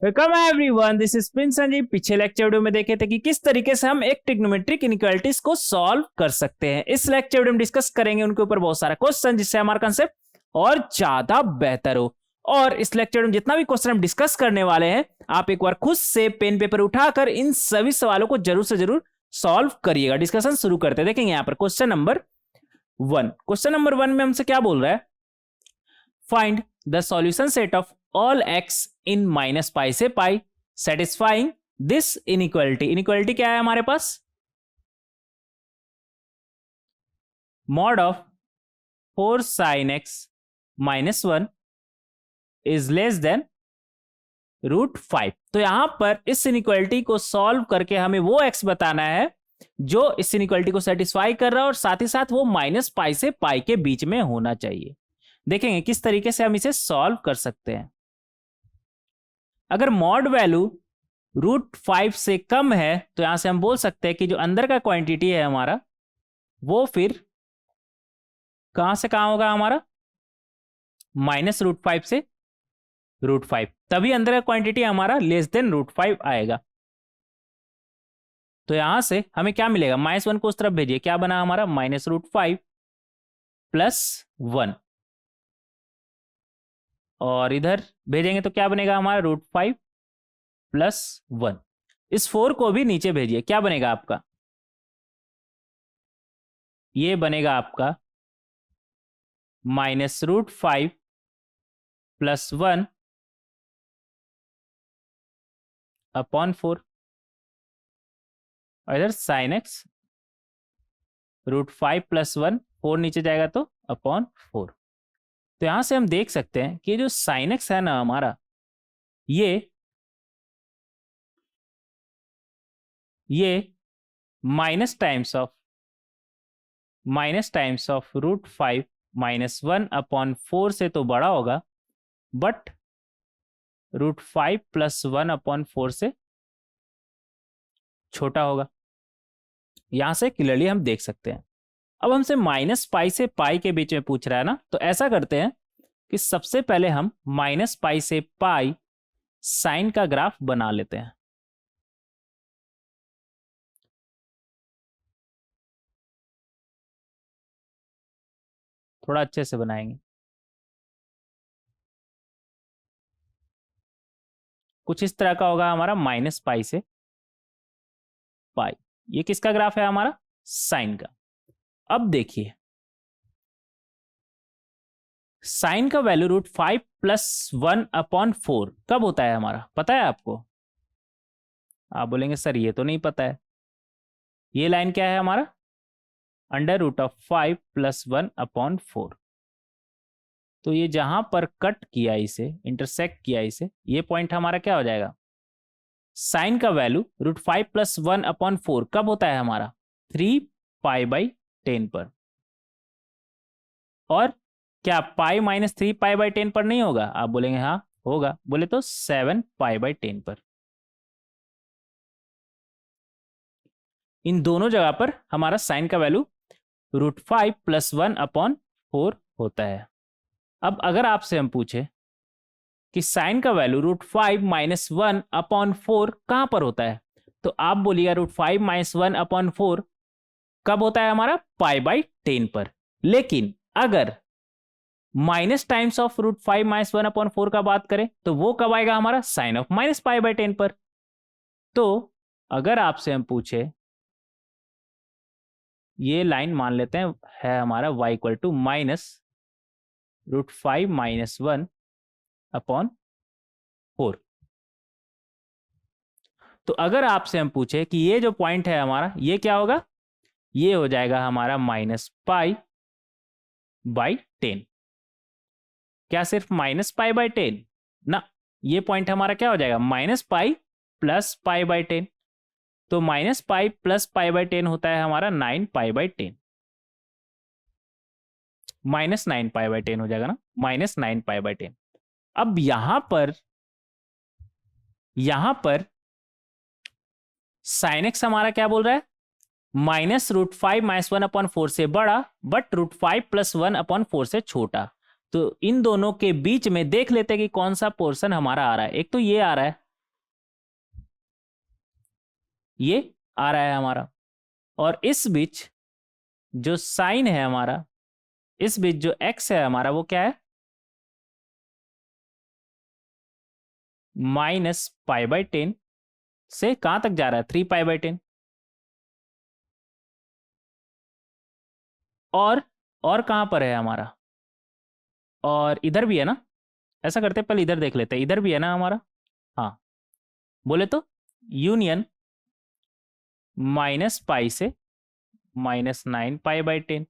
Welcome everyone, this is Prince Sanjeev. पिछले lecture video में देखे थे कि किस तरीके से हम एक ट्रिग्नोमेट्रिक इनइक्वालिटीज को सॉल्व कर सकते हैं। इस लेक्चर वीडियो में डिस्कस करेंगे उनके ऊपर बहुत सारा क्वेश्चन, जिससे हमारा कंसेप्ट और ज्यादा बेहतर हो। और इस लेक्चर में जितना भी क्वेश्चन हम डिस्कस करने वाले हैं, आप एक बार खुद से पेन पेपर उठाकर इन सभी सवालों को जरूर से जरूर सॉल्व करिएगा। डिस्कशन शुरू करते हैं। देखेंगे यहाँ पर क्वेश्चन नंबर 1। क्वेश्चन नंबर 1 में हमसे क्या बोल रहा है? Find the solution set of all X in minus pi से pi satisfying this inequality. Inequality क्या है हमारे पास? Mod of 4 sin x minus 1 is less than √5। तो यहां पर इस इनइक्वालिटी को सॉल्व करके हमें वो x बताना है जो इस इनइक्वालिटी को सेटिस्फाई कर रहा है, और साथ ही साथ वो माइनस पाई से पाई के बीच में होना चाहिए। देखेंगे किस तरीके से हम इसे सॉल्व कर सकते हैं। अगर मॉड वैल्यू √5 से कम है तो यहां से हम बोल सकते हैं कि जो अंदर का क्वांटिटी है हमारा, वो फिर कहां से कहां होगा हमारा? माइनस √5 से √5, तभी अंदर का क्वांटिटी हमारा लेस देन √5 आएगा। तो यहां से हमें क्या मिलेगा? -1 को उस तरफ भेजिए, क्या बना हमारा? -√5 + 1, और इधर भेजेंगे तो क्या बनेगा हमारा? √5 + 1। इस 4 को भी नीचे भेजिए, क्या बनेगा आपका? ये बनेगा आपका -√5 + 1 अपॉन 4, और इधर sin x √5 + 1, 4 नीचे जाएगा तो अपॉन 4। तो यहां से हम देख सकते हैं कि जो sin x है ना हमारा, ये माइनस टाइम्स ऑफ √5 - 1 अपॉन 4 से तो बड़ा होगा, बट √5 + 1 अपॉन 4 से छोटा होगा। यहां से क्लियरली हम देख सकते हैं। अब हमसे -पाई से पाई के बीच में पूछ रहा है ना, तो ऐसा करते हैं कि सबसे पहले हम -पाई से पाई साइन का ग्राफ बना लेते हैं। थोड़ा अच्छे से बनाएंगे। कुछ इस तरह का होगा हमारा -पाई से पाई। ये किसका ग्राफ है हमारा? साइन का। अब देखिए, साइन का वैल्यू √5 + 1 अपॉन 4 कब होता है हमारा? पता है आपको? आप बोलेंगे सर ये तो नहीं पता है। ये लाइन क्या है हमारा? √5 + 1 अपॉन 4। तो ये जहां पर कट किया, इसे इंटरसेक्ट किया, इसे, ये पॉइंट हमारा क्या हो जाएगा? साइन का वैल्यू √5 + 1 अपॉन 4 कब होता है हमारा? 3π/10 पर। और क्या पाई -3π/10 पर नहीं होगा? आप बोलेंगे हाँ होगा। बोले तो 7π/10 पर। इन दोनों जगह पर हमारा साइन का वैल्यू √5 + 1 अपॉन 4 होता है। अब अगर आपसे हम पूछे कि साइन का वैल्यू √5 - 1 अपॉन 4 कहां पर होता है, तो आप बोलिएगा √5 - 1 अपॉन 4 कब होता है हमारा? π/10 पर। लेकिन अगर माइनस टाइम्स ऑफ √5 - 1 अपॉन 4 का बात करें तो वो कब आएगा हमारा? साइन ऑफ -π/10 पर। तो अगर आपसे हम पूछे, ये लाइन मान लेते हैं है हमारा y = -√5 - 1 अपॉन 4। तो अगर आपसे हम पूछे कि ये जो पॉइंट है हमारा, ये क्या होगा? ये हो जाएगा हमारा -π/10। क्या सिर्फ -π/10 ना, ये पॉइंट हमारा क्या हो जाएगा? -π + π/10। तो -π + π/10 होता है हमारा 9π/10, -9π/10 हो जाएगा ना, -9π/10। अब यहां पर sin x हमारा क्या बोल रहा है? -√5 - 1 अपॉन 4 से बड़ा, बट √5 + 1 अपॉन 4 से छोटा। तो इन दोनों के बीच में देख लेते हैं कि कौन सा पोर्शन हमारा आ रहा है। एक तो ये आ रहा है, ये आ रहा है हमारा, और इस बीच जो साइन है हमारा, इस बीच जो x है हमारा वो क्या है, -π/10 से कहां तक जा रहा है, 3π/10। और कहां पर है हमारा, और इधर भी है ना, ऐसा करते हैं पहले इधर देख लेते हैं, इधर भी है ना हमारा, हाँ, बोले तो यूनियन -π से -9π/10।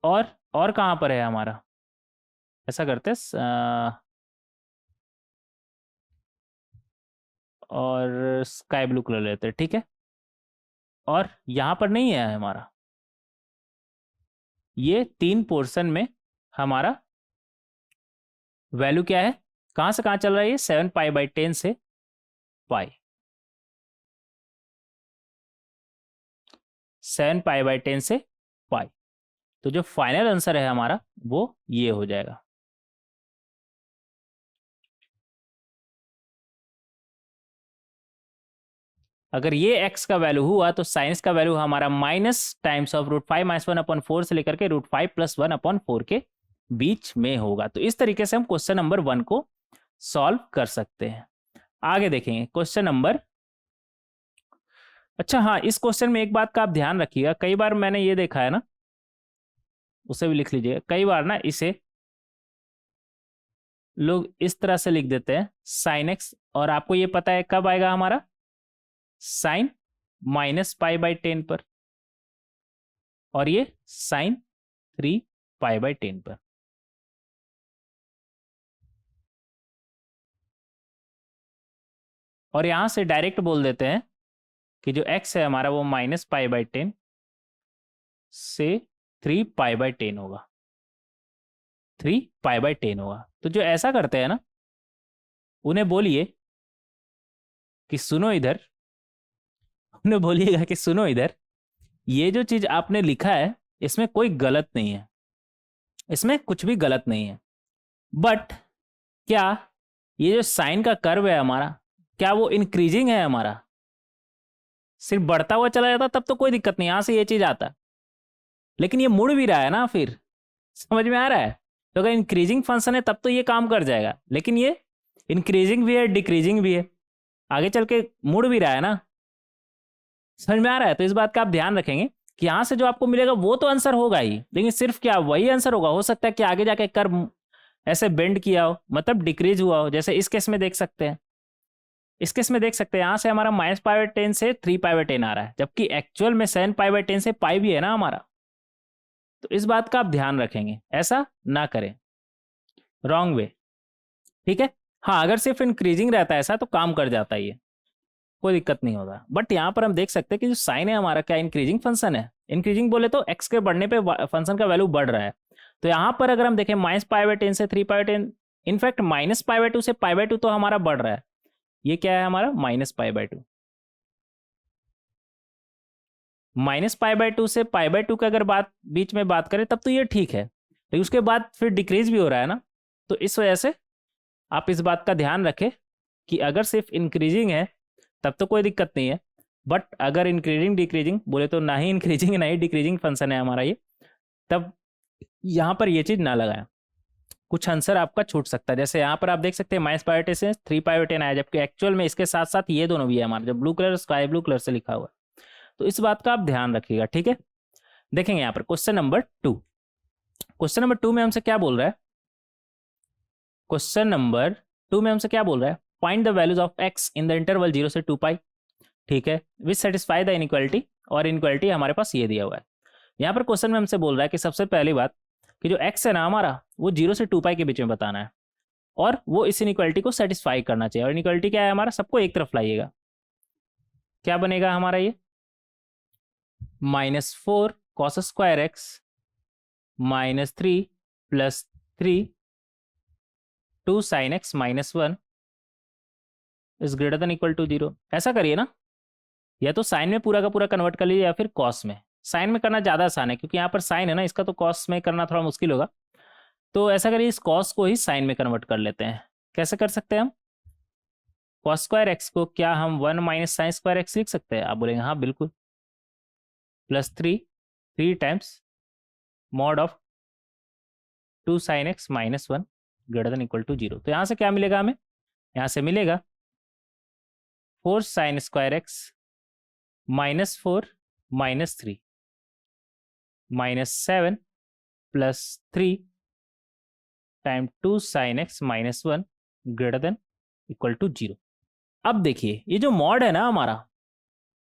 और कहां पर है हमारा, ऐसा करते हैं और स्काई ब्लू कलर लेते हैं, ठीक है। और यहां पर नहीं है हमारा, ये 3 पोर्शन में हमारा वैल्यू क्या है, कहां से कहां चल रहा है ये, 7π/10 से पाई, 7π/10 से पाई। तो जो फाइनल आंसर है हमारा वो ये हो जाएगा। अगर ये x का वैल्यू हुआ तो साइंस का वैल्यू हमारा -√5 - 1/4 से लेकर के √5 + 1/4 के बीच में होगा। तो इस तरीके से हम क्वेश्चन नंबर 1 को सॉल्व कर सकते हैं। आगे देखेंगे क्वेश्चन नंबर, अच्छा हाँ, इस क्वेश्चन में एक बात का आप ध्यान रखिएगा, कई बार मैंने ये देखा है ना, उसे भी लिख लीजिएगा, कई बार ना इसे लोग इस तरह से लिख देते हैं sin x, और आपको ये पता है कब आएगा हमारा साइन -π/10 पर, और ये साइन 3π/10 पर। और यहां से डायरेक्ट बोल देते हैं कि जो x है हमारा वो -π/10 से 3π/10 होगा, 3π/10 होगा। तो जो ऐसा करते हैं ना, उन्हें बोलिए कि सुनो इधर, उन्हें बोलिएगा कि सुनो इधर, ये जो चीज आपने लिखा है इसमें कोई गलत नहीं है, इसमें कुछ भी गलत नहीं है, बट क्या ये जो साइन का कर्व है हमारा, क्या वो इंक्रीजिंग है हमारा, सिर्फ बढ़ता हुआ चला जाता तब तो कोई दिक्कत नहीं, यहां से ये चीज आता, लेकिन ये मुड़ भी रहा है ना, फिर समझ में आ रहा है। तो अगर इंक्रीजिंग फंक्शन है तब तो ये काम कर जाएगा, लेकिन ये इंक्रीजिंग भी है डिक्रीजिंग भी है, आगे चल के मुड़ भी रहा है ना, समझ में आ रहा है। तो इस बात का आप ध्यान रखेंगे कि यहां से जो आपको मिलेगा वो तो आंसर होगा ही, लेकिन सिर्फ क्या वही आंसर होगा, हो सकता है कि आगे जाके कर्व ऐसे बेंड किया हो, मतलब डिक्रीज हुआ हो, जैसे इस केस में देख सकते हैं, इस केस में देख सकते हैं यहां से हमारा -π/10 से 3π/10 आ रहा है, जबकि एक्चुअल में 7π/10 से पाई भी है ना हमारा। तो इस बात का आप ध्यान रखेंगे, ऐसा ना करें, रॉन्ग वे, ठीक है। हाँ, अगर सिर्फ इंक्रीजिंग रहता है ऐसा तो काम कर जाता है, ये कोई दिक्कत नहीं होगा। बट यहाँ पर हम देख सकते हैं कि जो साइन है हमारा क्या इंक्रीजिंग फंक्शन है, इंक्रीजिंग बोले तो x के बढ़ने पे फंक्शन का वैल्यू बढ़ रहा है। तो यहाँ पर अगर हम देखें -π/10 से 3π/10, इनफैक्ट -π/2 से π/2 तो हमारा बढ़ रहा है, ये क्या है हमारा -π/2, -π/2 से π/2 का अगर बात बीच में बात करें तब तो ये ठीक है, लेकिन उसके बाद फिर डिक्रीज भी हो रहा है ना। तो इस वजह से आप इस बात का ध्यान रखें कि अगर सिर्फ इंक्रीजिंग है तब तो कोई दिक्कत नहीं है, बट अगर इंक्रीजिंग डिक्रीजिंग बोले तो ना ही इंक्रीजिंग ना ही डिक्रीजिंग फंक्शन है हमारा ये, तब यहाँ पर ये चीज ना लगाएं, कुछ आंसर आपका छूट सकता है। जैसे यहाँ पर आप देख सकते हैं -π/10 से 3π/10 आया, जबकि एक्चुअल में इसके साथ साथ ये दोनों भी है हमारा, जो blue colour sky blue colour से लिखा हुआ है। तो इस बात का आप ध्यान रखिएगा, ठीक है। देखेंगे यहाँ पर क्वेश्चन नंबर 2, क्वेश्चन नंबर 2 में हमसे क्या बोल रहा है, क्वेश्चन नंबर 2 में हमसे क्या बोल रहा है, find the values of x in the interval 0 से 2π, ठीक है, विच सेटिस्फाई द इनइक्वालिटी, और इनइक्वालिटी हमारे पास ये दिया हुआ है। यहाँ पर क्वेश्चन में हमसे बोल रहा है कि सबसे पहली बात कि जो x है ना हमारा वो 0 से 2π के बीच में बताना है, और वो इस इनइक्वालिटी को सेटिस्फाई करना चाहिए। और इनइक्वालिटी क्या है हमारा, सबको एक तरफ लाइएगा, क्या बनेगा हमारा ये -4 cos² x -3 + 3 2 sin x -1 is greater than equal to 0। ऐसा करिए ना, या तो साइन में पूरा का पूरा कन्वर्ट कर लीजिए या फिर कॉस में। साइन में करना ज़्यादा आसान है क्योंकि यहाँ पर साइन है ना, इसका तो कॉस में करना थोड़ा मुश्किल होगा। तो ऐसा करिए, इस कॉस को ही साइन में कन्वर्ट कर लेते हैं। कैसे कर सकते हैं हम, कॉस स्क्वायर एक्स को क्या हम 1 माइनस साइन स्क्वायर एक्स लिख सकते हैं? आप बोलेंगे हाँ बिल्कुल, plus 3 times mod of 2 sine x minus 1 greater than equal to 0। तो यहाँ से क्या मिलेगा हमें? यहाँ से मिलेगा 4 sine square x minus 4 minus 3 minus 7 plus 3 time 2 sine x minus 1 greater than equal to 0। अब देखिए ये जो मॉड है ना हमारा,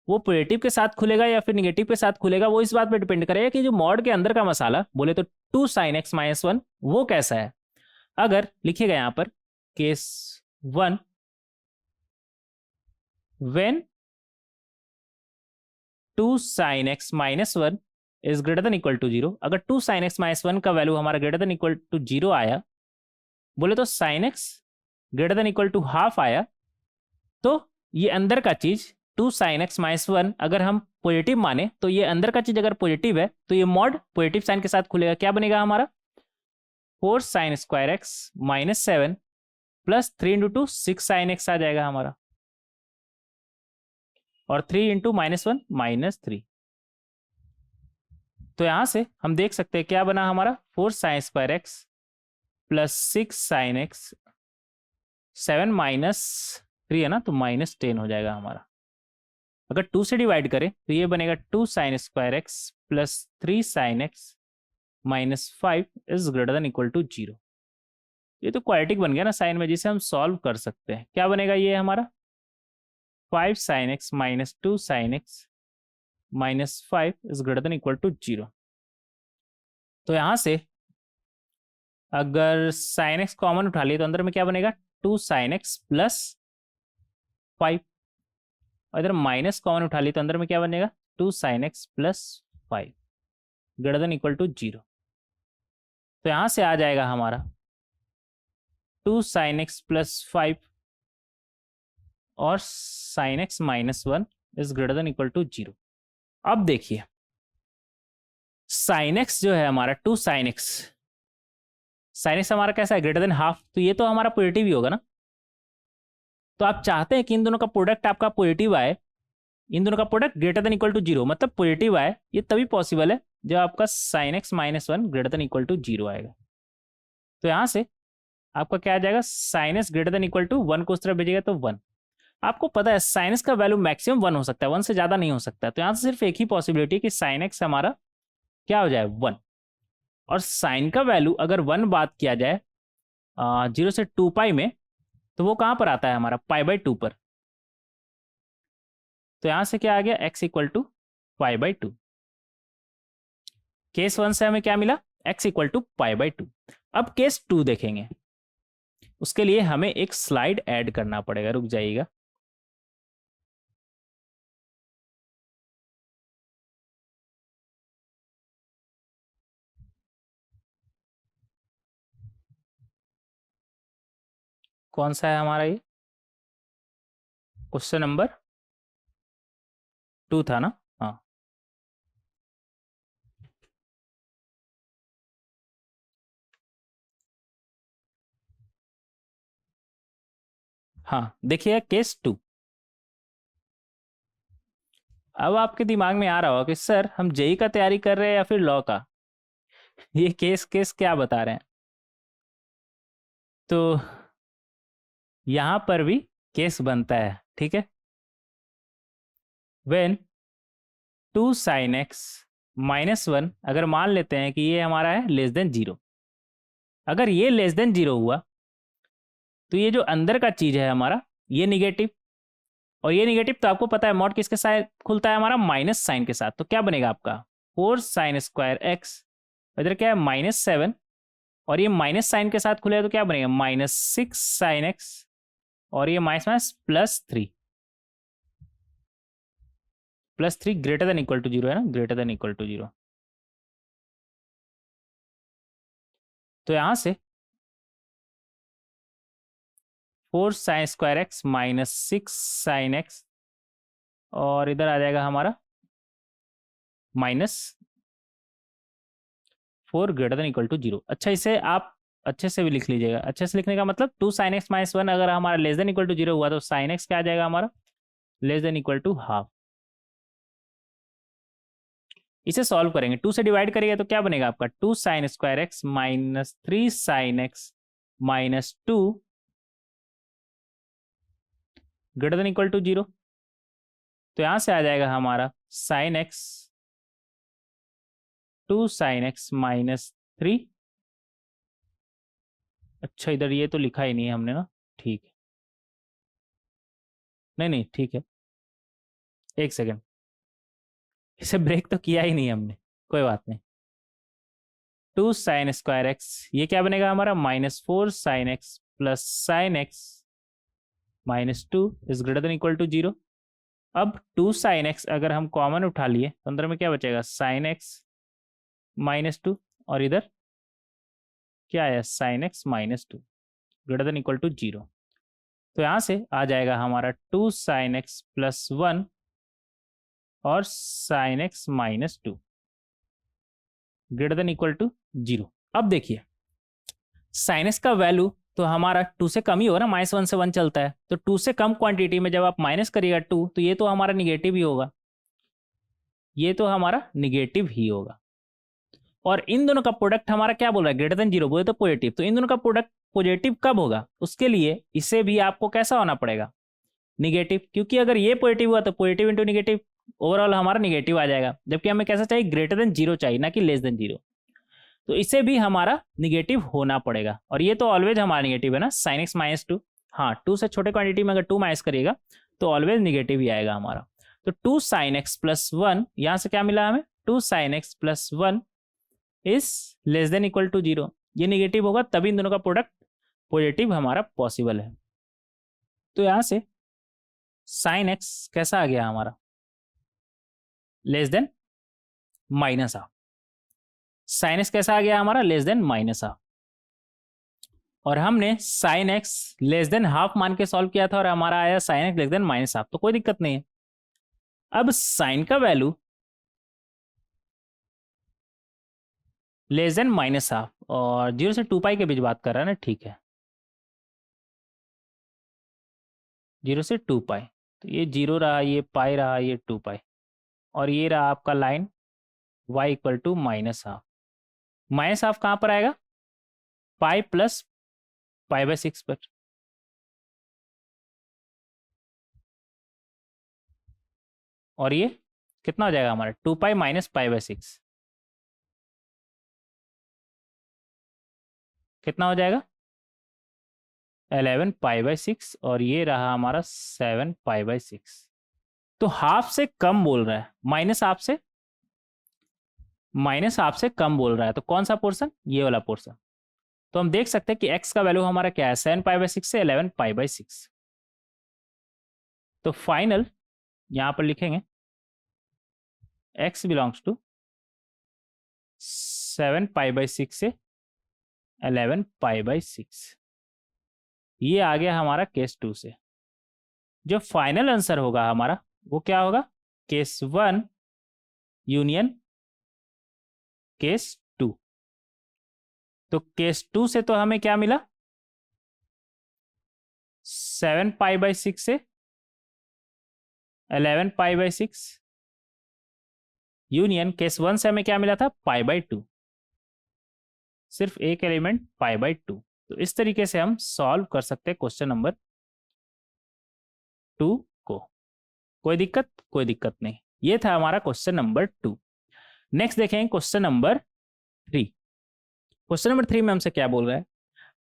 वो पॉजिटिव के साथ खुलेगा या फिर निगेटिव के साथ खुलेगा, वो इस बात पे डिपेंड करेगा कि जो मॉड के अंदर का मसाला बोले तो 2 साइन एक्स माइनस 1 वो कैसा है। अगर लिखिएगा यहाँ पर case 1 when 2 sine x minus 1 is greater than equal to 0। अगर 2 साइन एक्स माइनस 1 का वैल्यू हमारा ग्रेटर देन इक्वल टू 0 आया, बोले तो sine x greater than equal to half आया, तो ये अंदर का चीज 2 साइन एक्स माइनस 1 अगर हम पॉजिटिव माने तो ये अंदर का चीज अगर पॉजिटिव है तो ये मॉड पॉजिटिव साइन के साथ खुलेगा। क्या बनेगा हमारा? 4 sine square x minus 7 plus 3 into 2 6 sine X आ जाएगा हमारा, और 3 इंटू माइनस 1 माइनस 3। तो यहां से हम देख सकते हैं क्या बना हमारा, 4 sine square x plus 6 sine x, 7 minus 3 है ना, तो माइनस 10 हो जाएगा हमारा। अगर 2 से डिवाइड करें तो ये बनेगा 2 sine square x plus 3 sine x minus 5 is greater than equal to 0। ये तो क्वाड्रेटिक बन गया ना साइन में, जिसे हम सॉल्व कर सकते हैं। क्या बनेगा ये हमारा? 5 sine x minus 2 sine x minus 5 is greater than equal to 0। तो यहां से अगर साइन एक्स कॉमन उठा लिए तो अंदर में क्या बनेगा? 2 साइन एक्स प्लस 5, और इधर माइनस कॉमन उठा ली तो अंदर में क्या बनेगा? 2 sine x plus 5 greater than equal to 0। तो यहां से आ जाएगा हमारा 2 साइन एक्स प्लस 5 और sine x minus 1 is greater than equal to 0। अब देखिए साइन एक्स जो है हमारा 2 साइन एक्स, साइन एक्स हमारा कैसा है? ग्रेटर देन हाफ, तो ये तो हमारा पॉजिटिव ही होगा ना। तो आप चाहते हैं कि इन दोनों का प्रोडक्ट आपका पॉजिटिव आए, इन दोनों का product greater than equal to 0 मतलब पॉजिटिव आए। ये तभी पॉसिबल है जब आपका sine x minus 1 greater than equal to 0 आएगा। तो यहां से आपका क्या आ जाएगा? Sine x greater than equal to 1 को उस तरफ भेजिएगा तो 1। आपको पता है साइन एक्स का वैल्यू मैक्सिमम 1 हो सकता है, 1 से ज्यादा नहीं हो सकता। तो यहां से सिर्फ एक ही पॉसिबिलिटी कि साइन एक्स हमारा क्या हो जाए? 1। और साइन का वैल्यू अगर 1 बात किया जाए 0 से 2 पाई में, तो वो कहां पर आता है हमारा? पाई बाई 2 पर। तो यहां से क्या आ गया? x equal to pi by 2। Case 1 से हमें क्या मिला? x equal to pi by 2। अब केस 2 देखेंगे, उसके लिए हमें एक स्लाइड ऐड करना पड़ेगा। रुक जाइएगा। कौन सा है हमारा ये? क्वेश्चन नंबर 2 था ना? हाँ हाँ, देखिए केस 2। अब आपके दिमाग में आ रहा होगा कि सर हम जेई का तैयारी कर रहे हैं या फिर लॉ का, ये केस केस क्या बता रहे हैं? तो यहां पर भी केस बनता है, ठीक है। व्हेन 2 साइन एक्स माइनस 1, अगर मान लेते हैं कि ये हमारा है लेस देन 0, अगर ये लेस देन 0 हुआ तो ये जो अंदर का चीज है हमारा ये निगेटिव, और ये निगेटिव तो आपको पता है मॉड किसके साथ खुलता है हमारा? माइनस साइन के साथ। तो क्या बनेगा आपका? 4 साइन स्क्वायर एक्स, इधर क्या है? माइनस 7, और ये माइनस साइन के साथ खुलेगा तो क्या बनेगा? माइनस 6 साइन एक्स, और ये minus minus plus 3 greater than equal to 0 है ना, ग्रेटर देन इक्वल टू 0। तो यहां से 4 sine square x minus 6 sine x, और इधर आ जाएगा हमारा minus 4 greater than equal to 0। अच्छा, इसे आप अच्छे से भी लिख लीजिएगा। अच्छे से लिखने का मतलब 2 sin x माइनस 1 अगर हमारा लेस देन इक्वल टू 0 हुआ तो sin x क्या आ जाएगा हमारा, less than equal to half. इसे सॉल्व करेंगे, 2 से डिवाइड करिएगा तो क्या बनेगा आपका 2 sin square x minus 3 sin x minus 2 greater than equal to 0। तो यहां से आ जाएगा हमारा sin x 2 sin x minus 3। अच्छा इधर ये तो लिखा ही नहीं है हमने ना, ठीक है, नहीं नहीं ठीक है, एक सेकेंड, इसे ब्रेक तो किया ही नहीं हमने, कोई बात नहीं। 2 sin स्क्वायर एक्स ये क्या बनेगा हमारा minus 4 sin x plus sine x minus 2 is greater than equal to 0। अब 2 sin x अगर हम कॉमन उठा लिए तो अंदर में क्या बचेगा sin x माइनस 2 और इधर क्या आया sin x minus 2 greater than equal to 0। तो यहां से आ जाएगा हमारा 2 sin x प्लस 1 और sin x minus 2 greater than equal to 0। अब देखिए sin x का वैल्यू तो हमारा 2 से कम ही होगा ना, माइनस 1 से 1 चलता है, तो 2 से कम क्वांटिटी में जब आप माइनस करिएगा 2 तो ये तो हमारा निगेटिव ही होगा, ये तो हमारा निगेटिव ही होगा। और इन दोनों का प्रोडक्ट हमारा क्या बोल रहा है, ग्रेटर देन 0 बोले तो पॉजिटिव, तो इन दोनों का प्रोडक्ट पॉजिटिव कब होगा, उसके लिए इसे भी आपको कैसा होना पड़ेगा, निगेटिव, क्योंकि अगर ये पॉजिटिव हुआ तो पॉजिटिव इंटू निगेटिव ओवरऑल हमारा निगेटिव आ जाएगा, जबकि हमें कैसा चाहिए ग्रेटर देन 0 चाहिए ना कि लेस देन 0। तो इसे भी हमारा निगेटिव होना पड़ेगा, और ये तो ऑलवेज हमारा निगेटिव है ना sin x माइनस 2। हाँ 2 से छोटे क्वांटिटी में अगर 2 माइनस करिएगा तो ऑलवेज निगेटिव ही आएगा हमारा। तो 2 sin x प्लस 1 यहाँ से क्या मिला हमें 2 sin x plus 1 is less than equal to 0। ये निगेटिव होगा तभी इन दोनों का प्रोडक्ट पॉजिटिव हमारा पॉसिबल है। तो यहाँ से sin x कैसा आ गया हमारा less then minus half, sin x कैसा आ गया हमारा लेस देन माइनस हाफ, और हमने sin x less than half मान के सॉल्व किया था और हमारा आया sin x less then minus half, तो कोई दिक्कत नहीं है। अब sin का value less than minus half और 0 से 2 पाई के बीच बात कर रहा है ना, ठीक है, 0 से 2 पाई, तो ये 0 रहा, ये पाई रहा, ये 2 पाई, और ये रहा आपका line y equal to minus half. Minus half कहाँ पर आएगा पाई प्लस पाई बाय 6 पर, और ये कितना हो जाएगा हमारा 2 पाई माइनस पाई बाय 6, कितना हो जाएगा 11 पाई बाय 6, और ये रहा हमारा 7 पाई बाय 6। तो हाफ से कम बोल रहा है, माइनस हाफ से कम बोल रहा है, तो कौन सा पोर्शन, ये वाला पोर्शन। तो हम देख सकते हैं कि x का वैल्यू हमारा क्या है 7 पाई बाय 6 से 11 पाई बाय 6। तो फाइनल यहां पर लिखेंगे x belongs to 7 pi by 6 से 11 पाई बाय 6। ये आ गया हमारा केस 2 से। जो फाइनल आंसर होगा हमारा वो क्या होगा केस 1 यूनियन केस 2। तो केस 2 से तो हमें क्या मिला 7 पाई बाय 6 से 11 पाई बाय 6 यूनियन केस 1 से हमें क्या मिला था पाई बाय 2, सिर्फ एक एलिमेंट पाई बाय 2। तो इस तरीके से हम सॉल्व कर सकते हैं क्वेश्चन नंबर 2 को। कोई दिक्कत नहीं। ये था हमारा क्वेश्चन नंबर 2। नेक्स्ट देखें क्वेश्चन नंबर 3। क्वेश्चन नंबर 3 में हमसे क्या बोल रहा है,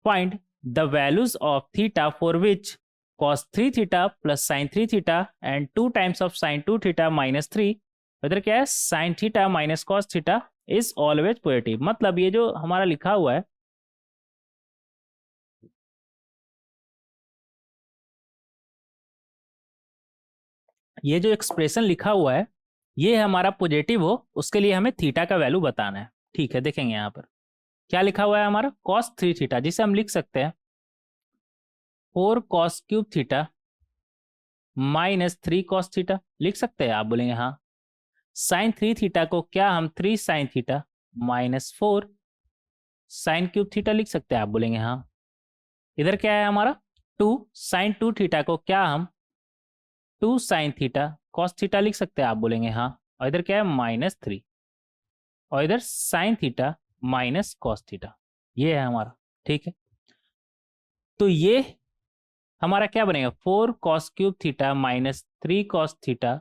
find the values of theta for which cos 3 theta plus sin 3 theta and 2 times of sin 2 theta minus 3, इधर क्या है sin theta minus cos theta is always positive. मतलब ये जो हमारा लिखा हुआ है ये जो एक्सप्रेशन लिखा हुआ है ये हमारा पॉजिटिव हो उसके लिए हमें थीटा का वैल्यू बताना है। ठीक है देखेंगे यहाँ पर क्या लिखा हुआ है हमारा cos 3 थीटा, जिसे हम लिख सकते हैं 4 cos cube theta minus 3 cos theta, लिख सकते हैं आप बोलेंगे हाँ। sin 3 थीटा को क्या हम 3 sin theta minus 4 sine cube theta लिख सकते हैं, आप बोलेंगे हाँ। इधर क्या है हमारा 2 साइन 2 थीटा को क्या हम 2 साइन थीटा कॉस थीटा लिख सकते हैं, आप बोलेंगे हाँ। और इधर क्या है -3 और इधर sine theta minus cos theta, ये है हमारा। ठीक है, तो ये हमारा क्या बनेगा 4 cos cube theta minus 3 cos theta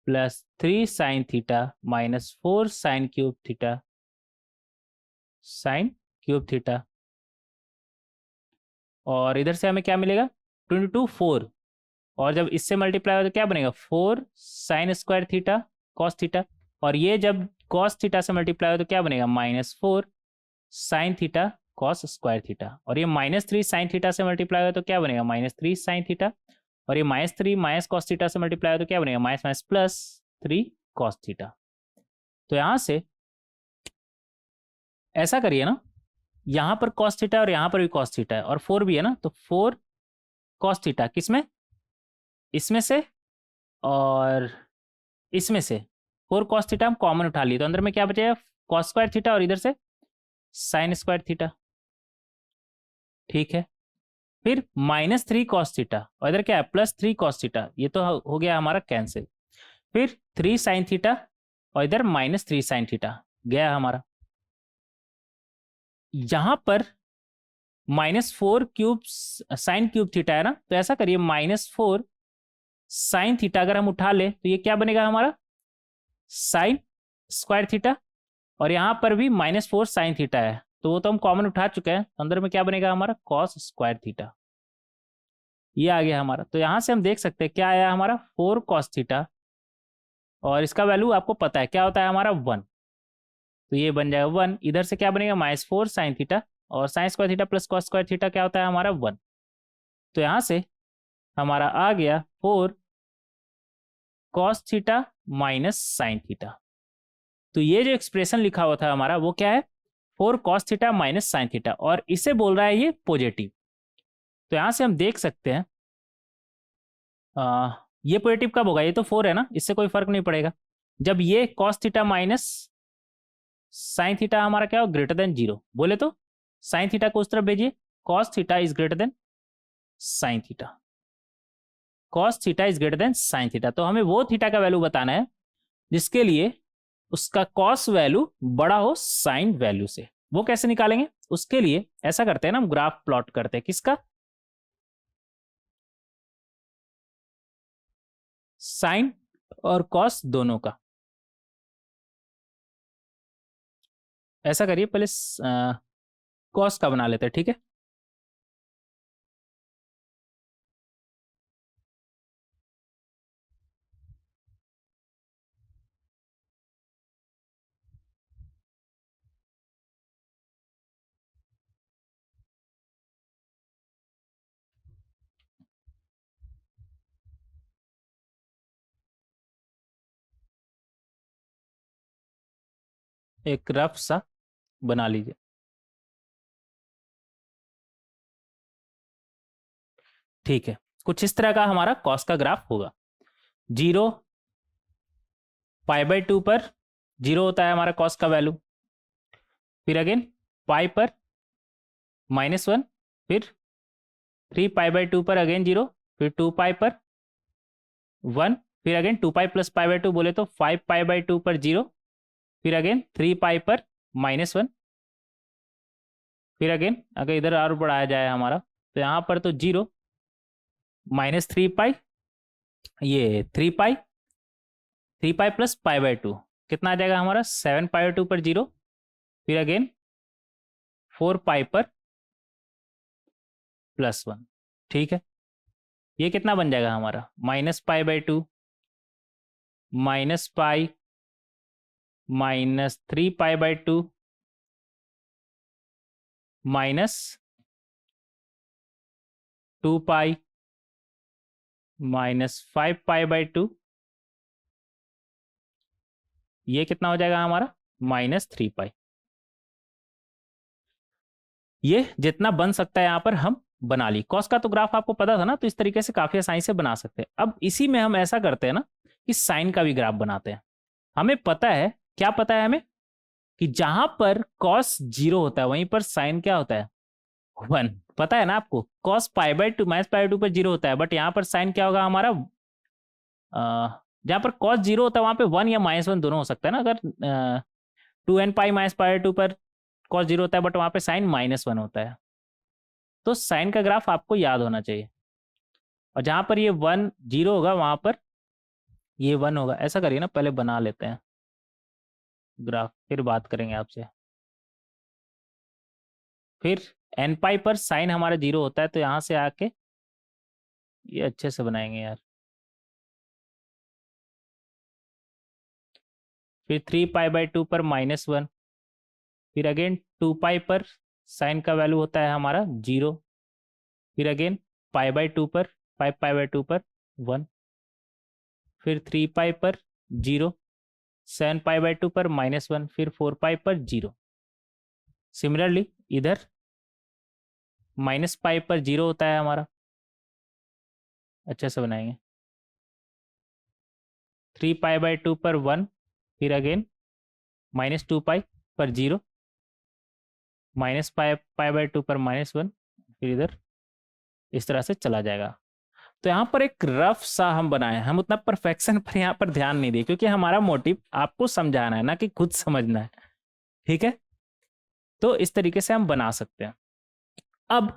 plus 3 sine theta minus 4 sine cube theta sine cube theta. और इधर से हमें क्या मिलेगा 22 4, और जब इससे मल्टीप्लाई हो तो क्या बनेगा 4 sine square theta cos theta, और ये जब कॉस थीटा से मल्टीप्लाई हो तो क्या बनेगा -4 sine theta cos square theta, और ये -3 साइन थीटा से मल्टीप्लाई हो तो क्या बनेगा -3 साइन थीटा, और ये -3 माइनस कॉस थीटा से मल्टीप्लाई हो तो क्या बनेगा माइनस माइनस +3 कॉस थीटा। तो यहां से ऐसा करिए ना, यहां पर कॉस थीटा और यहां पर भी कॉस थीटा है और 4 भी है ना, तो 4 कॉस थीटा किसमें, इसमें से और इसमें से 4 कॉस थीटा हम कॉमन उठा लिए, तो अंदर में क्या बचेगा कॉस स्क्वायर थीटा और इधर से साइन स्क्वायर थीटा। ठीक है, फिर -3 कॉस थीटा और इधर क्या है +3 कॉस थीटा, ये तो हो गया हमारा कैंसिल। फिर 3 साइन थीटा और इधर -3 साइन थीटा गया हमारा। यहां पर -4 क्यूब साइन क्यूब थीटा है ना, तो ऐसा करिए -4 साइन थीटा अगर हम उठा ले तो ये क्या बनेगा हमारा साइन स्क्वायर थीटा, और यहां पर भी -4 साइन थीटा है तो वो तो हम कॉमन उठा चुके हैं, अंदर में क्या बनेगा हमारा कॉस स्क्वायर थीटा, ये आ गया हमारा। तो यहां से हम देख सकते हैं क्या आया हमारा 4 कॉस थीटा, और इसका वैल्यू आपको पता है क्या होता है हमारा 1, तो ये बन जाएगा 1। इधर से क्या बनेगा -4 साइन थीटा और sine square theta plus cos square theta क्या होता है हमारा 1, तो यहां से हमारा आ गया 4 cos theta minus sine theta. तो ये जो एक्सप्रेशन लिखा हुआ था हमारा वो क्या है 4 cos theta minus sine theta, और इसे बोल रहा है ये पॉजिटिव। तो यहां से हम देख सकते हैं ये पॉजिटिव कब होगा, ये तो 4 है ना, इससे कोई फर्क नहीं पड़ेगा। जब ये cos theta minus sine theta हमारा क्या हो ग्रेटर देन 0, बोले तो साइन थीटा को उस तरफ भेजिए, cos theta is greater then sine theta, cos theta is greater then sine theta. तो हमें वो थीटा का वैल्यू बताना है जिसके लिए उसका कॉस वैल्यू बड़ा हो साइन वैल्यू से। वो कैसे निकालेंगे, उसके लिए ऐसा करते हैं ना, हम ग्राफ प्लॉट करते हैं किसका साइन और कॉस दोनों का। ऐसा करिए पहले कॉस का बना लेते हैं, ठीक है। एक रफ सा बना लीजिए। ठीक है, कुछ इस तरह का हमारा कॉस का ग्राफ होगा। 0 π/2 पर 0 होता है हमारा कॉस का वैल्यू, फिर अगेन पाई पर -1, फिर 3 π/2 पर अगेन 0, फिर 2 पाई पर 1, फिर अगेन 2 पाई प्लस π/2 बोले तो 5 π/2 पर 0, फिर अगेन 3 पाई पर -1, फिर अगेन अगर इधर और बढ़ाया जाए हमारा तो यहाँ पर तो 0 -3 पाई, ये 3 पाई, 3 पाई प्लस π/2 कितना आ जाएगा हमारा 7 π/2 पर 0, फिर अगेन 4 पाई पर +1। ठीक है, ये कितना बन जाएगा हमारा -π/2 -पाई -3 π/2 -2 पाई -5 π/2, ये कितना हो जाएगा हमारा -3 पाई। ये जितना बन सकता है यहाँ पर हम बना ली। कॉस का तो ग्राफ आपको पता था ना, तो इस तरीके से काफी आसानी से बना सकते हैं। अब इसी में हम ऐसा करते हैं ना कि साइन का भी ग्राफ बनाते हैं। हमें पता है क्या पता है हमें कि जहां पर कॉस 0 होता है वहीं पर साइन क्या होता है 1। पता है ना आपको, cos pi by 2 minus pi by 2 पर 0 होता है, बट यहाँ पर साइन क्या होगा हमारा, जहाँ पर कॉस 0 होता है वहां पे 1 या -1 दोनों हो सकता है ना। अगर 2n pi minus pi by 2 पर कॉस 0 होता है बट वहां पे साइन -1 होता है, तो साइन का ग्राफ आपको याद होना चाहिए। और जहां पर ये 1 0 होगा वहां पर ये 1 होगा। ऐसा करिए ना, पहले बना लेते हैं ग्राफ, फिर बात करेंगे आपसे। फिर एन पाई पर साइन हमारा 0 होता है, तो यहाँ से आके ये अच्छे से बनाएंगे यार। फिर 3 पाई बाय 2 पर -1, फिर अगेन 2 पाई पर साइन का वैल्यू होता है हमारा 0, फिर अगेन पाई बाय 2 पर 5 पाई बाय 2 पर 1, फिर 3 पाई पर 0, 7 पाई बाय 2 पर -1, फिर 4 पाई पर 0। सिमिलरली इधर माइनस पाई पर 0 होता है हमारा, अच्छे से बनाएंगे। 3 पाई बाय 2 पर 1, फिर अगेन -2 पाई पर 0, माइनस पाई पाई बाय 2 पर -1, फिर इधर इस तरह से चला जाएगा। तो यहाँ पर एक रफ सा हम बनाए, हम उतना परफेक्शन पर यहाँ पर ध्यान नहीं दिए क्योंकि हमारा मोटिव आपको समझाना है ना कि खुद समझना है, ठीक है। तो इस तरीके से हम बना सकते हैं। अब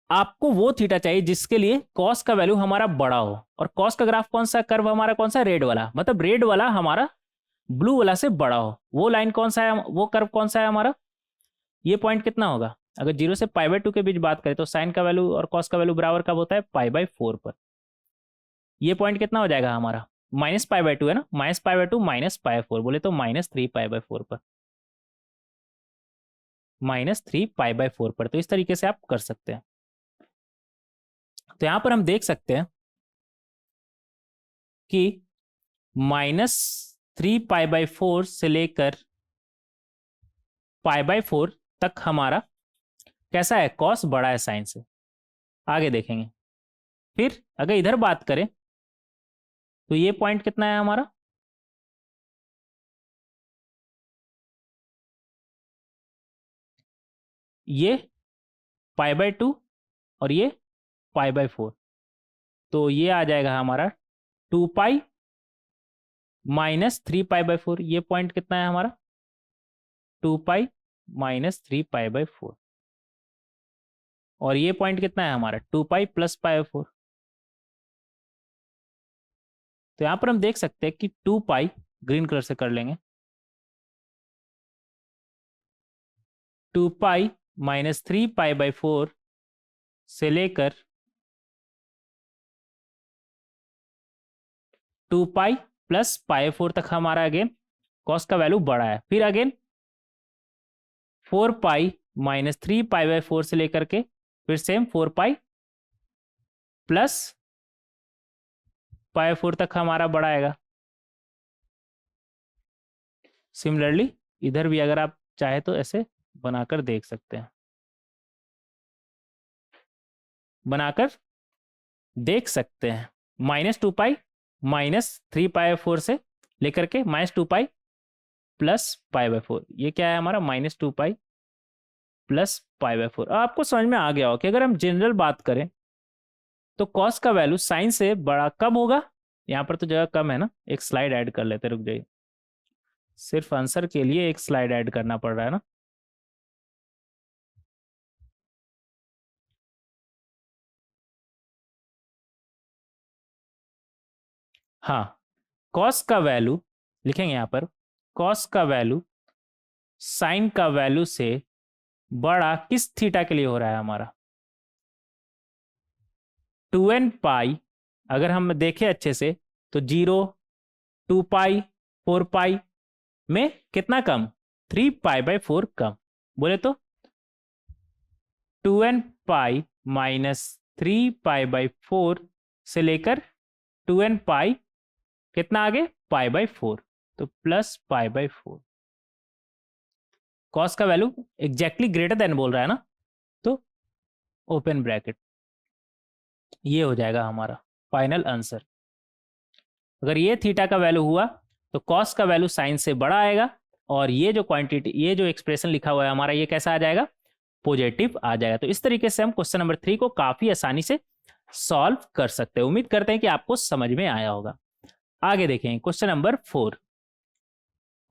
आपको वो थीटा चाहिए जिसके लिए कॉस का वैल्यू हमारा बड़ा हो, और कॉस का ग्राफ कौन सा, कर्व हमारा कौन सा, रेड वाला, मतलब रेड वाला हमारा ब्लू वाला से बड़ा हो। वो लाइन कौन सा है, वो कर्व कौन सा है हमारा, ये पॉइंट कितना होगा, अगर 0 से पाई बाय 2 के बीच बात करें तो साइन का वैल्यू और कॉस का वैल्यू बराबर कब होता है, पाई बाय 4 पर। ये पॉइंट कितना हो जाएगा हमारा, माइनस पाई बाय 2 है ना, minus pi by 2 minus pi 4 बोले तो -3 पाई बाय 4 पर, -3 पाई बाय 4 पर। तो इस तरीके से आप कर सकते हैं। तो यहां पर हम देख सकते हैं कि -3 पाई बाय 4 से लेकर पाई बाय 4 तक हमारा कैसा है, कॉस बड़ा है साइन से, आगे देखेंगे। फिर अगर इधर बात करें तो ये पॉइंट कितना है हमारा, ये पाई बाय 2 और ये पाई बाय 4, तो ये आ जाएगा हमारा 2 पाई -3 पाई बाय 4। ये पॉइंट कितना है हमारा, 2 पाई -3 पाई बाय 4, और ये पॉइंट कितना है हमारा, 2 पाई प्लस पाई बाय 4। तो यहां पर हम देख सकते हैं कि 2 पाई ग्रीन कलर से कर लेंगे, 2 पाई -3 पाई बाय 4 से लेकर 2 पाई प्लस पाई 4 तक हमारा अगेन कॉस का वैल्यू बड़ा है। फिर अगेन 4 पाई -3 पाई बाय 4 से लेकर के फिर सेम 4 पाई प्लस पाई 4 तक हमारा बड़ा आएगा। सिमिलरली इधर भी अगर आप चाहे तो ऐसे बनाकर देख सकते हैं, बनाकर देख सकते हैं। -2 पाई -3 पाई 4 से लेकर के -2 पाई प्लस पाई बाय 4, ये क्या है हमारा, -2 पाई प्लस पाई बाय 4। आपको समझ में आ गया हो कि अगर हम जनरल बात करें तो कॉस का वैल्यू साइन से बड़ा कब होगा। यहाँ पर तो जगह कम है ना, एक स्लाइड ऐड कर लेते, रुक जाइए, सिर्फ आंसर के लिए एक स्लाइड ऐड करना पड़ रहा है ना। हाँ, कॉस का वैल्यू लिखेंगे यहाँ पर, कॉस का वैल्यू साइन का वैल्यू से बड़ा किस थीटा के लिए हो रहा है हमारा, 2n पाई। अगर हम देखें अच्छे से तो 0, 2 पाई, 4 पाई में कितना कम, 3 पाई बाय 4 कम, बोले तो 2n पाई -3 पाई बाय 4 से लेकर 2n पाई कितना आगे, पाई बाय 4, तो प्लस पाई बाय 4। कॉस का वैल्यू एग्जैक्टली ग्रेटर देन बोल रहा है ना, तो ओपन ब्रैकेट, ये हो जाएगा हमारा फाइनल आंसर। अगर ये थीटा का वैल्यू हुआ तो कॉस का वैल्यू साइन से बड़ा आएगा, और ये जो क्वांटिटी, ये जो एक्सप्रेशन लिखा हुआ है हमारा, ये कैसा आ जाएगा, पॉजिटिव आ जाएगा। तो इस तरीके से हम क्वेश्चन नंबर 3 को काफी आसानी से सॉल्व कर सकते हैं। उम्मीद करते हैं कि आपको समझ में आया होगा। आगे देखें क्वेश्चन नंबर 4।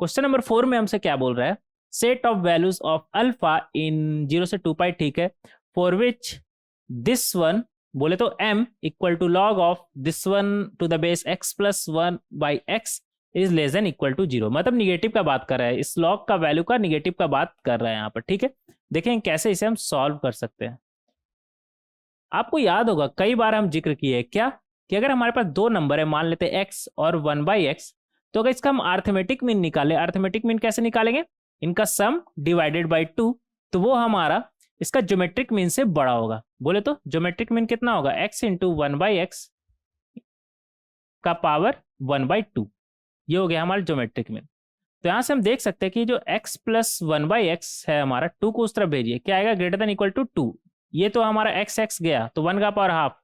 क्वेश्चन नंबर 4 में हमसे क्या बोल रहा है, set of values of alpha in 0 से 2 पाई, ठीक है, फॉर विच दिस वन, बोले तो m equal to log of this one to the base x plus 1 by x is less than equal to 0, मतलब निगेटिव का बात कर रहा है, इस लॉग का वैल्यू का निगेटिव का बात कर रहा है यहाँ पर, ठीक है। देखें कैसे इसे हम सॉल्व कर सकते हैं। आपको याद होगा कई बार हम जिक्र किए क्या, कि अगर हमारे पास दो नंबर है, मान लेते हैं x और 1 बाई एक्स, तो अगर इसका हम अर्थमेटिक मीन निकालें, अर्थमेटिक मीन कैसे निकालेंगे, इनका सम डिवाइडेड बाई 2, तो वो हमारा इसका ज्योमेट्रिक मीन से बड़ा होगा। बोले तो ज्योमेट्रिक मीन कितना होगा, x इंटू 1 बाई एक्स का पावर 1 बाई 2, ये हो गया हमारा ज्योमेट्रिक मीन। तो यहां से हम देख सकते हैं कि जो x प्लस 1 बाई एक्स है हमारा, 2 को उस तरफ भेजिए, क्या आएगा, ग्रेटर देन इक्वल टू 2। ये तो हमारा x गया, तो 1 का पावर हाफ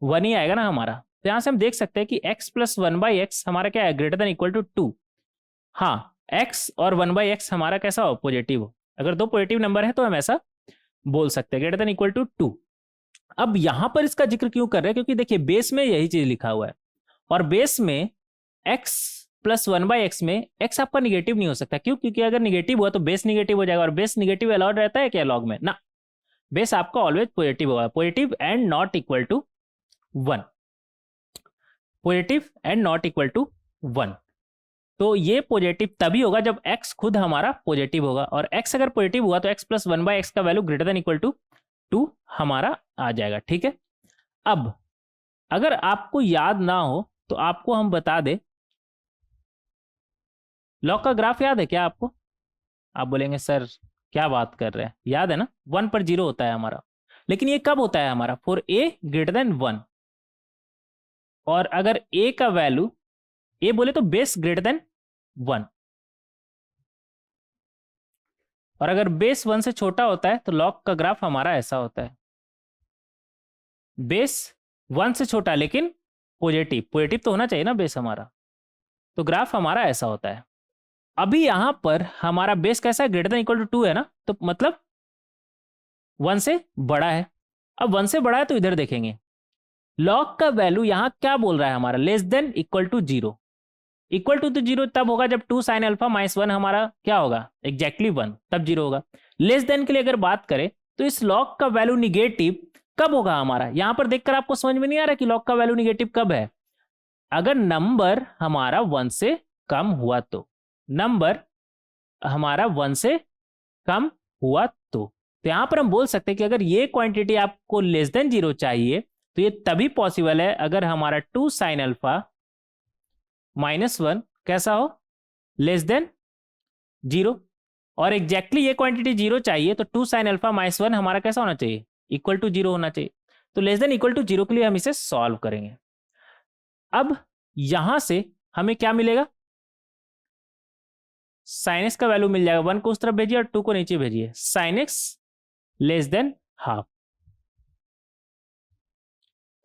1 ही आएगा ना हमारा। तो यहां से हम देख सकते हैं कि x प्लस 1 बाई एक्स हमारा क्या है, ग्रेटर देन इक्वल टू 2। हाँ, x और 1 बाई एक्स हमारा कैसा हो, पॉजिटिव हो। अगर दो पॉजिटिव नंबर है तो हम ऐसा बोल सकते हैं, ग्रेटर देन इक्वल टू 2। अब यहां पर इसका जिक्र क्यों कर रहे हैं, क्योंकि देखिए बेस में यही चीज लिखा हुआ है, और बेस में x प्लस 1 बाई एक्स में x आपका निगेटिव नहीं हो सकता। क्यों, क्योंकि अगर निगेटिव हुआ तो बेस निगेटिव हो जाएगा, और बेस निगेटिव अलाउड रहता है क्या लॉग में, ना, बेस आपका ऑलवेज पॉजिटिव होगा, positive and not equal to 1, positive and not equal to 1। तो ये पॉजिटिव तभी होगा जब x खुद हमारा पॉजिटिव होगा, और x अगर पॉजिटिव हुआ तो x प्लस 1 बाई एक्स का value greater than equal to 2 हमारा आ जाएगा, ठीक है। अब अगर आपको याद ना हो तो आपको हम बता दें, लॉग का ग्राफ याद है क्या आपको? आप बोलेंगे सर क्या बात कर रहे हैं, याद है ना, 1 पर 0 होता है हमारा, लेकिन ये कब होता है हमारा, फॉर a ग्रेटर देन 1, और अगर a का वैल्यू, a बोले तो बेस ग्रेटर देन 1, और अगर बेस 1 से छोटा होता है तो लॉग का ग्राफ हमारा ऐसा होता है, बेस 1 से छोटा लेकिन पॉजिटिव, पॉजिटिव तो होना चाहिए ना बेस हमारा, तो ग्राफ हमारा ऐसा होता है। अभी यहां पर हमारा बेस कैसा है, ग्रेटर देन इक्वल टू 2 है ना, तो मतलब 1 से बड़ा है। अब 1 से बड़ा है तो इधर देखेंगे, लॉग का वैल्यू यहां क्या बोल रहा है हमारा, less than equal to 0। Equal to 0 तब होगा जब 2 साइन अल्फा माइनस 1 हमारा क्या होगा, एग्जैक्टली 1, तब 0 होगा। लेस देन के लिए अगर बात करें तो इस लॉग का वैल्यू निगेटिव कब होगा हमारा, यहां पर देखकर आपको समझ में नहीं आ रहा कि लॉग का वैल्यू निगेटिव कब है, अगर नंबर हमारा 1 से कम हुआ तो, नंबर हमारा 1 से कम हुआ तो यहां पर हम बोल सकते हैं कि अगर ये क्वांटिटी आपको लेस देन 0 चाहिए तो ये तभी पॉसिबल है अगर हमारा 2 साइन अल्फा माइनस 1 कैसा हो, लेस देन 0, और एग्जैक्टली ये क्वांटिटी 0 चाहिए तो 2 साइन अल्फा माइनस 1 हमारा कैसा होना चाहिए, इक्वल टू 0 होना चाहिए। तो लेस देन इक्वल टू 0 के लिए हम इसे सॉल्व करेंगे। अब यहां से हमें क्या मिलेगा, साइन एक्स का वैल्यू मिल जाएगा, 1 को उस तरफ भेजिए और 2 को नीचे भेजिए, sine x less than half,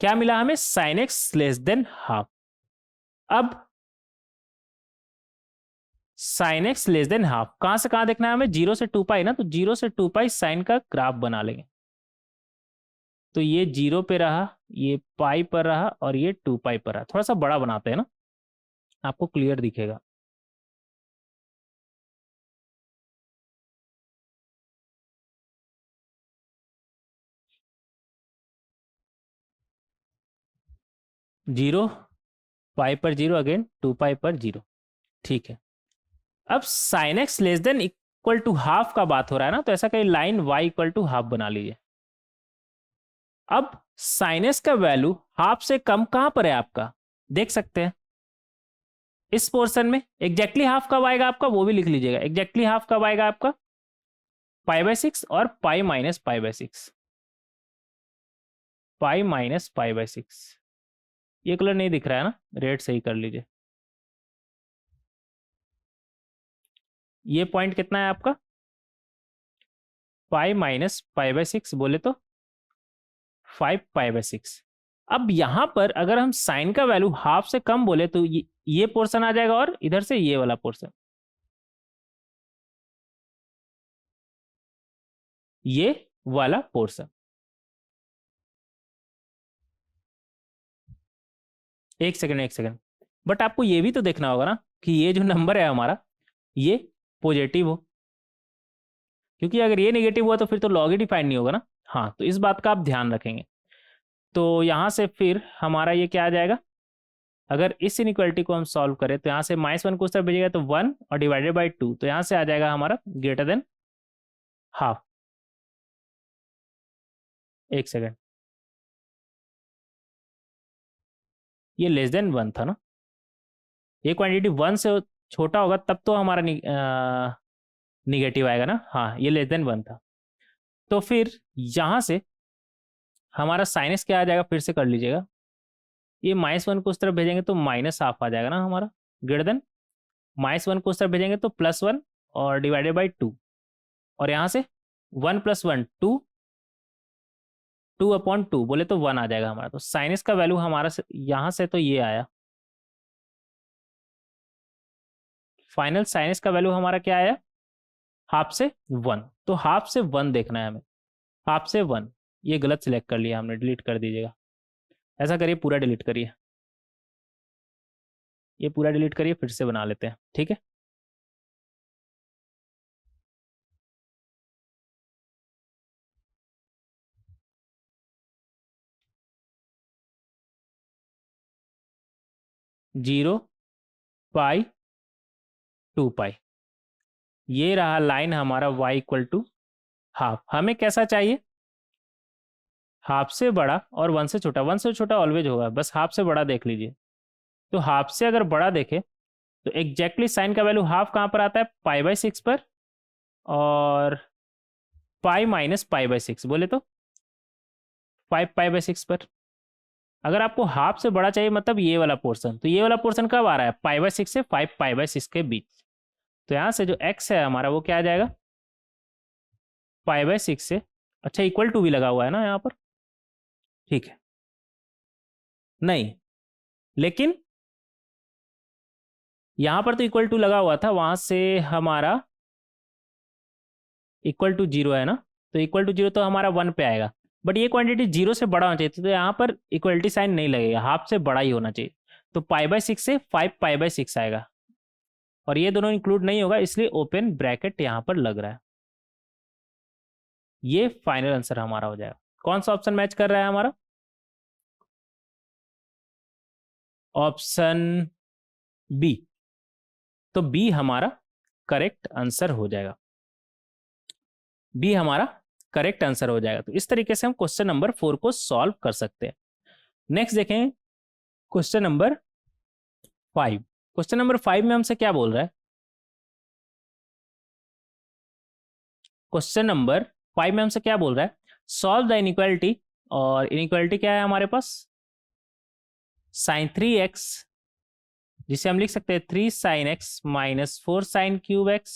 क्या मिला हमें, sine x less than half. अब sine x less than half कहां से कहां देखना है हमें, 0 से 2 पाई ना, तो 0 से 2 पाई साइन का ग्राफ बना लेंगे। तो ये 0 पे रहा, ये पाई पर रहा, और ये 2 पाई पर रहा। थोड़ा सा बड़ा बनाते हैं ना, आपको क्लियर दिखेगा। जीरो, पाई पर 0, अगेन 2 पाई पर 0, ठीक है। अब sine x less than equal to half का बात हो रहा है ना, तो ऐसा कहीं line y equal to half बना लीजिए। अब साइन एक्स का वैल्यू हाफ से कम कहां पर है आपका, देख सकते हैं इस पोर्शन में। एग्जैक्टली हाफ कब आएगा आपका, वो भी लिख लीजिएगा, एग्जैक्टली हाफ कब आएगा आपका, पाई बाय 6 और pi minus pi by 6, pi minus pi by 6। ये कलर नहीं दिख रहा है ना, रेड सही कर लीजिए। ये पॉइंट कितना है आपका, पाई माइनस पाई बाय 6, बोले तो 5 पाई बाय 6। अब यहां पर अगर हम साइन का वैल्यू हाफ से कम बोले तो ये पोर्शन आ जाएगा, और इधर से ये वाला पोर्शन, ये वाला पोर्शन। एक सेकंड, बट आपको ये भी तो देखना होगा ना कि ये जो नंबर है हमारा ये पॉजिटिव हो, क्योंकि अगर ये नेगेटिव हुआ तो फिर तो लॉग ही डिफाइन नहीं होगा ना। हाँ, तो इस बात का आप ध्यान रखेंगे। तो यहाँ से फिर हमारा ये क्या आ जाएगा, अगर इस इनइक्वालिटी को हम सॉल्व करें तो यहाँ से -1 को उस तरफ भेजेगा तो 1 और डिवाइडेड बाई 2, तो यहाँ से आ जाएगा हमारा ग्रेटर देन हाफ। एक सेकेंड, ये लेस देन 1 था ना, ये क्वांटिटी 1 से छोटा होगा तब तो हमारा निगेटिव आएगा ना। हाँ, ये लेस देन 1 था, तो फिर यहाँ से हमारा साइनस क्या आ जाएगा, फिर से कर लीजिएगा। ये -1 को उस तरफ भेजेंगे तो -हाफ आ जाएगा ना हमारा, ग्रेटर देन -1 को उस तरफ भेजेंगे तो +1 और डिवाइडेड बाई 2, और यहाँ से 1 + 1 2, 2/2 बोले तो 1 आ जाएगा हमारा। तो साइनस का वैल्यू हमारा यहाँ से तो ये आया, फाइनल साइनस का वैल्यू हमारा क्या आया, हाफ से 1। तो हाफ से 1 देखना है हमें, हाफ से 1। ये गलत सिलेक्ट कर लिया हमने, डिलीट कर दीजिएगा। ऐसा करिए, पूरा डिलीट करिए, ये पूरा डिलीट करिए, फिर से बना लेते हैं, ठीक है। जीरो पाई 2 पाई, ये रहा लाइन हमारा y इक्वल टू हाफ। हमें कैसा चाहिए, हाफ से बड़ा और 1 से छोटा। 1 से छोटा ऑलवेज होगा, बस हाफ से बड़ा देख लीजिए। तो हाफ से अगर बड़ा देखे तो एग्जैक्टली साइन का वैल्यू हाफ कहाँ पर आता है, π/6 पर, और पाई -π/6 बोले तो 5π/6 पर। अगर आपको हाफ से बड़ा चाहिए मतलब ये वाला पोर्शन, तो ये वाला पोर्शन कब आ रहा है, π/6 से 5π/6 के बीच। तो यहाँ से जो x है हमारा वो क्या आ जाएगा, π/6 से, अच्छा इक्वल टू भी लगा हुआ है ना यहाँ पर, ठीक है। नहीं, लेकिन यहाँ पर तो इक्वल टू लगा हुआ था, वहां से हमारा इक्वल टू 0 है ना, तो इक्वल टू 0 तो हमारा 1 पे आएगा। बट ये क्वांटिटी 0 से बड़ा होना चाहिए, तो यहाँ पर इक्वलिटी साइन नहीं लगेगा, हाफ से बड़ा ही होना चाहिए। तो π/6 से 5π/6 आएगा, और ये दोनों इंक्लूड नहीं होगा, इसलिए ओपन ब्रैकेट यहाँ पर लग रहा है। ये फाइनल आंसर हमारा हो जाएगा। कौन सा ऑप्शन मैच कर रहा है हमारा, ऑप्शन बी। तो बी हमारा करेक्ट आंसर हो जाएगा, बी हमारा करेक्ट आंसर हो जाएगा। तो इस तरीके से हम क्वेश्चन नंबर 4 को सॉल्व कर सकते हैं। नेक्स्ट देखें क्वेश्चन नंबर 5। क्वेश्चन नंबर 5 में हमसे क्या बोल रहा है, क्वेश्चन नंबर 5 में हमसे क्या बोल रहा है, सॉल्व द इनइक्वालिटी, और इनइक्वालिटी क्या है हमारे पास, sin3x, जिसे हम लिख सकते हैं 3 sin x - 4 sin cube x,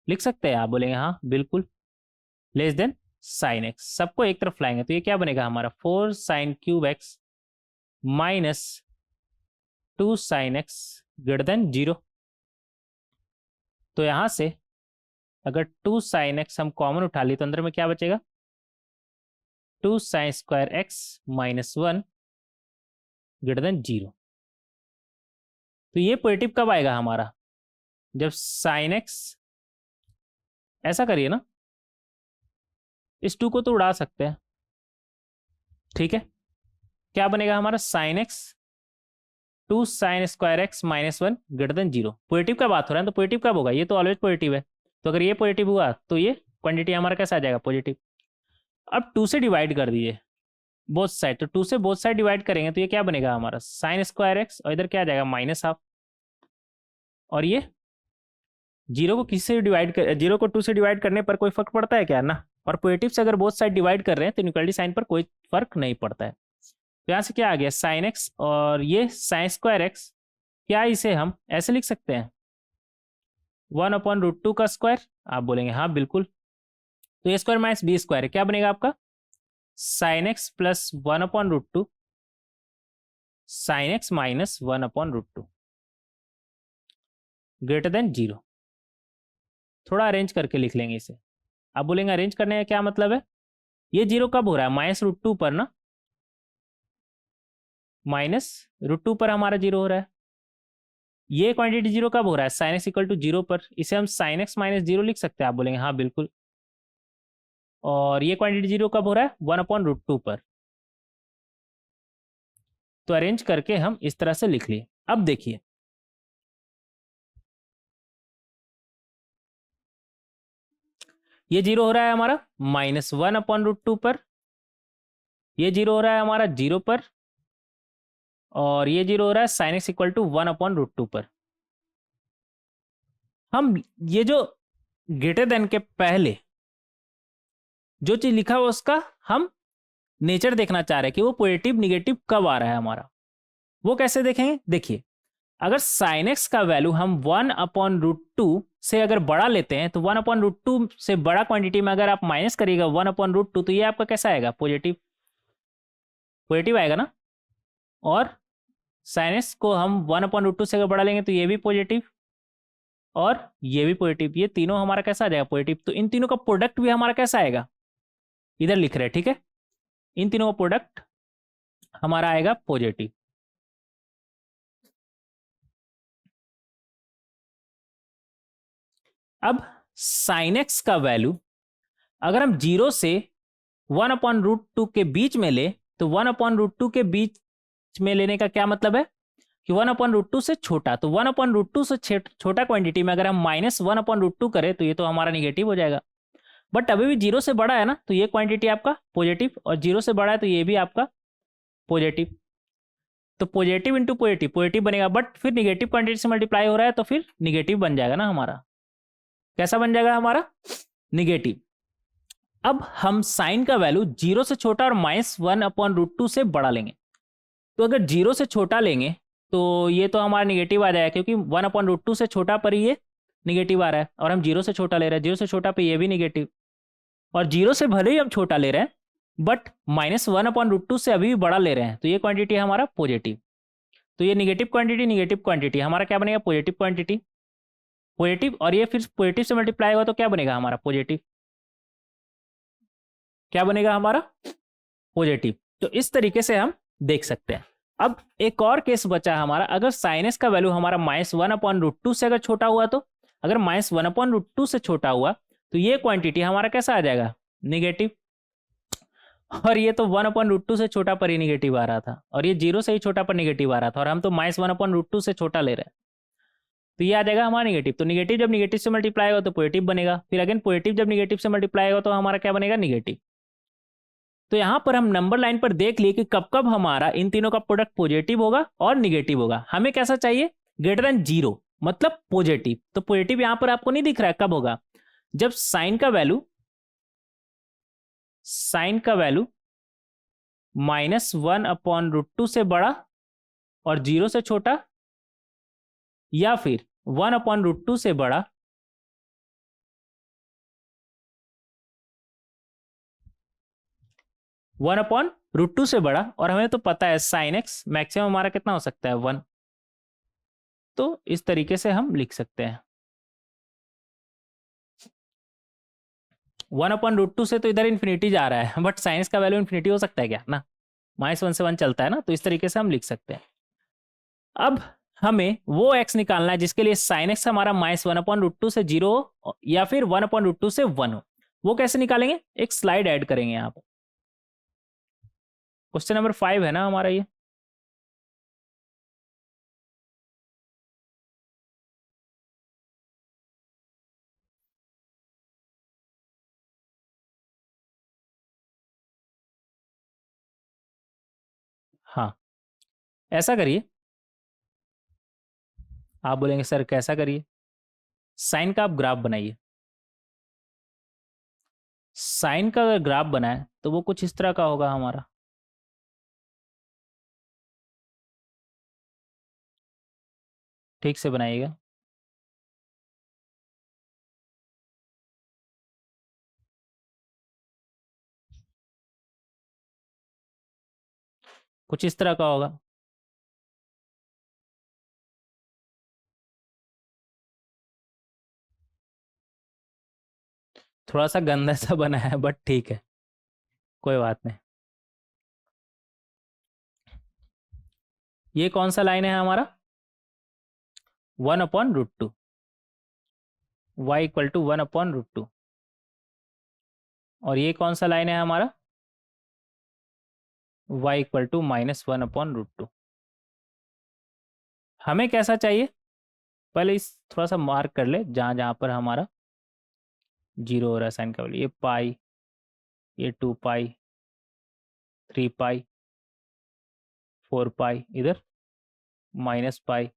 लिख सकते हैं। आप बोलेंगे हाँ बिल्कुल, लेस देन sin x, सबको एक तरफ लाएंगे तो ये क्या बनेगा हमारा, 4 sin cube x minus 2 sin x greater then 0। तो यहां से अगर 2 sin x हम कॉमन उठा ली तो अंदर में क्या बचेगा, 2 sin square x -1 greater then 0। तो ये पॉजिटिव कब आएगा हमारा, जब sin x, ऐसा करिए ना, इस 2 को तो उड़ा सकते हैं, ठीक है। क्या बनेगा हमारा, sin x 2 sin square x -1 greater then 0। Positive का बात हो रहा है तो पॉजिटिव कब होगा, ये तो ऑलवेज पॉजिटिव है। तो अगर ये पॉजिटिव हुआ तो ये क्वांटिटी हमारा कैसा आ जाएगा, पॉजिटिव। अब 2 से डिवाइड कर दीजिए बोथ साइड, तो 2 से बोथ साइड डिवाइड करेंगे तो ये क्या बनेगा हमारा, sin स्क्वायर x, और इधर क्या आ जाएगा -हाफ। और ये 0 को किसी से डिवाइड कर, 0 को 2 से डिवाइड करने पर कोई फर्क पड़ता है क्या ना, और पॉजिटिव से अगर बोथ साइड डिवाइड कर रहे हैं तो इनइक्वालिटी साइन पर कोई फर्क नहीं पड़ता है। तो यहाँ से क्या आ गया, sin x, और ये sin स्क्वायर x, क्या इसे हम ऐसे लिख सकते हैं 1/√2 का स्क्वायर। आप बोलेंगे हाँ बिल्कुल, तो ए स्क्वायर माइनस बी स्क्वायर क्या बनेगा आपका, sin x plus 1/√2 sin x minus 1/√2 greater than 0। थोड़ा अरेंज करके लिख लेंगे इसे, आप बोलेंगे अरेंज करने का क्या मतलब है, ये जीरो कब हो रहा है, -√2 पर ना, -√2 पर हमारा जीरो हो रहा है। ये क्वांटिटी जीरो कब हो रहा है, sin x equal to zero पर, इसे हम sin x माइनस जीरो लिख सकते हैं। आप बोलेंगे हाँ बिल्कुल। और ये क्वांटिटी जीरो कब हो रहा है, 1/√2 पर। तो अरेंज करके हम इस तरह से लिख लिए। अब देखिए ये जीरो हो रहा है हमारा -1/√2 पर, ये जीरो हो रहा है हमारा जीरो पर, और ये जीरो हो रहा है sin x इक्वल टू 1/√2 पर। हम ये जो ग्रेटर देन के पहले जो चीज लिखा हुआ उसका हम नेचर देखना चाह रहे हैं कि वो पॉजिटिव निगेटिव कब आ रहा है हमारा। वो कैसे देखेंगे, देखिए अगर साइन एक्स का वैल्यू हम 1/√2 से अगर बड़ा लेते हैं तो 1/√2 से बड़ा क्वांटिटी में अगर आप माइनस करिएगा 1/√2 तो ये आपका कैसा आएगा, पॉजिटिव, पॉजिटिव आएगा ना। और साइन एक्स को हम 1/√2 से अगर बड़ा लेंगे तो ये भी पॉजिटिव और ये भी पॉजिटिव, ये तीनों हमारा कैसा आ जाएगा, पॉजिटिव। तो इन तीनों का प्रोडक्ट भी हमारा कैसा आएगा, इधर लिख रहे हैं, ठीक है, इन तीनों का प्रोडक्ट हमारा आएगा पॉजिटिव। अब साइन एक्स का वैल्यू अगर हम जीरो से 1/√2 के बीच में ले तो 1/√2 के बीच में लेने का क्या मतलब है कि 1/√2 से छोटा, तो 1/√2 से छोटा क्वांटिटी में अगर हम -1/√2 करें तो ये तो हमारा निगेटिव हो जाएगा। बट अभी भी जीरो से बड़ा है ना, तो ये क्वांटिटी आपका पॉजिटिव, और जीरो से बड़ा है तो ये भी आपका पॉजिटिव। तो पॉजिटिव इंटू पॉजिटिव पॉजिटिव बनेगा, बट फिर निगेटिव क्वांटिटी से मल्टीप्लाई हो रहा है तो फिर निगेटिव बन जाएगा ना हमारा। कैसा बन जाएगा हमारा, निगेटिव। अब हम साइन का वैल्यू जीरो से छोटा और -1/√2 से बड़ा लेंगे। तो अगर जीरो से छोटा लेंगे तो ये तो हमारा निगेटिव आ जाएगा, क्योंकि 1/√2 से छोटा पर ही ये निगेटिव आ रहा है, और हम जीरो से छोटा ले रहे हैं, जीरो से छोटा पे ये भी निगेटिव। और जीरो से भले ही हम छोटा ले रहे हैं बट -1/√2 से अभी भी बड़ा ले रहे हैं, तो ये क्वांटिटी है हमारा पॉजिटिव। तो ये निगेटिव क्वांटिटी हमारा क्या बनेगा, पॉजिटिव क्वांटिटी, पॉजिटिव। और ये फिर पॉजिटिव से मल्टीप्लाई होगा तो क्या बनेगा हमारा, पॉजिटिव, क्या बनेगा हमारा, पॉजिटिव। तो इस तरीके से हम देख सकते हैं। अब एक और केस बचा है हमारा, अगर साइनस का वैल्यू हमारा -1/√2 से अगर छोटा हुआ, तो अगर -1/√2 से छोटा हुआ तो ये क्वांटिटी हमारा कैसा आ जाएगा, निगेटिव। और ये तो 1/√2 से छोटा पर ही निगेटिव आ रहा था, और ये जीरो से ही छोटा पर निगेटिव आ रहा था, और हम तो -1/√2 से छोटा ले रहे हैं, तो ये आ जाएगा हमारा निगेटिव। तो निगेटिव जब निगेटिव से मल्टीप्लाई होगा तो पॉजिटिव बनेगा, फिर अगेन पॉजिटिव जब निगेटिव से मल्टीप्लाई होगा तो हमारा क्या बनेगा, निगेटिव। तो यहां पर हम नंबर लाइन पर देख लिए कि कब कब हमारा इन तीनों का प्रोडक्ट पॉजिटिव होगा और निगेटिव होगा। हमें कैसा चाहिए, ग्रेटर देन जीरो, मतलब पॉजिटिव। तो पॉजिटिव यहां पर आपको नहीं दिख रहा है, कब होगा, जब साइन का वैल्यू -1/√2 से बड़ा और जीरो से छोटा, या फिर 1/√2 से बड़ा (1/√2 से बड़ा, और हमें तो पता है साइन एक्स मैक्सिमम हमारा कितना हो सकता है, 1। तो इस तरीके से हम लिख सकते हैं। 1/√2 से तो इधर इन्फिनिटी जा रहा है, बट साइंस का वैल्यू इन्फिनिटी हो सकता है क्या ना, -1 से 1 चलता है ना, तो इस तरीके से हम लिख सकते हैं। अब हमें वो x निकालना है जिसके लिए साइन एक्स हमारा -1/√2 से जीरो हो या फिर 1/√2 से 1 हो। वो कैसे निकालेंगे, एक स्लाइड ऐड करेंगे यहाँ पर। क्वेश्चन नंबर 5 है ना हमारा ये। हाँ, ऐसा करिए, आप बोलेंगे सर कैसा करिए, साइन का आप ग्राफ बनाइए। साइन का अगर ग्राफ बनाए तो वो कुछ इस तरह का होगा हमारा। ठीक से बनाइएगा। कुछ इस तरह का होगा। थोड़ा सा गंदा सा बना है बट ठीक है, कोई बात नहीं। ये कौन सा लाइन है हमारा? 1/√2, y इक्वल टू 1/√2। और ये कौन सा लाइन है हमारा? y equal to -1/√2। हमें कैसा चाहिए? पहले इस थोड़ा सा मार्क कर ले जहाँ जहाँ पर हमारा जीरो हो रहा है साइन का वैल्यू। ये पाई, ये 2 पाई, 3 पाई, 4 पाई, इधर -पाई,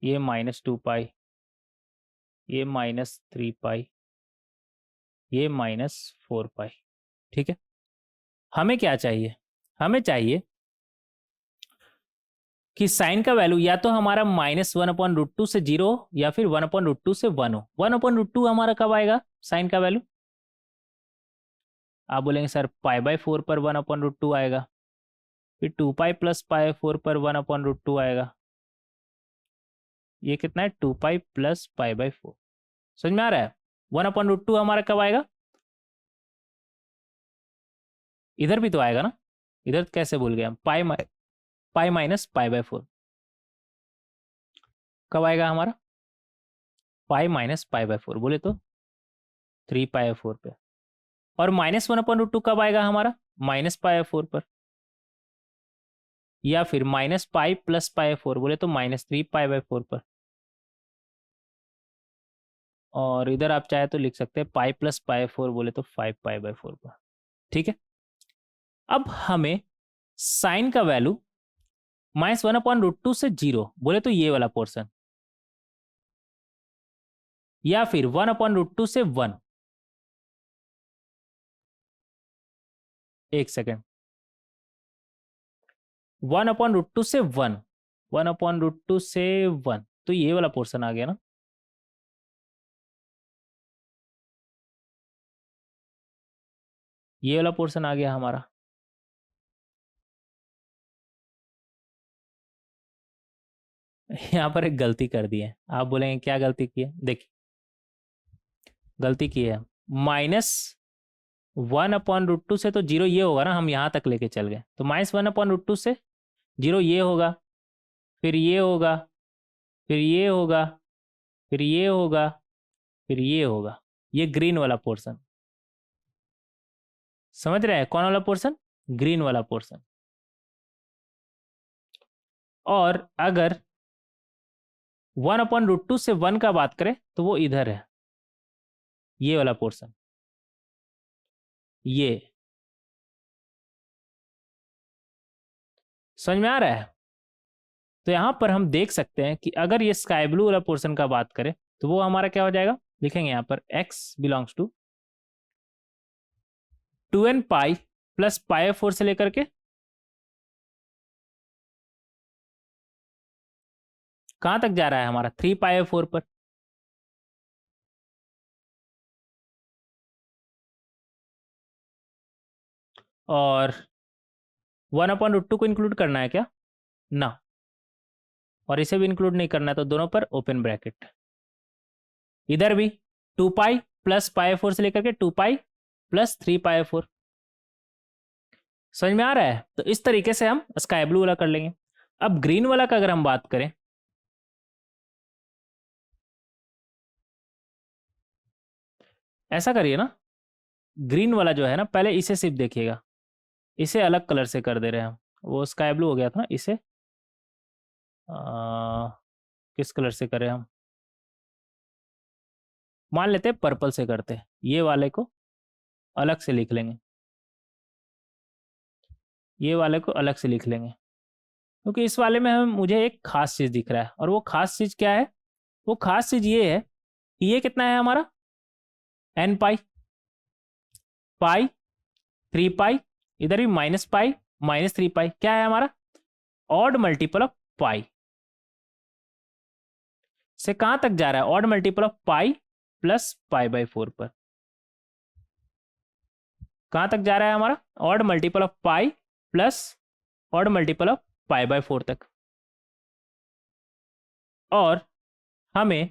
ये -2 पाई, ये -3 पाई, ये -4 पाई। ठीक है, हमें क्या चाहिए? हमें चाहिए कि साइन का वैल्यू या तो हमारा -1/√2 से 0 या फिर 1/√2 से 1 हो। 1/√2 हमारा कब आएगा साइन का वैल्यू? आप बोलेंगे सर π/4 पर 1/√2 आएगा, फिर 2 पाई प्लस π/4 पर 1/√2 आएगा। ये कितना है? 2 पाई प्लस π/4। समझ में आ रहा है? 1/√2 हमारा कब आएगा? इधर भी तो आएगा ना, इधर कैसे भूल गए हम? पाई माइनस π/4 कब आएगा हमारा? पाई माइनस π/4 बोले तो 3π/4 पे। और -1/√2 कब आएगा हमारा? -π/4 पर, या फिर -पाई प्लस π/4 बोले तो -3π/4 पर। और इधर आप चाहे तो लिख सकते हैं पाई प्लस π/4 बोले तो 5π/4 पर। ठीक है, अब हमें साइन का वैल्यू -1/√2 से 0 बोले तो ये वाला पोर्शन, या फिर 1/√2 से 1। एक सेकेंड, 1/√2 से 1, 1/√2 से 1, तो ये वाला पोर्शन आ गया ना। ये वाला पोर्शन आ गया हमारा। यहाँ पर एक गलती कर दी है। आप बोलेंगे क्या गलती की है? देखिए, गलती की है -1/√2 से तो 0 ये होगा ना, हम यहाँ तक लेके चल गए तो -1/√2 से 0 ये होगा, फिर ये होगा, फिर ये होगा, फिर ये होगा, फिर ये होगा। ये ग्रीन वाला पोर्शन, समझ रहे हैं? कौन वाला पोर्शन? ग्रीन वाला पोर्शन। और अगर 1/√2 से 1 का बात करें तो वो इधर है, ये वाला पोर्शन, ये। समझ में आ रहा है? तो यहां पर हम देख सकते हैं कि अगर ये स्काई ब्लू वाला पोर्शन का बात करें तो वो हमारा क्या हो जाएगा? लिखेंगे यहां पर x belongs to 2n pi plus π/4 से लेकर के कहां तक जा रहा है हमारा? 3π/4 पर। और 1/√2 को इंक्लूड करना है क्या? ना, और इसे भी इंक्लूड नहीं करना है, तो दोनों पर ओपन ब्रैकेट। इधर भी 2 पाई प्लस π/4 से लेकर के 2 पाई प्लस 3π/4। समझ में आ रहा है? तो इस तरीके से हम स्काई ब्लू वाला कर लेंगे। अब ग्रीन वाला का अगर हम बात करें, ऐसा करिए ना, ग्रीन वाला जो है ना, पहले इसे सिर्फ देखिएगा, इसे अलग कलर से कर दे रहे हैं हम। वो स्काई ब्लू हो गया था ना, इसे किस कलर से करें हम? मान लेते हैं पर्पल से करते हैं। ये वाले को अलग से लिख लेंगे, ये वाले को अलग से लिख लेंगे, क्योंकि इस वाले में हम मुझे एक खास चीज दिख रहा है। और वो खास चीज क्या है? वो खास चीज ये है कि ये कितना है हमारा? n पाई, पाई, 3 पाई, इधर भी -पाई, -3 पाई, क्या है हमारा? Odd multiple of pi. से कहां तक जा रहा है? Odd multiple of pi plus π/4 पर। कहां तक जा रहा है हमारा? Odd multiple of pi plus odd multiple of π/4 तक। और हमें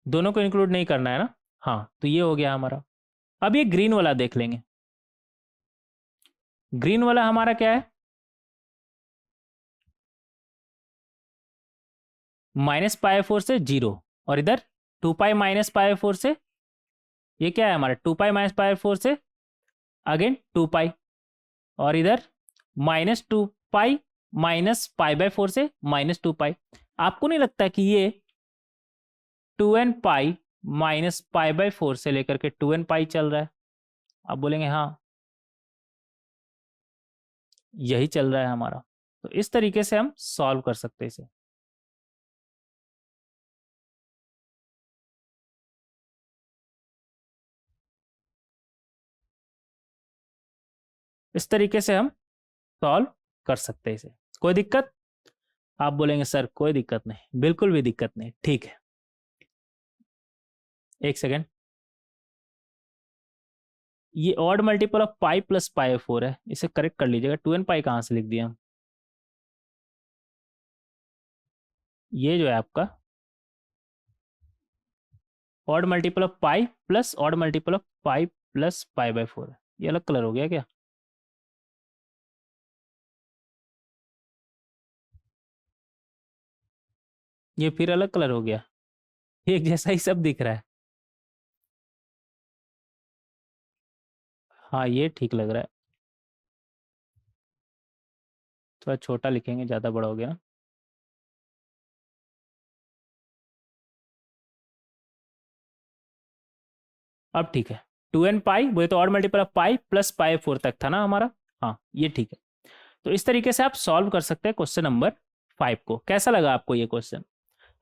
दोनों को इंक्लूड नहीं करना है ना। हाँ, तो ये हो गया हमारा। अब ये ग्रीन वाला देख लेंगे। ग्रीन वाला हमारा क्या है, -π/4 से 0, और इधर 2π -π/4 से, ये क्या है हमारा 2π -π/4 से अगेन 2π, और इधर -2π -π/4 से -2π। आपको नहीं लगता कि ये 2nπ -π/4 से लेकर के 2nπ चल रहा है? आप बोलेंगे हाँ, यही चल रहा है हमारा। तो इस तरीके से हम सॉल्व कर सकते हैं इसे। इस तरीके से हम सॉल्व कर सकते हैं इसे। कोई दिक्कत? आप बोलेंगे सर कोई दिक्कत नहीं, बिल्कुल भी दिक्कत नहीं। ठीक है, एक सेकेंड। ये odd multiple of pi plus π/4 है, इसे करेक्ट कर लीजिएगा। 2nπ कहाँ से लिख दिया हम? ये जो है आपका odd multiple of pi plus odd multiple of pi plus π/4 है। ये अलग कलर हो गया क्या? ये फिर अलग कलर हो गया, एक जैसा ही सब दिख रहा है। हाँ, ये ठीक लग रहा है। थोड़ा छोटा लिखेंगे, ज़्यादा बड़ा हो गया ना। अब ठीक है। 2nπ बोले तो odd multiple of pi plus π/4 तक था ना हमारा। हाँ, ये ठीक है। तो इस तरीके से आप सॉल्व कर सकते हैं क्वेश्चन नंबर 5 को। कैसा लगा आपको ये क्वेश्चन?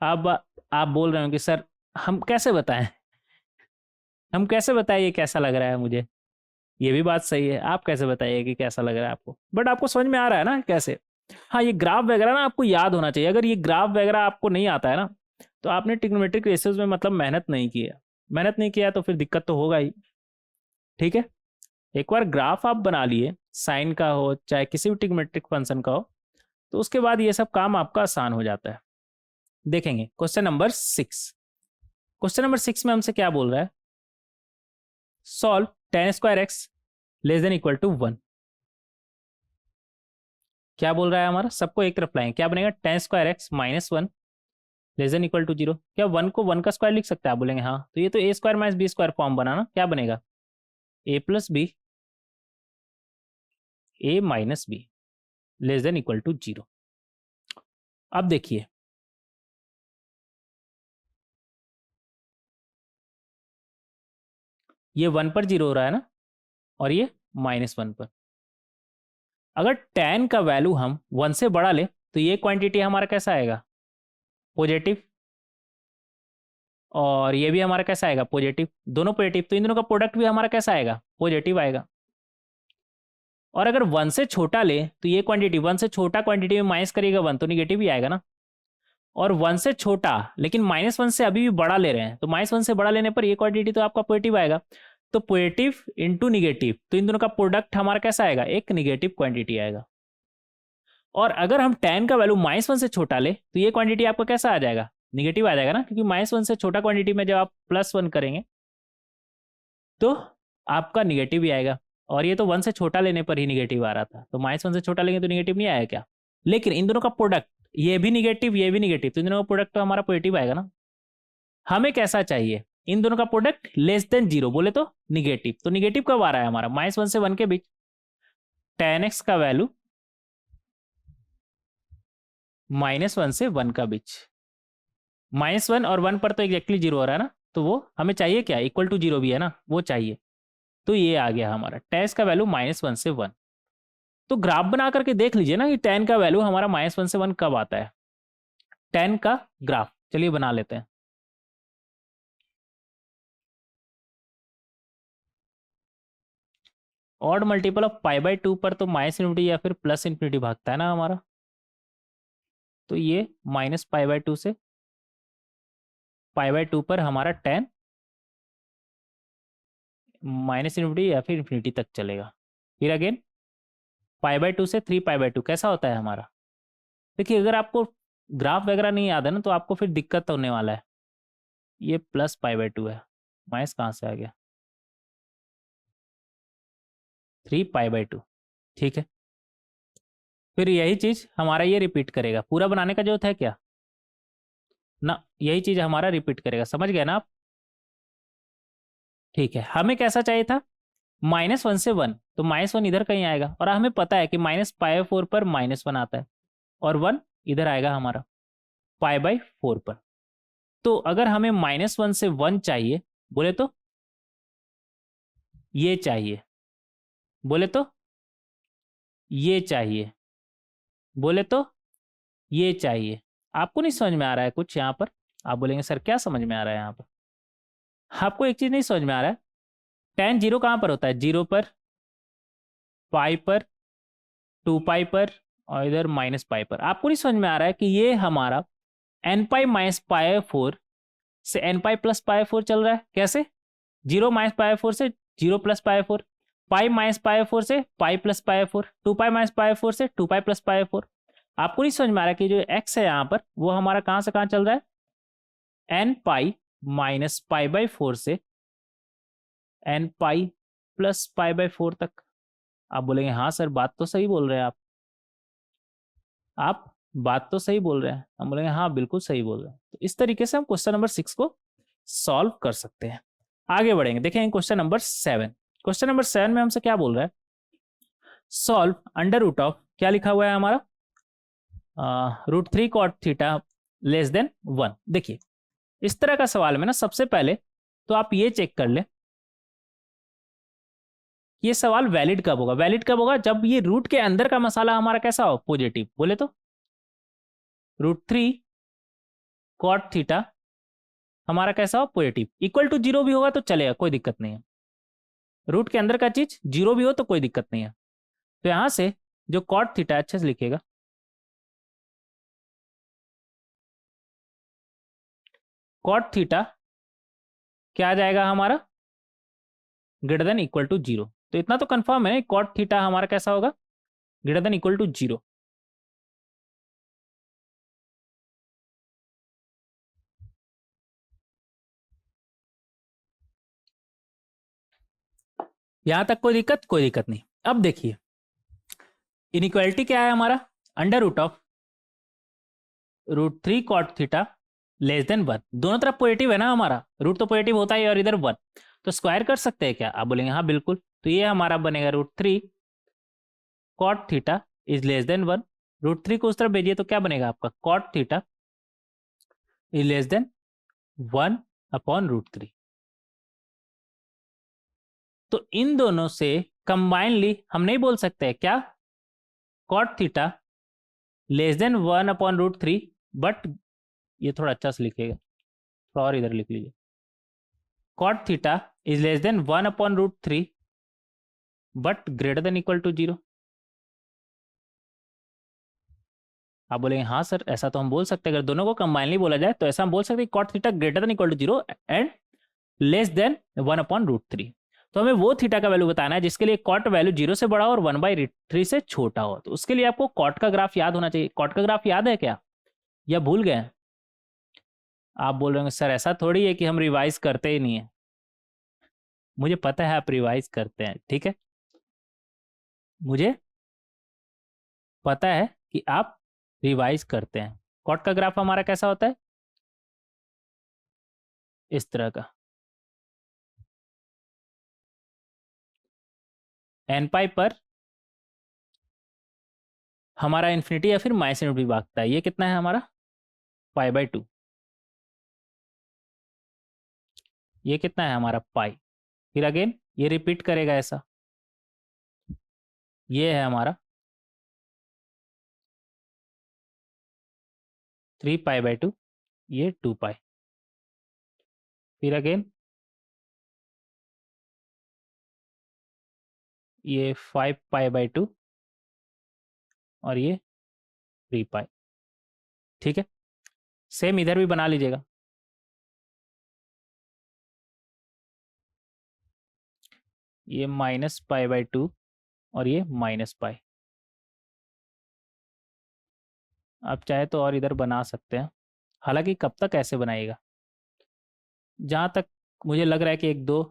अब आप बोल रहे हो कि सर हम कैसे बताएं, हम कैसे बताएं ये कैसा लग रहा है मुझे? ये भी बात सही है, आप कैसे बताइए कि कैसा लग रहा है आपको, बट आपको समझ में आ रहा है ना कैसे। हाँ, ये ग्राफ वगैरह ना आपको याद होना चाहिए। अगर ये ग्राफ वगैरह आपको नहीं आता है ना, तो आपने ट्रिग्नोमेट्रिक रेशियोज में मतलब मेहनत नहीं की है। मेहनत नहीं किया तो फिर दिक्कत तो होगा ही। ठीक है, एक बार ग्राफ आप बना लिए, साइन का हो चाहे किसी भी ट्रिग्नोमेट्रिक फंक्शन का हो, तो उसके बाद ये सब काम आपका आसान हो जाता है। देखेंगे क्वेश्चन नंबर 6। क्वेश्चन नंबर 6 में हमसे क्या बोल रहा है? Solve tan² x less than equal to 1। क्या बोल रहा है हमारा? सबको एक तरफ लाएंगे, क्या बनेगा? tan² x -1 less than equal to 0। क्या 1 को 1 का स्क्वायर लिख सकते हैं? आप बोलेंगे हाँ, तो ये तो a² - b² फॉर्म बना ना। क्या बनेगा? a + b a - b less than equal to 0। अब देखिए, ये 1 पर 0 हो रहा है ना, और ये -1 पर। अगर tan का वैल्यू हम 1 से बड़ा ले तो ये क्वांटिटी हमारा कैसा आएगा? पॉजिटिव। और ये भी हमारा कैसा आएगा? पॉजिटिव। दोनों पॉजिटिव, तो इन दोनों का प्रोडक्ट भी हमारा कैसा आएगा? पॉजिटिव आएगा। और अगर 1 से छोटा ले तो ये क्वांटिटी 1 से छोटा क्वांटिटी में माइनस करिएगा 1, तो निगेटिव ही आएगा ना। और 1 से छोटा लेकिन -1 से अभी भी बड़ा ले रहे हैं, तो -1 से बड़ा लेने पर ये क्वांटिटी तो आपका पॉजिटिव आएगा। तो पॉजिटिव इंटू निगेटिव, तो इन दोनों का प्रोडक्ट हमारा कैसा आएगा? एक निगेटिव क्वांटिटी आएगा। और अगर हम tan का वैल्यू -1 से छोटा ले तो ये क्वांटिटी आपका कैसा आ जाएगा? निगेटिव आ जाएगा ना, क्योंकि -1 से छोटा क्वांटिटी में जब आप +1 करेंगे तो आपका निगेटिव ही आएगा। और ये तो 1 से छोटा लेने पर ही निगेटिव आ रहा था, तो -1 से छोटा लेंगे तो निगेटिव नहीं आया क्या? लेकिन इन दोनों का प्रोडक्ट, ये भी निगेटिव ये भी निगेटिव, तो इन दोनों का प्रोडक्ट तो हमारा पॉजिटिव आएगा ना। हमें कैसा चाहिए? इन दोनों का प्रोडक्ट लेस देन 0, बोले तो निगेटिव। तो निगेटिव कब आ रहा है हमारा? -1 से 1 के बीच। tan x का वैल्यू -1 से 1 का बीच। -1 और 1 पर तो एग्जैक्टली 0 हो रहा है ना, तो वो हमें चाहिए क्या? इक्वल टू 0 भी है ना, वो चाहिए। तो ये आ गया हमारा tan का वैल्यू -1 से 1। तो ग्राफ बना करके देख लीजिए ना कि tan का वैल्यू हमारा -1 से 1 कब आता है। tan का ग्राफ चलिए बना लेते हैं। ऑड मल्टीपल ऑफ π/2 पर तो -∞ या फिर +∞ भागता है ना हमारा। तो ये -π/2 से π/2 पर हमारा tan -∞ या फिर ∞ तक चलेगा। फिर अगेन π/2 से 3π/2 कैसा होता है हमारा? देखिए, अगर आपको ग्राफ वगैरह नहीं याद है ना, तो आपको फिर दिक्कत होने वाला है। ये प्लस पाई बाई 2 है, माइनस कहाँ से आ गया, 3 पाई बाई 2। ठीक है, फिर यही चीज हमारा ये रिपीट करेगा, पूरा बनाने का जरूरत है क्या ना, यही चीज हमारा रिपीट करेगा, समझ गए ना आप। ठीक है, हमें कैसा चाहिए था, -1 से 1, तो -1 इधर कहीं आएगा, और हमें पता है कि -π/4 पर -1 आता है, और 1 इधर आएगा हमारा π/4 पर। तो अगर हमें -1 से 1 चाहिए, बोले तो ये चाहिए, बोले तो ये चाहिए, बोले तो ये चाहिए। आपको नहीं समझ में आ रहा है कुछ यहाँ पर, आप बोलेंगे सर क्या समझ में आ रहा है यहाँ पर, आपको एक चीज नहीं समझ में आ रहा है, tan 0 कहाँ पर होता है, 0 पर, पाई पर, 2 पाई पर, और इधर -π पर। आपको नहीं समझ में आ रहा है कि ये हमारा n π-π/4 से n π+π/4 चल रहा है, कैसे, 0 - π/4 से 0+π/4, π-π/4 से π+π/4, 2π-π/4 से 2π+π/4। आपको नहीं समझ में आ रहा है कि जो x है यहाँ पर वो हमारा कहाँ से कहाँ चल रहा है, n π-π/4 से n π+π/4 तक। आप बोलेंगे हाँ सर बात तो सही बोल रहे हैं आप बात तो सही बोल रहे हैं, हम बोलेंगे हाँ बिल्कुल सही बोल रहे हैं। तो इस तरीके से हम क्वेश्चन नंबर 6 को सॉल्व कर सकते हैं। आगे बढ़ेंगे, देखेंगे क्वेश्चन नंबर 7। क्वेश्चन नंबर 7 में हमसे क्या बोल रहा है, सॉल्व अंडर रूट ऑफ, क्या लिखा हुआ है हमारा, √3 cot थीटा लेस देन 1। देखिए इस तरह का सवाल में ना सबसे पहले तो आप ये चेक कर ले, ये सवाल वैलिड कब होगा, वैलिड कब होगा, जब ये रूट के अंदर का मसाला हमारा कैसा हो, पॉजिटिव। बोले तो √3 cot थीटा हमारा कैसा हो, पॉजिटिव, इक्वल टू 0 भी होगा तो चलेगा, कोई दिक्कत नहीं है। रूट के अंदर का चीज 0 भी हो तो कोई दिक्कत नहीं है। तो यहां से जो cot थीटा, अच्छे से लिखिएगा, cot थीटा क्या आ जाएगा हमारा, ग्रेटर देन इक्वल टू 0। तो इतना तो कंफर्म है, cot थीटा हमारा कैसा होगा, ग्रेटर देन इक्वल टू 0। यहां तक कोई दिक्कत, कोई दिक्कत नहीं। अब देखिए इनइक्वालिटी क्या है हमारा, under root of √3 cot theta less than 1, दोनों तरफ पॉजिटिव है ना हमारा, रूट तो पॉजिटिव होता है और इधर 1, तो स्क्वायर कर सकते हैं क्या, आप बोलेंगे हाँ बिल्कुल। तो ये हमारा बनेगा √3 cot theta is less than 1, √3 को उस तरफ भेजिए तो क्या बनेगा आपका, cot theta is less than 1/√3। तो इन दोनों से कंबाइनली हम नहीं बोल सकते क्या, cot theta less than 1/√3, but ये थोड़ा अच्छा से लिखिएगा, थोड़ा और इधर लिख लीजिए, cot theta is less than 1/√3 but greater than equal to 0। आप बोलेंगे हाँ सर ऐसा तो हम बोल सकते हैं, अगर दोनों को कंबाइनली बोला जाए तो ऐसा हम बोल सकते हैं, cot theta greater than equal to 0 and less than 1/√3। तो हमें वो थीटा का वैल्यू बताना है जिसके लिए cot वैल्यू 0 से बड़ा हो और 1/3 से छोटा हो। तो उसके लिए आपको cot का ग्राफ याद होना चाहिए। cot का ग्राफ याद है क्या, या भूल गए। आप बोल रहे होंगे सर ऐसा थोड़ी है कि हम रिवाइज करते ही नहीं है, मुझे पता है आप रिवाइज करते हैं, ठीक है, मुझे पता है कि आप रिवाइज करते हैं। cot का ग्राफ हमारा कैसा होता है, इस तरह का, n पर हमारा इन्फिनिटी या फिर माइनस इन्फिनिटी भागता है, ये कितना है हमारा π/2, ये कितना है हमारा पाई, फिर अगेन ये रिपीट करेगा ऐसा, ये है हमारा 3π/2, ये 2π, फिर अगेन ये 5π/2 और ये 3π। ठीक है, सेम इधर भी बना लीजिएगा, ये -π/2 और ये -π। आप चाहे तो और इधर बना सकते हैं, हालांकि कब तक ऐसे बनाइएगा, जहाँ तक मुझे लग रहा है कि 1-2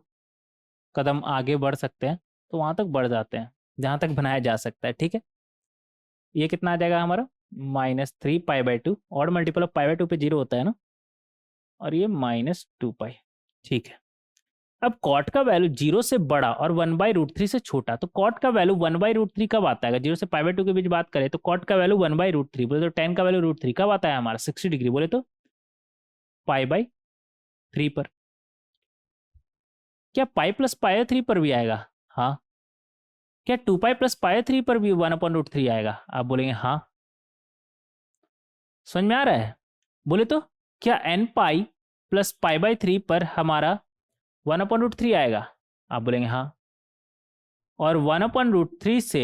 कदम आगे बढ़ सकते हैं तो वहाँ तक बढ़ जाते हैं, जहाँ तक बनाया जा सकता है। ठीक है, ये कितना आ जाएगा हमारा -3 पाई/2, और मल्टीपल ऑफ पाई/2 पे 0 होता है ना, और ये -2 पाई। ठीक है, अब कॉट का वैल्यू 0 से बड़ा और 1/√3 से छोटा, तो कॉट का वैल्यू 1/√3 कब आता है? 0 से पाई/2 के बीच बात करें तो कॉट का वैल्यू 1/√3, बोले तो tan का वैल्यू √3 कब आता है हमारा? 60 डिग्री, बोले तो पाई/3 पर। क्या पाई प्लस पाई/3 पर भी आएगा? हाँ। क्या 2 पाई प्लस पाई/3 पर भी 1/√3 आएगा? आप बोलेंगे हाँ। समझ में आ रहा है? बोले तो क्या n पाई प्लस पाई/3 पर हमारा 1/√3 आएगा? आप बोलेंगे हाँ। और 1/√3 से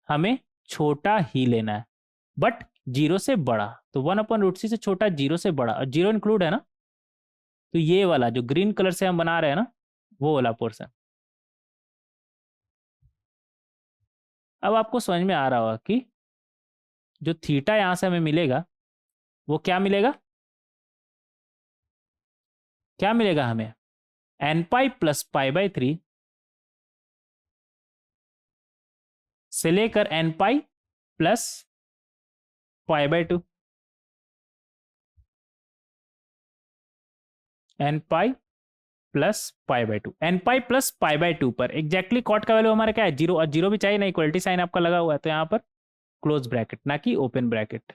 हमें छोटा ही लेना है, बट 0 से बड़ा। तो 1/√3 से छोटा, 0 से बड़ा, और 0 इंक्लूड है ना, तो ये वाला जो ग्रीन कलर से हम बना रहे हैं ना, वो वाला पोर्शन। अब आपको समझ में आ रहा होगा कि जो थीटा यहां से हमें मिलेगा वो क्या मिलेगा? क्या मिलेगा हमें? n पाई प्लस पाई/3 से लेकर n पाई प्लस पाई/2, n पाई प्लस पाई/2, n पाई प्लस पाई/2 पर एग्जैक्टली कॉट का वैल्यू हमारा क्या है? 0, और 0 भी चाहिए ना, इक्वलिटी साइन आपका लगा हुआ है, तो यहाँ पर क्लोज ब्रैकेट ना कि ओपन ब्रैकेट।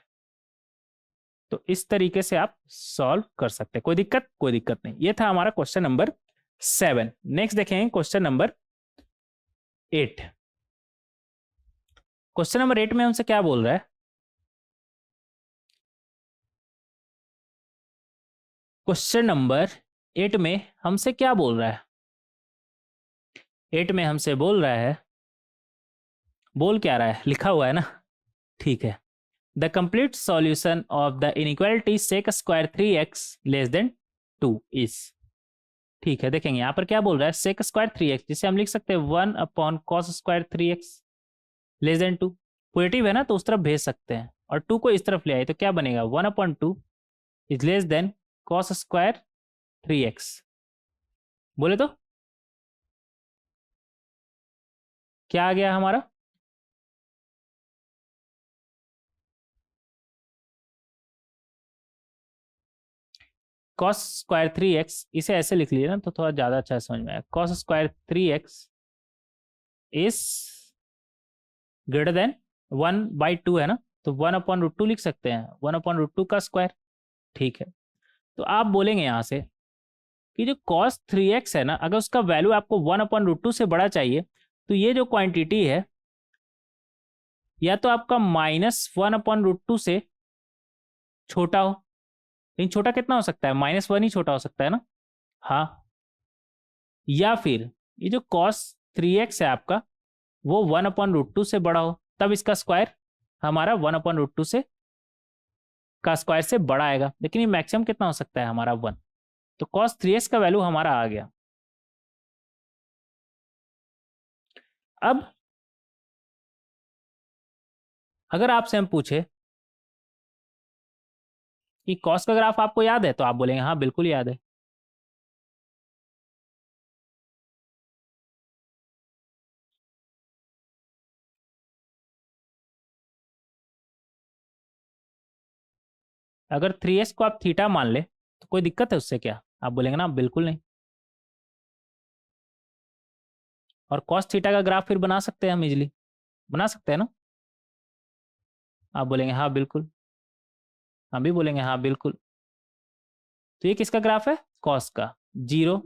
तो इस तरीके से आप सॉल्व कर सकते हैं, कोई दिक्कत? कोई दिक्कत नहीं। ये था हमारा क्वेश्चन नंबर 7। नेक्स्ट देखेंगे क्वेश्चन नंबर 8। क्वेश्चन नंबर 8 में हमसे क्या बोल रहा है? क्वेश्चन नंबर 8 में हमसे क्या बोल रहा है? 8 में हमसे बोल रहा है, बोल क्या रहा है, लिखा हुआ है ना, ठीक है। The complete solution of the inequality sec square 3x less than 2 is. ठीक है, देखेंगे यहाँ पर क्या बोल रहा है, सेक स्क्वायर 3x, जिसे हम लिख सकते हैं 1/cos square 3x less than 2। Positive है ना, तो उस तरफ भेज सकते हैं, और 2 को इस तरफ ले आए तो क्या बनेगा? 1/2 is less then cos square 3x। बोले तो क्या आ गया हमारा? cos स्क्वायर 3x, इसे ऐसे लिख लीजिए ना तो थोड़ा ज्यादा अच्छा समझ में आएगा। cos square 3x is greater then 1/2 है ना, तो 1/√2 लिख सकते हैं, 1/√2 का स्क्वायर। ठीक है, तो आप बोलेंगे यहां से कि जो cos 3x है ना, अगर उसका वैल्यू आपको 1/√2 से बड़ा चाहिए, तो ये जो क्वांटिटी है या तो आपका -1/√2 से छोटा हो, लेकिन छोटा कितना हो सकता है? -1 ही छोटा हो सकता है ना। हाँ, या फिर ये जो cos 3x है आपका, वो 1/√2 से बड़ा हो, तब इसका स्क्वायर हमारा 1/√2 से का स्क्वायर से बड़ा आएगा, लेकिन ये मैक्सिमम कितना हो सकता है हमारा? 1। तो cos 3x का वैल्यू हमारा आ गया। अब अगर आपसे हम पूछे कि cos का ग्राफ आपको याद है, तो आप बोलेंगे हाँ बिल्कुल याद है। अगर 3x को आप थीटा मान ले तो कोई दिक्कत है उससे क्या? आप बोलेंगे ना बिल्कुल नहीं। और cos थीटा का ग्राफ फिर बना सकते हैं हम, इजिली बना सकते हैं ना। आप बोलेंगे हाँ बिल्कुल, हम भी बोलेंगे हाँ बिल्कुल। तो ये किसका ग्राफ है? cos का। 0,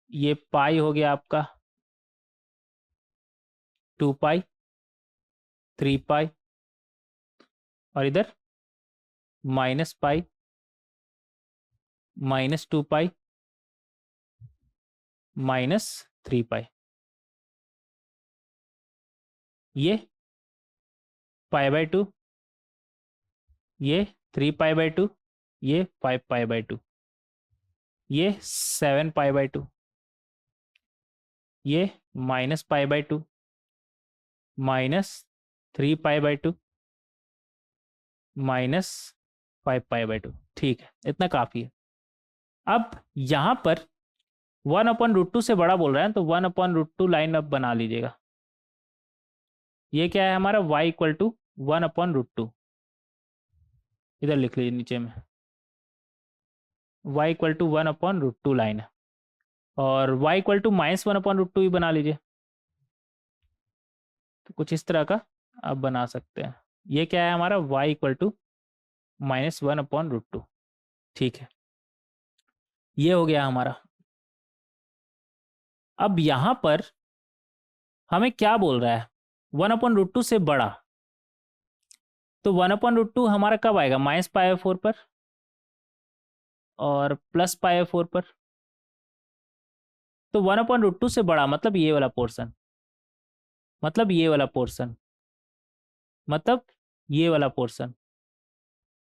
ये पाई हो गया आपका, 2 पाई, 3 पाई, और इधर -पाई, -2 पाई, -3 पाई। ये पाई/2, ये 3 पाई/2, ये 5 पाई/2, ये 7 पाई/2, ये -पाई/2, -3 पाई/2, -5 पाई/2। ठीक है, इतना काफी है। अब यहां पर 1/√2 से बड़ा बोल रहा है, तो 1/√2 लाइन अब बना लीजिएगा। ये क्या है हमारा, y इक्वल टू 1/√2, इधर लिख लीजिए नीचे में, y इक्वल टू 1/√2 लाइन है, और y इक्वल टू -1/√2 ही बना लीजिए। तो कुछ इस तरह का आप बना सकते हैं। ये क्या है हमारा, y इक्वल टू -1/√2। ठीक है, ये हो गया हमारा। अब यहां पर हमें क्या बोल रहा है, 1/√2 से बड़ा, तो 1/√2 हमारा कब आएगा, -π/4 पर और +π/4 पर। तो 1/√2 से बड़ा मतलब ये वाला पोर्शन, मतलब ये वाला पोर्शन, मतलब ये वाला पोर्शन,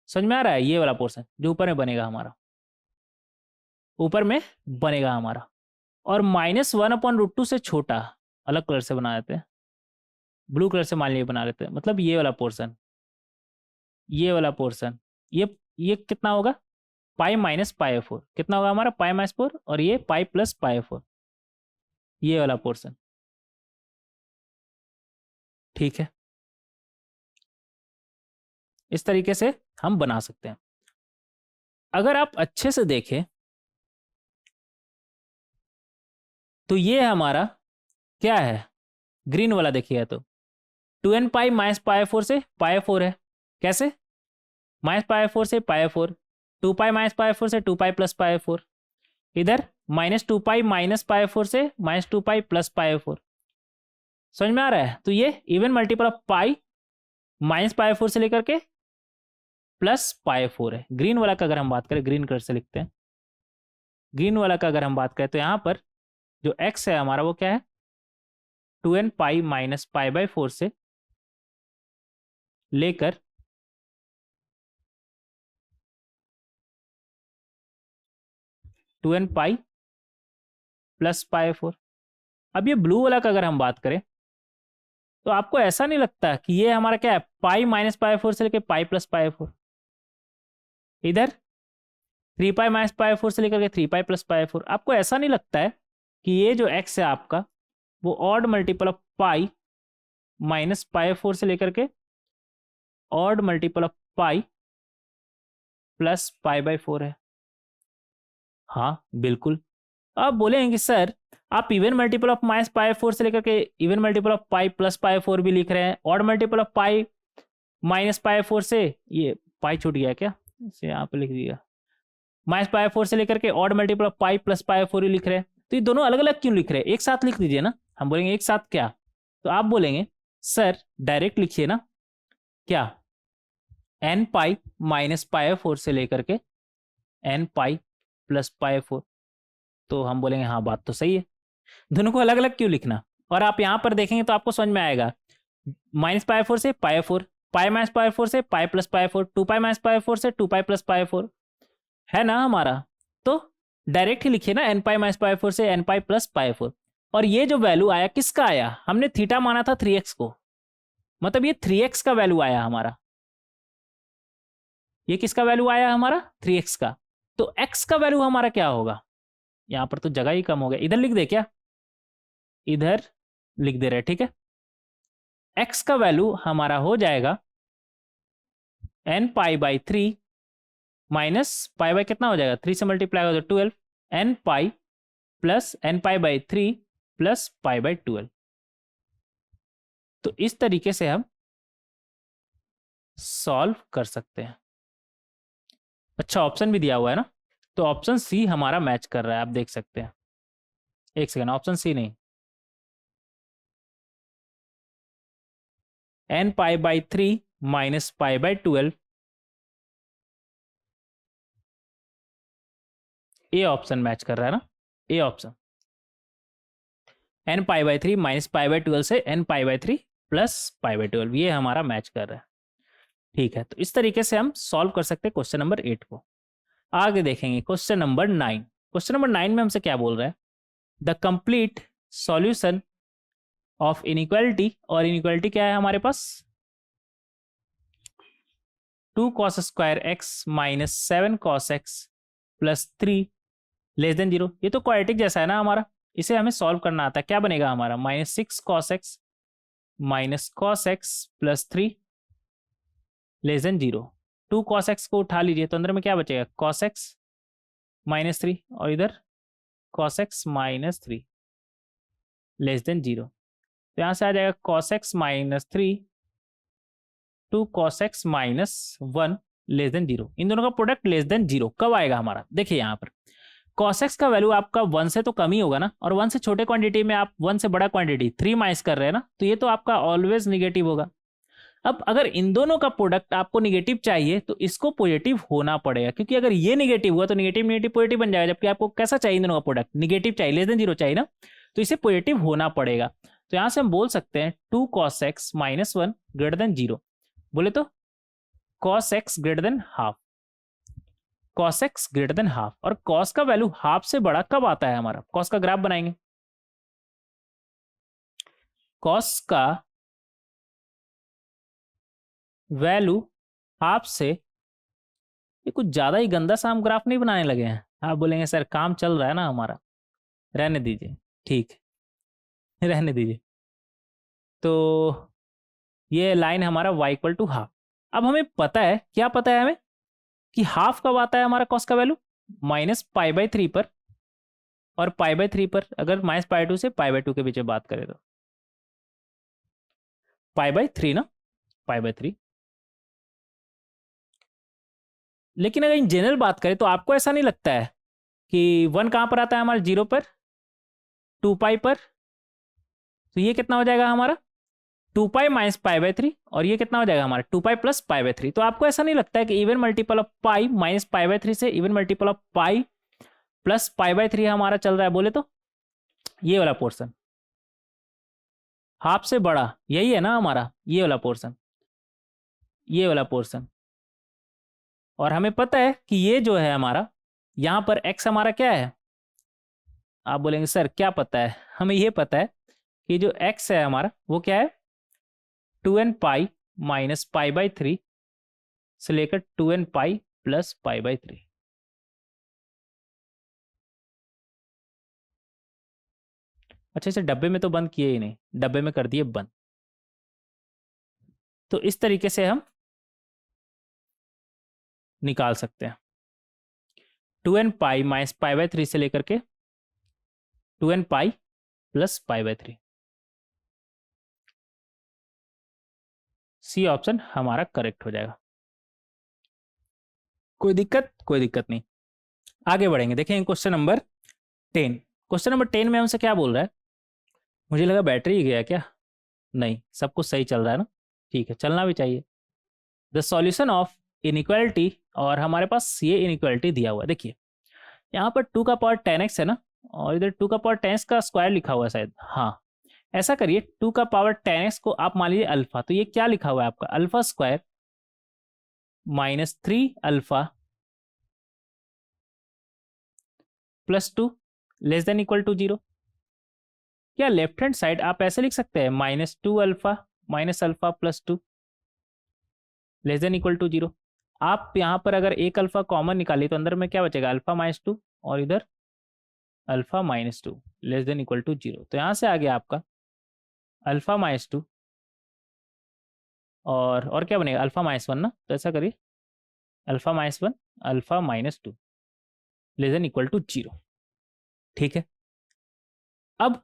समझ में आ रहा है, ये वाला पोर्शन जो ऊपर में बनेगा हमारा, ऊपर में बनेगा हमारा। और -1/√2 से छोटा, अलग कलर से बना देते हैं, ब्लू कलर से मान लीजिए बना लेते हैं, मतलब ये वाला पोर्शन, ये वाला पोर्शन, ये कितना होगा, π-π/4, कितना होगा हमारा, π-4, और ये π+π/4, ये वाला पोर्शन। ठीक है, इस तरीके से हम बना सकते हैं। अगर आप अच्छे से देखें तो ये हमारा क्या है, ग्रीन वाला देखिएगा तो 2n π -π/4 से π4 है। कैसे, -π/4 से π4, 2π -π/4 से 2π + π4, इधर -2π -π/4 से -2π + π4। समझ में आ रहा है। तो ये इवन मल्टीपल ऑफ पाई -π/4 से लेकर के +π4 है। ग्रीन वाला का अगर हम बात करें, ग्रीन कलर से लिखते हैं, ग्रीन वाला का अगर हम बात करें तो यहाँ पर जो x है हमारा वो क्या है, 2n π -π/4 से लेकर 2n π + π4। अब ये ब्लू वाला का अगर हम बात करें तो आपको ऐसा नहीं लगता कि ये हमारा क्या है, पाई -π/4 से लेकर पाई + π4, इधर 3π -π/4 से लेकर के 3π + π4। आपको ऐसा नहीं लगता है कि ये जो x है आपका वो ऑड मल्टीपल ऑफ पाई -π/4 से लेकर के ऑड मल्टीपल ऑफ पाई + π/4 है। हाँ बिल्कुल। अब बोलेंगे सर आप इवन मल्टीपल ऑफ -π/4 से लेकर के इवन मल्टीपल ऑफ पाई + π4 भी लिख रहे हैं, ऑड मल्टीपल ऑफ पाई -π4 से, ये पाई छूट गया क्या, इसे यहाँ पे लिख दिया, -π4 से लेकर के ऑड मल्टीपल ऑफ पाई + π4 ही लिख रहे हैं। तो ये दोनों अलग अलग क्यों लिख रहे हैं, एक साथ लिख दीजिए ना। हम बोलेंगे एक साथ क्या, तो आप बोलेंगे सर डायरेक्ट लिखिए ना, क्या, n π -π/4 से लेकर के n π + π4। तो हम बोलेंगे हाँ बात तो सही है, दोनों को अलग अलग क्यों लिखना। और आप यहां पर देखेंगे तो आपको समझ में आएगा, -π/4 से π4, पाई -π/4 से पाई + π4, 2π -π/4 से 2π + π4 है ना हमारा। तो डायरेक्ट ही लिखिए ना, n π -π/4 से n π + π4। और ये जो वैल्यू आया किसका आया, हमने थीटा माना था 3x को, मतलब ये 3x का वैल्यू आया हमारा, ये किसका वैल्यू आया हमारा, 3x का। तो x का वैल्यू हमारा क्या होगा, यहां पर तो जगह ही कम हो गया, इधर लिख दे क्या, इधर लिख दे रहे, ठीक है। x का वैल्यू हमारा हो जाएगा n π/3 माइनस पाई कितना हो जाएगा, 3 से मल्टीप्लाई हो जाएगा 12, n π प्लस n π/3 प्लस π/12। तो इस तरीके से हम सॉल्व कर सकते हैं। अच्छा ऑप्शन भी दिया हुआ है ना, तो ऑप्शन सी हमारा मैच कर रहा है, आप देख सकते हैं। एक सेकेंड, ऑप्शन सी नहीं, n π/3 minus π/12, A option match कर रहा है ना, ए ऑप्शन, n π/3 माइनस π/12 से n π/3 प्लस π/12, ये हमारा मैच कर रहा है। ठीक है, तो इस तरीके से हम सॉल्व कर सकते हैं क्वेश्चन नंबर 8 को। आगे देखेंगे क्वेश्चन नंबर 9। क्वेश्चन नंबर 9 में हमसे क्या बोल रहा है, the complete solution of inequality, और इनइक्वालिटी क्या है हमारे पास, 2 cos² x minus 7 cos x plus 3 less than 0, ये तो क्वाड्रेटिक जैसा है ना हमारा, इसे हमें सॉल्व करना आता है। क्या बनेगा हमारा, -6 cos x minus cos x plus 3 less than 0। 2 cos x को उठा लीजिए तो अंदर में क्या बचेगा, cos x -3 और इधर cos x -3 लेस देन 0। तो यहाँ से आ जाएगा cos x -3 2 cos x -1 less then 0। इन दोनों का प्रोडक्ट लेस देन 0 कब आएगा हमारा, देखिए यहाँ पर cos x का वैल्यू आपका 1 से तो कम ही होगा ना, और 1 से छोटे क्वांटिटी में आप 1 से बड़ा क्वांटिटी 3 माइनस कर रहे हैं ना, तो ये तो आपका ऑलवेज निगेटिव होगा। अब अगर इन दोनों का प्रोडक्ट आपको निगेटिव चाहिए तो इसको पॉजिटिव होना पड़ेगा, क्योंकि अगर ये निगेटिव हुआ तो निगेटिव निगेटिव पॉजिटिव बन जाएगा, जबकि आपको कैसा चाहिए इन दोनों का प्रोडक्ट, निगेटिव चाहिए, लेस देन 0 चाहिए ना, तो इसे पॉजिटिव होना पड़ेगा। तो यहां से हम बोल सकते हैं 2 cos x -1 ग्रेटर देन 0, बोले तो cos x greater than half, cos x greater than half. और cos का वैल्यू हाफ से बड़ा कब आता है हमारा, cos का ग्राफ बनाएंगे, cos का वैल्यू हाफ से, ये कुछ ज्यादा ही गंदा सा हम ग्राफ नहीं बनाने लगे हैं, आप बोलेंगे सर काम चल रहा है ना हमारा, रहने दीजिए, ठीक है रहने दीजिए। तो ये लाइन हमारा y इक्वल टू हाफ। अब हमें पता है, क्या पता है हमें, कि हाफ कब आता है हमारा cos का वैल्यू, -π/3 पर, और π/3 पर, अगर -π/2 से π/2 के बीच में बात करें तो π/3 ना, π/3। लेकिन अगर इन जनरल बात करें तो आपको ऐसा नहीं लगता है कि 1 कहां पर आता है हमारा, 0 पर, 2π पर, तो ये कितना हो जाएगा हमारा 2π माइनस π/3, और ये कितना हो जाएगा हमारा 2π प्लस π/3। तो आपको ऐसा नहीं लगता है कि even multiple of pi minus π/3 से even multiple of pi plus π/3 हमारा चल रहा है, बोले तो ये वाला पोर्शन हाफ से बड़ा, यही है ना हमारा, ये वाला पोर्शन, ये वाला पोर्शन। और हमें पता है कि ये जो है हमारा, यहां पर x हमारा क्या है, आप बोलेंगे सर क्या पता है, हमें ये पता है कि जो x है हमारा वो क्या है 2n पाई माइनस π/3 से लेकर 2n पाई प्लस π/3। अच्छा, इसे डब्बे में तो बंद किए ही नहीं, डब्बे में कर दिए बंद। तो इस तरीके से हम निकाल सकते हैं 2n पाई माइनस π/3 से लेकर के 2n pi plus π/3। C option हमारा करेक्ट हो जाएगा। कोई दिक्कत, कोई दिक्कत नहीं, आगे बढ़ेंगे। देखें क्वेश्चन नंबर 10। क्वेश्चन नंबर 10 में हमसे क्या बोल रहा है, मुझे लगा बैटरी गया क्या, नहीं, सब कुछ सही चल रहा है ना, ठीक है, चलना भी चाहिए। द सॉल्यूशन ऑफ इनइक्वालिटी, और हमारे पास ये इनइक्वालिटी दिया हुआ है, देखिए यहाँ पर 2 का पावर 10x है ना, और इधर 2 का पावर 10x का स्क्वायर लिखा हुआ है शायद, हाँ ऐसा करिए 2 का पावर 10x को आप मान लीजिए अल्फा, तो ये क्या लिखा हुआ है आपका alpha square -3 alpha +2 less than equal to 0। क्या लेफ्ट हैंड साइड आप ऐसे लिख सकते हैं -2 alpha minus alpha +2 less than equal to 0। आप यहाँ पर अगर एक अल्फा कॉमन निकालिए तो अंदर में क्या बचेगा अल्फा -2 और इधर alpha -2 less than equal to 0। तो यहाँ से आ गया आपका अल्फा -2 और क्या बनेगा अल्फा -1 ना, तो ऐसा करिए alpha -1 alpha -2 less than equal to 0, ठीक है। अब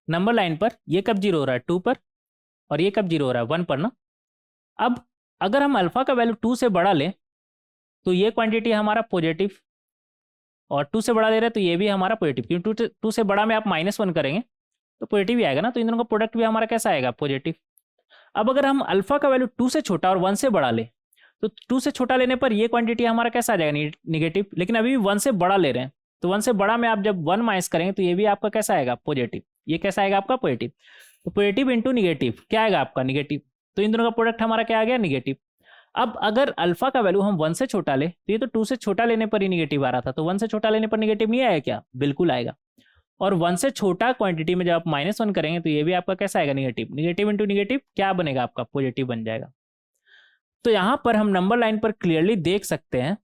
नंबर लाइन पर ये कब 0 हो रहा है 2 पर, और ये कब 0 हो रहा है 1 पर ना। अब अगर हम अल्फा का वैल्यू 2 से बड़ा लें तो ये क्वांटिटी हमारा पॉजिटिव, और 2 से बड़ा ले रहे हैं तो ये भी हमारा पॉजिटिव, क्योंकि 2 से बड़ा में आप -1 करेंगे तो पॉजिटिव ही आएगा ना, तो इन दोनों का प्रोडक्ट भी हमारा कैसा आएगा पॉजिटिव। अब अगर हम अल्फा का वैल्यू 2 से छोटा और 1 से बड़ा ले तो 2 से छोटा लेने पर ये क्वांटिटी हमारा कैसा आ जाएगा निगेटिव, लेकिन अभी भी 1 से बड़ा ले रहे हैं तो 1 से बड़ा में आप जब 1 माइनस करेंगे तो ये भी आपका कैसा आएगा पॉजिटिव, ये कैसा आएगा आपका पॉजिटिव। तो पॉजिटिव इंटू निगेटिव क्या आएगा आपका निगेटिव, तो इन दोनों का प्रोडक्ट हमारा क्या आ गया निगेटिव। अब अगर अल्फा का वैल्यू हम 1 से छोटा ले तो ये तो 2 से छोटा लेने पर ही निगेटिव आ रहा था, तो 1 से छोटा लेने पर निगेटिव नहीं आएगा क्या, बिल्कुल आएगा। और 1 से छोटा क्वांटिटी में जब आप -1 करेंगे तो ये भी आपका कैसा आएगा निगेटिव, निगेटिव इंटू निगेटिव क्या बनेगा आपका पॉजिटिव बन जाएगा। तो यहां पर हम नंबर लाइन पर क्लियरली देख सकते हैं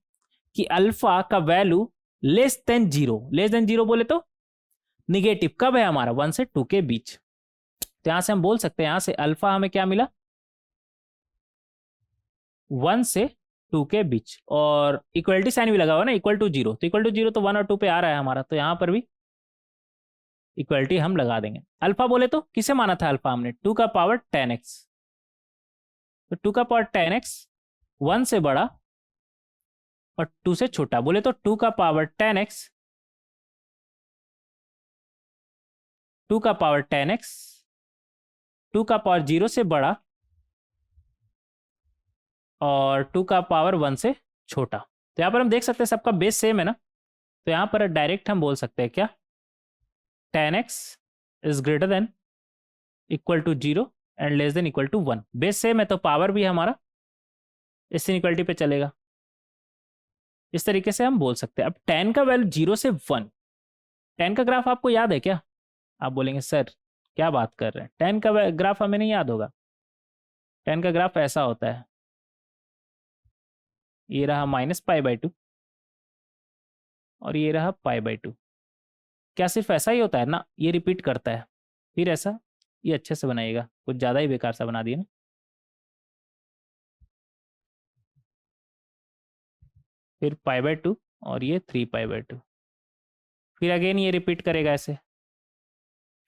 कि अल्फा का वैल्यू लेस देन जीरो बोले तो निगेटिव कब है हमारा 1 से 2 के बीच। तो यहां से हम बोल सकते हैं, यहां से अल्फा हमें क्या मिला 1 से 2 के बीच, और इक्वलिटी साइन भी लगा हुआ ना, इक्वल टू जीरो, तो इक्वल टू जीरो तो 1 और 2 पे आ रहा है हमारा, तो यहां पर भी इक्वलिटी हम लगा देंगे। अल्फा बोले तो किसे माना था अल्फा हमने 2 का पावर 10x, तो 2 का पावर 10x 1 से बड़ा और 2 से छोटा, बोले तो 2 का पावर 10x 2 का पावर 10x 2 का पावर 0 से बड़ा और 2 का पावर 1 से छोटा। तो यहाँ पर हम देख सकते हैं सबका बेस सेम है ना, तो यहाँ पर डायरेक्ट हम बोल सकते हैं क्या 10x is greater than equal to 0 and less than equal to 1। Base same है तो पावर भी हमारा इस इनइक्वालिटी पे चलेगा। इस तरीके से हम बोल सकते हैं। अब 10 का वैल्यू 0 से 1, 10 का ग्राफ आपको याद है क्या? आप बोलेंगे सर क्या बात कर रहे हैं, 10 का ग्राफ हमें नहीं याद होगा। 10 का ग्राफ ऐसा होता है, ये रहा -π/2 और ये रहा π/2। क्या सिर्फ ऐसा ही होता है ना, ये रिपीट करता है, फिर ऐसा, ये अच्छे से बनाइएगा, कुछ ज़्यादा ही बेकार सा बना दिया ना। फिर π/2 और ये 3π/2, फिर अगेन ये रिपीट करेगा ऐसे,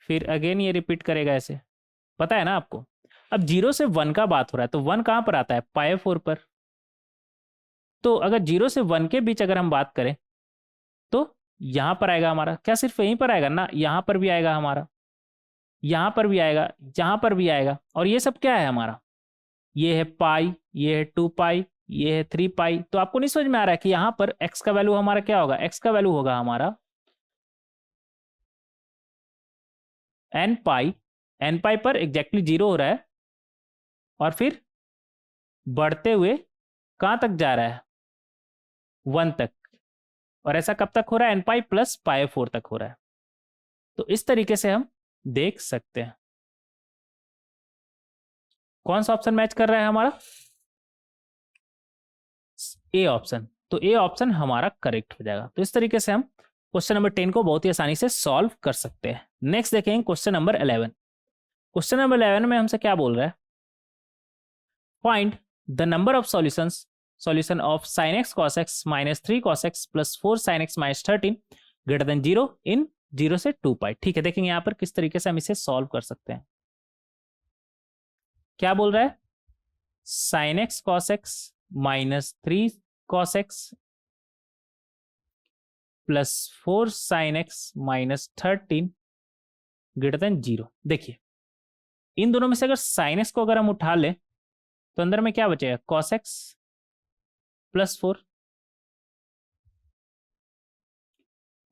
फिर अगेन ये रिपीट करेगा ऐसे, पता है ना आपको। अब 0 से 1 का बात हो रहा है, तो 1 कहाँ पर आता है π/4 पर। तो अगर 0 से 1 के बीच अगर हम बात करें तो यहाँ पर आएगा हमारा, क्या सिर्फ यहीं पर आएगा ना, यहाँ पर भी आएगा हमारा, यहाँ पर भी आएगा, यहाँ पर भी आएगा। और ये सब क्या है हमारा, ये है पाई, ये है 2π, ये है 3π। तो आपको नहीं समझ में आ रहा है कि यहाँ पर x का वैल्यू हमारा क्या होगा, x का वैल्यू होगा हमारा n पाई पर एग्जैक्टली 0 हो रहा है और फिर बढ़ते हुए कहाँ तक जा रहा है 1 तक, और ऐसा कब तक हो रहा है n पाई प्लस π/4 तक हो रहा है। तो इस तरीके से हम देख सकते हैं कौन सा ऑप्शन मैच कर रहा है हमारा, ए ऑप्शन। तो ए ऑप्शन हमारा करेक्ट हो जाएगा। तो इस तरीके से हम क्वेश्चन नंबर 10 को बहुत ही आसानी से सॉल्व कर सकते हैं। नेक्स्ट देखेंगे क्वेश्चन नंबर 11। क्वेश्चन नंबर 11 में हमसे क्या बोल रहा है, find the number of solution of sin x cos x -3 cos x plus 4 sin x -13 greater than 0 इन 0 से 2π। ठीक है, देखेंगे यहाँ पर किस तरीके से हम इसे सॉल्व कर सकते हैं। क्या बोल रहा है, sin x cos x -3 cos x plus 4 sin x -13 greater than 0। देखिए इन दोनों में से अगर sin x को अगर हम उठा लें तो अंदर में क्या बचेगा cos x प्लस 4,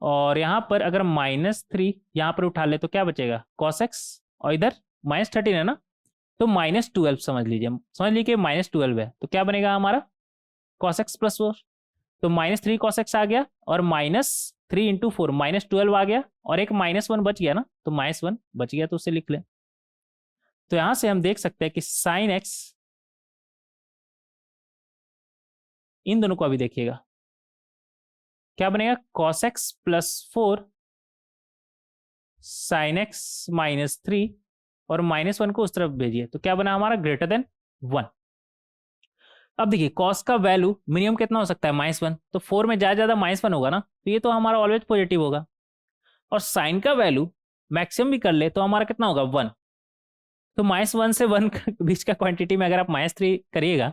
और यहां पर अगर -3 यहां पर उठा ले तो क्या बचेगा cos x, और इधर -13 है ना, तो -12 समझ लीजिए कि -12 है, तो क्या बनेगा हमारा cos x प्लस 4। तो -3 cos x आ गया और -3 इंटू 4 -12 आ गया, और एक -1 बच गया ना, तो -1 बच गया तो उसे लिख लें। तो यहां से हम देख सकते हैं कि sin x, इन दोनों को अभी देखिएगा क्या बनेगा cos x plus 4 sin x -3, और -1 को उस तरफ भेजिए तो क्या बना हमारा ग्रेटर देन 1। अब देखिए cos का वैल्यू मिनिमम कितना हो सकता है -1, तो 4 में ज्यादा -1 होगा ना, तो ये तो हमारा ऑलवेज पॉजिटिव होगा। और साइन का वैल्यू मैक्सिमम भी कर ले तो हमारा कितना होगा 1, तो -1 से 1 के बीच का क्वांटिटी में अगर आप -3 करिएगा,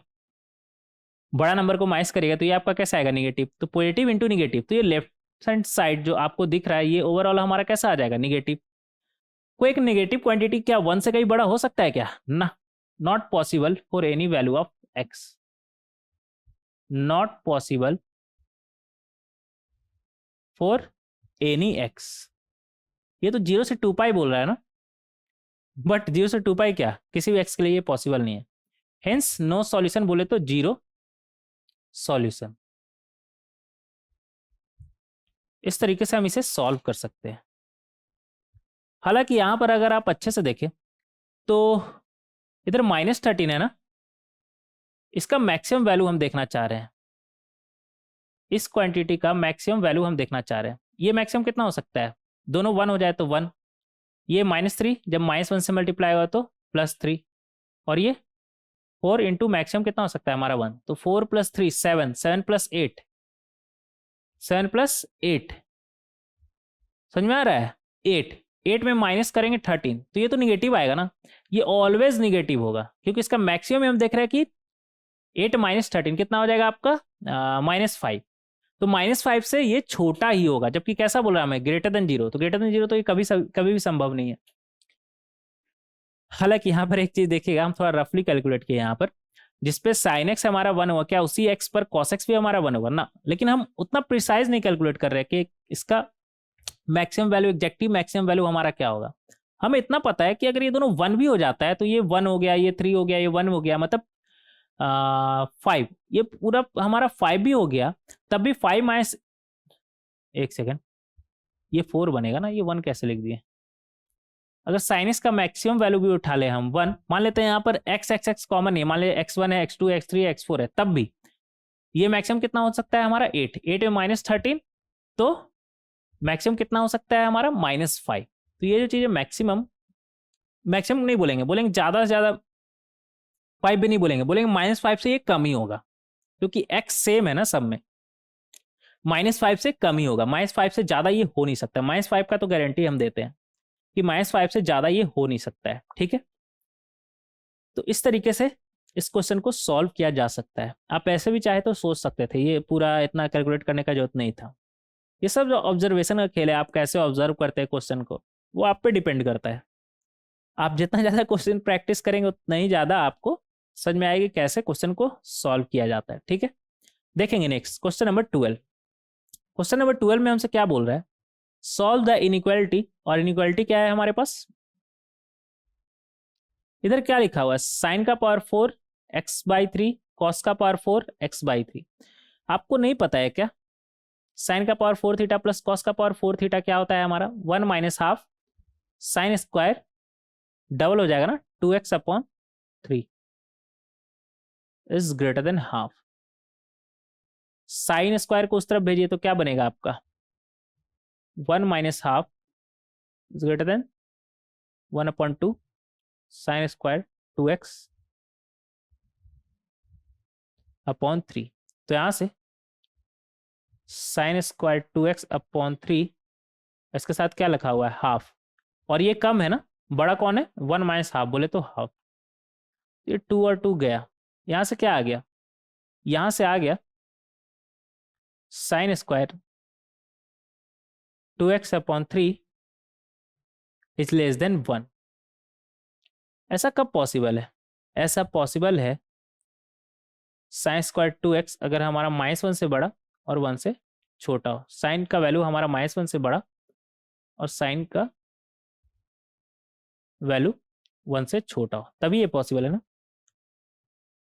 बड़ा नंबर को माइनस करिएगा, तो ये आपका कैसा आएगा निगेटिव। तो पॉजिटिव इंटू निगेटिव, तो ये लेफ्ट हैंड साइड जो आपको दिख रहा है ये ओवरऑल हमारा कैसा आ जाएगा निगेटिव। कोई एक निगेटिव क्वांटिटी क्या 1 से कहीं बड़ा हो सकता है क्या, ना, not possible for any value of x, not possible for any x। ये तो 0 से 2π बोल रहा है ना, बट 0 से 2π क्या किसी भी x के लिए ये पॉसिबल नहीं है, हेंस नो सॉल्यूशन बोले तो 0 सॉल्यूशन। इस तरीके से हम इसे सॉल्व कर सकते हैं। हालांकि यहां पर अगर आप अच्छे से देखें तो इधर -13 है ना, इसका मैक्सिमम वैल्यू हम देखना चाह रहे हैं। इस क्वांटिटी का मैक्सिमम वैल्यू हम देखना चाह रहे हैं। ये मैक्सिमम कितना हो सकता है, दोनों 1 हो जाए तो 1, ये -3 जब -1 से मल्टीप्लाई हुआ तो +3, और ये 4 इंटू मैक्सिमम कितना हो सकता है हमारा 1, तो 4 + 3 7, 7 + 8, 7 + 8, समझ में आ रहा है, 8 में माइनस करेंगे 13, तो ये तो निगेटिव आएगा ना, ये ऑलवेज निगेटिव होगा क्योंकि इसका मैक्सिमम हम देख रहे हैं कि 8 - 13 कितना हो जाएगा आपका -5, तो -5 से ये छोटा ही होगा, जबकि कैसा बोल रहा है हमें ग्रेटर देन 0, तो ग्रेटर देन 0 तो ये कभी भी संभव नहीं है। हालांकि यहाँ पर एक चीज देखिएगा, हम थोड़ा रफली कैलकुलेट किए यहाँ पर, जिसपे sin x हमारा 1 हुआ, क्या उसी x पर cos x भी हमारा 1 होगा ना, लेकिन हम उतना प्रिसाइज नहीं कैलकुलेट कर रहे कि इसका maximum value, exactly maximum value हमारा क्या होगा। हमें इतना पता है कि अगर ये दोनों 1 भी हो जाता है तो ये 1 हो गया, ये 3 हो गया, ये 1 हो गया, मतलब 5, ये पूरा हमारा 5 भी हो गया, तब भी 5 माइनस, एक सेकेंड, ये 4 बनेगा ना, ये 1 कैसे लिख दिए। अगर साइनस का मैक्सिमम वैल्यू भी उठा ले हम 1, मान लेते हैं यहाँ पर x कॉमन नहीं है, मान ले x1 है, x2 है, x3 है, x4 है, तब भी ये मैक्सिमम कितना हो सकता है हमारा 8 में -13, तो मैक्सिमम कितना हो सकता है हमारा -5। तो ये जो चीज़ें मैक्सिमम नहीं बोलेंगे, ज़्यादा से ज़्यादा 5 भी नहीं बोलेंगे, -5 से ये कम ही होगा, क्योंकि x सेम है ना सब में, -5 से कम ही होगा, -5 से ज़्यादा ये हो नहीं सकता, -5 का तो गारंटी हम देते हैं कि -5 से ज़्यादा ये हो नहीं सकता है, ठीक है। तो इस तरीके से इस क्वेश्चन को सॉल्व किया जा सकता है। आप ऐसे भी चाहे तो सोच सकते थे, ये पूरा इतना कैलकुलेट करने का जरूरत नहीं था। ये सब जो ऑब्जर्वेशन का खेल है, आप कैसे ऑब्जर्व करते हैं क्वेश्चन को, वो आप पे डिपेंड करता है। आप जितना ज़्यादा क्वेश्चन प्रैक्टिस करेंगे उतना ही ज़्यादा आपको समझ में आएगी कैसे क्वेश्चन को सॉल्व किया जाता है, ठीक है। देखेंगे next question number 12। Question number 12 में हमसे क्या बोल रहा है, सॉल्व द इनइक्वालिटी, और इनइक्वालिटी क्या है हमारे पास, इधर क्या लिखा हुआ है, साइन का पावर 4 x/3, कॉस का पावर 4 x/3। आपको नहीं पता है क्या, साइन का पावर 4 थीटा प्लस कॉस का पावर 4 थीटा क्या होता है हमारा, 1 - हाफ साइन स्क्वायर, डबल हो जाएगा ना 2x/3 is greater than half. Sine square को उस तरफ भेजिए तो क्या बनेगा आपका, 1 - half is greater then 1/2 sine square 2x/3। तो यहां से साइन स्क्वायर 2x/3, इसके साथ क्या लिखा हुआ है हाफ, और ये कम है ना, बड़ा कौन है 1 - हाफ, बोले तो हाफ, ये 2 और 2 गया, यहां से क्या आ गया, यहां से आ गया sine square 2x/3 is less than 1। ऐसा कब पॉसिबल है, ऐसा पॉसिबल है साइन स्क्वायर 2x अगर हमारा -1 से बड़ा और 1 से छोटा हो, साइन का वैल्यू हमारा -1 से बड़ा और साइन का वैल्यू 1 से छोटा हो, तभी ये पॉसिबल है ना।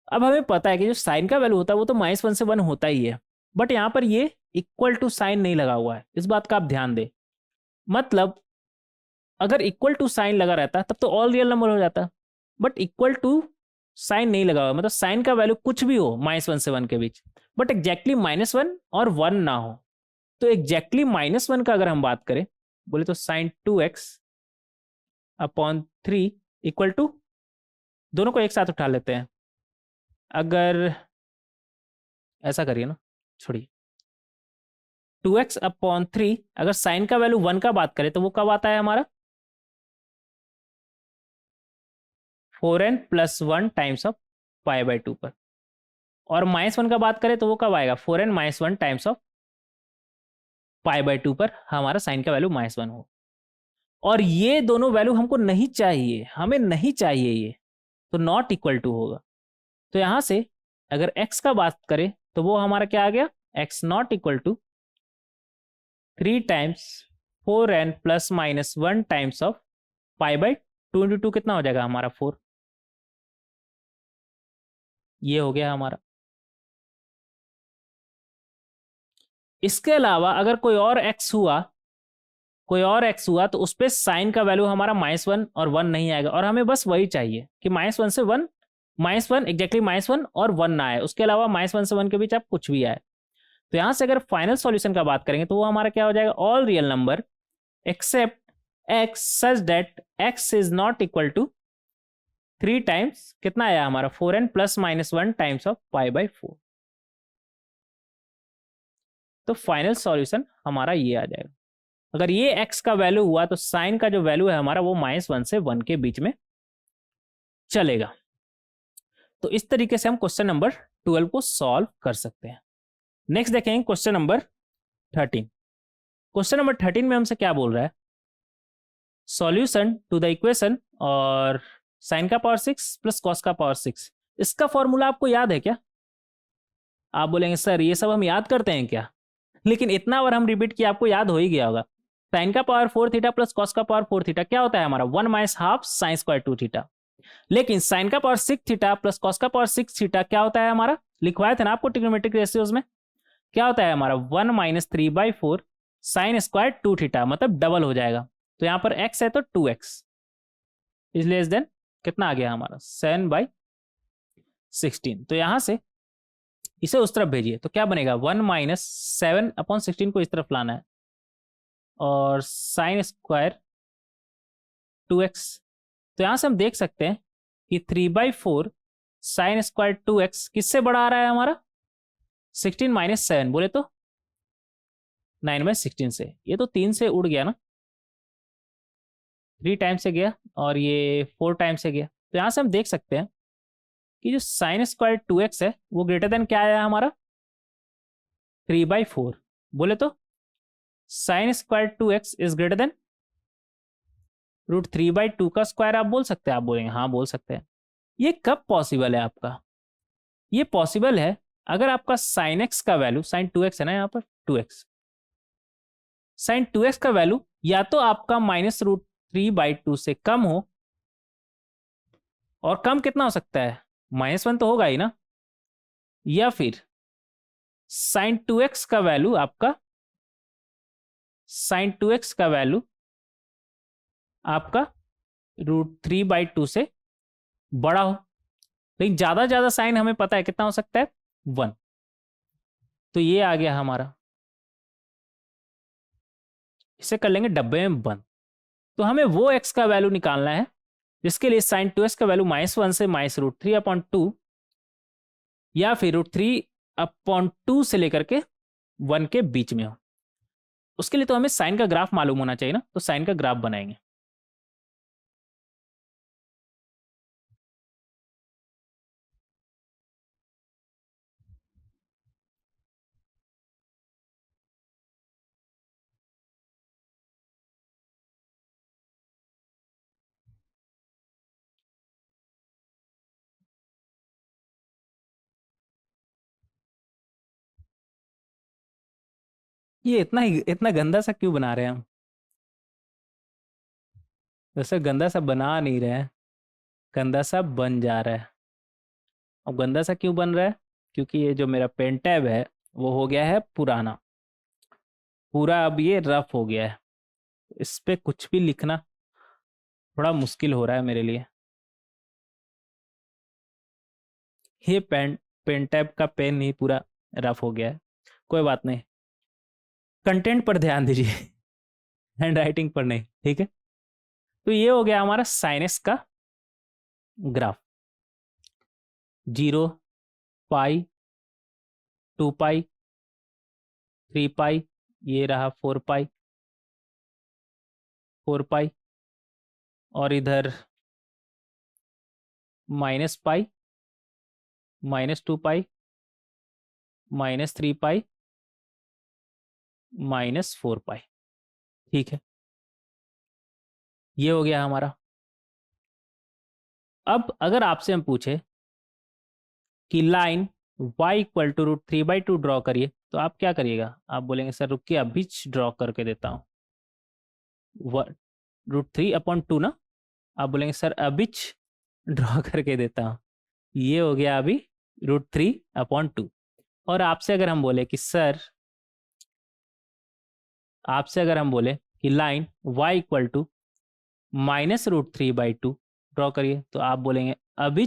अब हमें पता है कि जो साइन का वैल्यू होता है वो तो -1 से 1 होता ही है, बट यहाँ पर ये इक्वल टू साइन नहीं लगा हुआ है, इस बात का आप ध्यान दें। मतलब अगर इक्वल टू साइन लगा रहता तब तो ऑल रियल नंबर हो जाता, बट इक्वल टू साइन नहीं लगा हुआ, मतलब साइन का वैल्यू कुछ भी हो -1 से 1 के बीच, बट एग्जैक्टली -1 और 1 ना हो। तो एग्जैक्टली -1 का अगर हम बात करें, बोले तो साइन 2x/3 इक्वल टू, दोनों को एक साथ उठा लेते हैं, अगर ऐसा करिए ना, छोड़िए, 2x/3 अगर साइन का वैल्यू 1 का बात करें तो वो कब आता है हमारा 4n + 1 टाइम्स ऑफ π/2 पर, और -1 का बात करें तो वो कब आएगा 4n - 1 टाइम्स ऑफ π/2 पर हमारा साइन का वैल्यू -1 हो। और ये दोनों वैल्यू हमको नहीं चाहिए, हमें नहीं चाहिए ये, तो नॉट इक्वल टू होगा। तो यहां से अगर x का बात करें तो वो हमारा क्या आ गया, x not equal to 3 times 4n ± 1 times of π/2 × 2 कितना हो जाएगा हमारा 4, ये हो गया हमारा। इसके अलावा अगर कोई और x हुआ तो उस पर साइन का वैल्यू हमारा -1 और 1 नहीं आएगा, और हमें बस वही चाहिए कि -1 से 1, -1 एग्जैक्टली -1 और 1 ना आए, उसके अलावा -1 से 1 के बीच आप कुछ भी आए। तो यहां से अगर फाइनल सॉल्यूशन का बात करेंगे तो वो हमारा क्या हो जाएगा, all real number except x such that x is not equal to 3 times कितना आया हमारा 4n plus minus 1 times of π/4। तो फाइनल सॉल्यूशन हमारा ये आ जाएगा। अगर ये x का वैल्यू हुआ तो साइन का जो वैल्यू है हमारा वो -1 से 1 के बीच में चलेगा। तो इस तरीके से हम क्वेश्चन नंबर 12 को सॉल्व कर सकते हैं। नेक्स्ट देखेंगे क्वेश्चन नंबर 13। क्वेश्चन नंबर 13 में हमसे क्या बोल रहा है, सॉल्यूशन टू द इक्वेशन और साइन का पावर 6 प्लस कॉस का पावर 6। इसका फॉर्मूला आपको याद है क्या? आप बोलेंगे सर ये सब हम याद करते हैं क्या? लेकिन इतना बार हम रिपीट किया आपको याद हो ही गया होगा। साइन का पावर 4 थीटा प्लस कॉस का पावर 4 थीटा क्या होता है हमारा 1 minus half sine square 2 theta. लेकिन साइन का पावर 6 थीटा प्लस कॉस का पावर 6 थीटा क्या होता है हमारा, लिखवाया था ना आपको ट्रिग्नोमेट्रिक रेशियोज में, क्या होता है हमारा 1 माइनस 3/4 साइन स्क्वायर 2 थीटा, मतलब डबल हो जाएगा। तो यहां पर x है तो 2x इज लेस देन कितना आ गया हमारा 7/16। तो यहां से इसे उस तरफ भेजिए तो क्या बनेगा 1 माइनस 7/16 को इस तरफ लाना है और साइन स्क्वायर 2x। तो यहां से हम देख सकते हैं कि 3/4 साइन स्क्वायर 2x किससे बड़ा आ रहा है हमारा 16 माइनस 7 बोले तो 9/16 से। ये तो 3 से उड़ गया ना, 3 टाइम से गया और ये 4 टाइम से गया। तो यहां से हम देख सकते हैं कि जो साइन स्क्वायर 2x है वो ग्रेटर देन क्या आया हमारा 3/4 बोले तो sine square 2x is greater then √3/2 का स्क्वायर। आप बोल सकते हैं, आप बोलेंगे हाँ बोल सकते हैं। ये कब पॉसिबल है आपका, ये पॉसिबल है अगर आपका साइन x का वैल्यू, साइन 2x है ना यहाँ पर 2x, साइन 2x का वैल्यू या तो आपका -√3/2 से कम हो, और कम कितना हो सकता है -1 तो होगा ही ना, या फिर साइन 2x का वैल्यू आपका, साइन 2x का वैल्यू आपका √3/2 से बड़ा हो। लेकिन ज्यादा साइन हमें पता है कितना हो सकता है 1। तो ये आ गया हमारा, इसे कर लेंगे डब्बे में बंद। तो हमें वो x का वैल्यू निकालना है जिसके लिए साइन 2x का वैल्यू -1 से -√3/2 या फिर √3/2 से लेकर के 1 के बीच में हो। उसके लिए तो हमें साइन का ग्राफ मालूम होना चाहिए ना, तो साइन का ग्राफ बनाएंगे। ये इतना गंदा सा क्यों बना रहे हैं हम, वैसे गंदा सा बना नहीं रहे हैं, गंदा सा बन जा रहा है। अब गंदा सा क्यों बन रहा है, क्योंकि ये जो मेरा पेन टैब है वो हो गया है पुराना, पूरा अब ये रफ हो गया है। इस पे कुछ भी लिखना थोड़ा मुश्किल हो रहा है मेरे लिए। ये पेन टैब का पेन ही पूरा रफ हो गया है। कोई बात नहीं, कंटेंट पर ध्यान दीजिए हैंड राइटिंग पर नहीं, ठीक है। तो ये हो गया हमारा साइनस का ग्राफ, 0 पाई 2 पाई 3 पाई, ये रहा 4 पाई 4 पाई, और इधर -पाई -2 पाई -3 पाई -4 पाई, ठीक है। ये हो गया हमारा। अब अगर आपसे हम पूछे कि line y equal to √3/2 draw करिए तो आप क्या करिएगा, आप बोलेंगे सर रुकिए अभी ड्रॉ करके देता हूँ, √3/2 ना, आप बोलेंगे सर अभी ड्रॉ करके देता हूँ। ये हो गया अभी √3/2। और आपसे अगर हम बोले कि सर, आपसे अगर हम बोले कि line y equal to -√3/2 draw करिए तो आप बोलेंगे अभी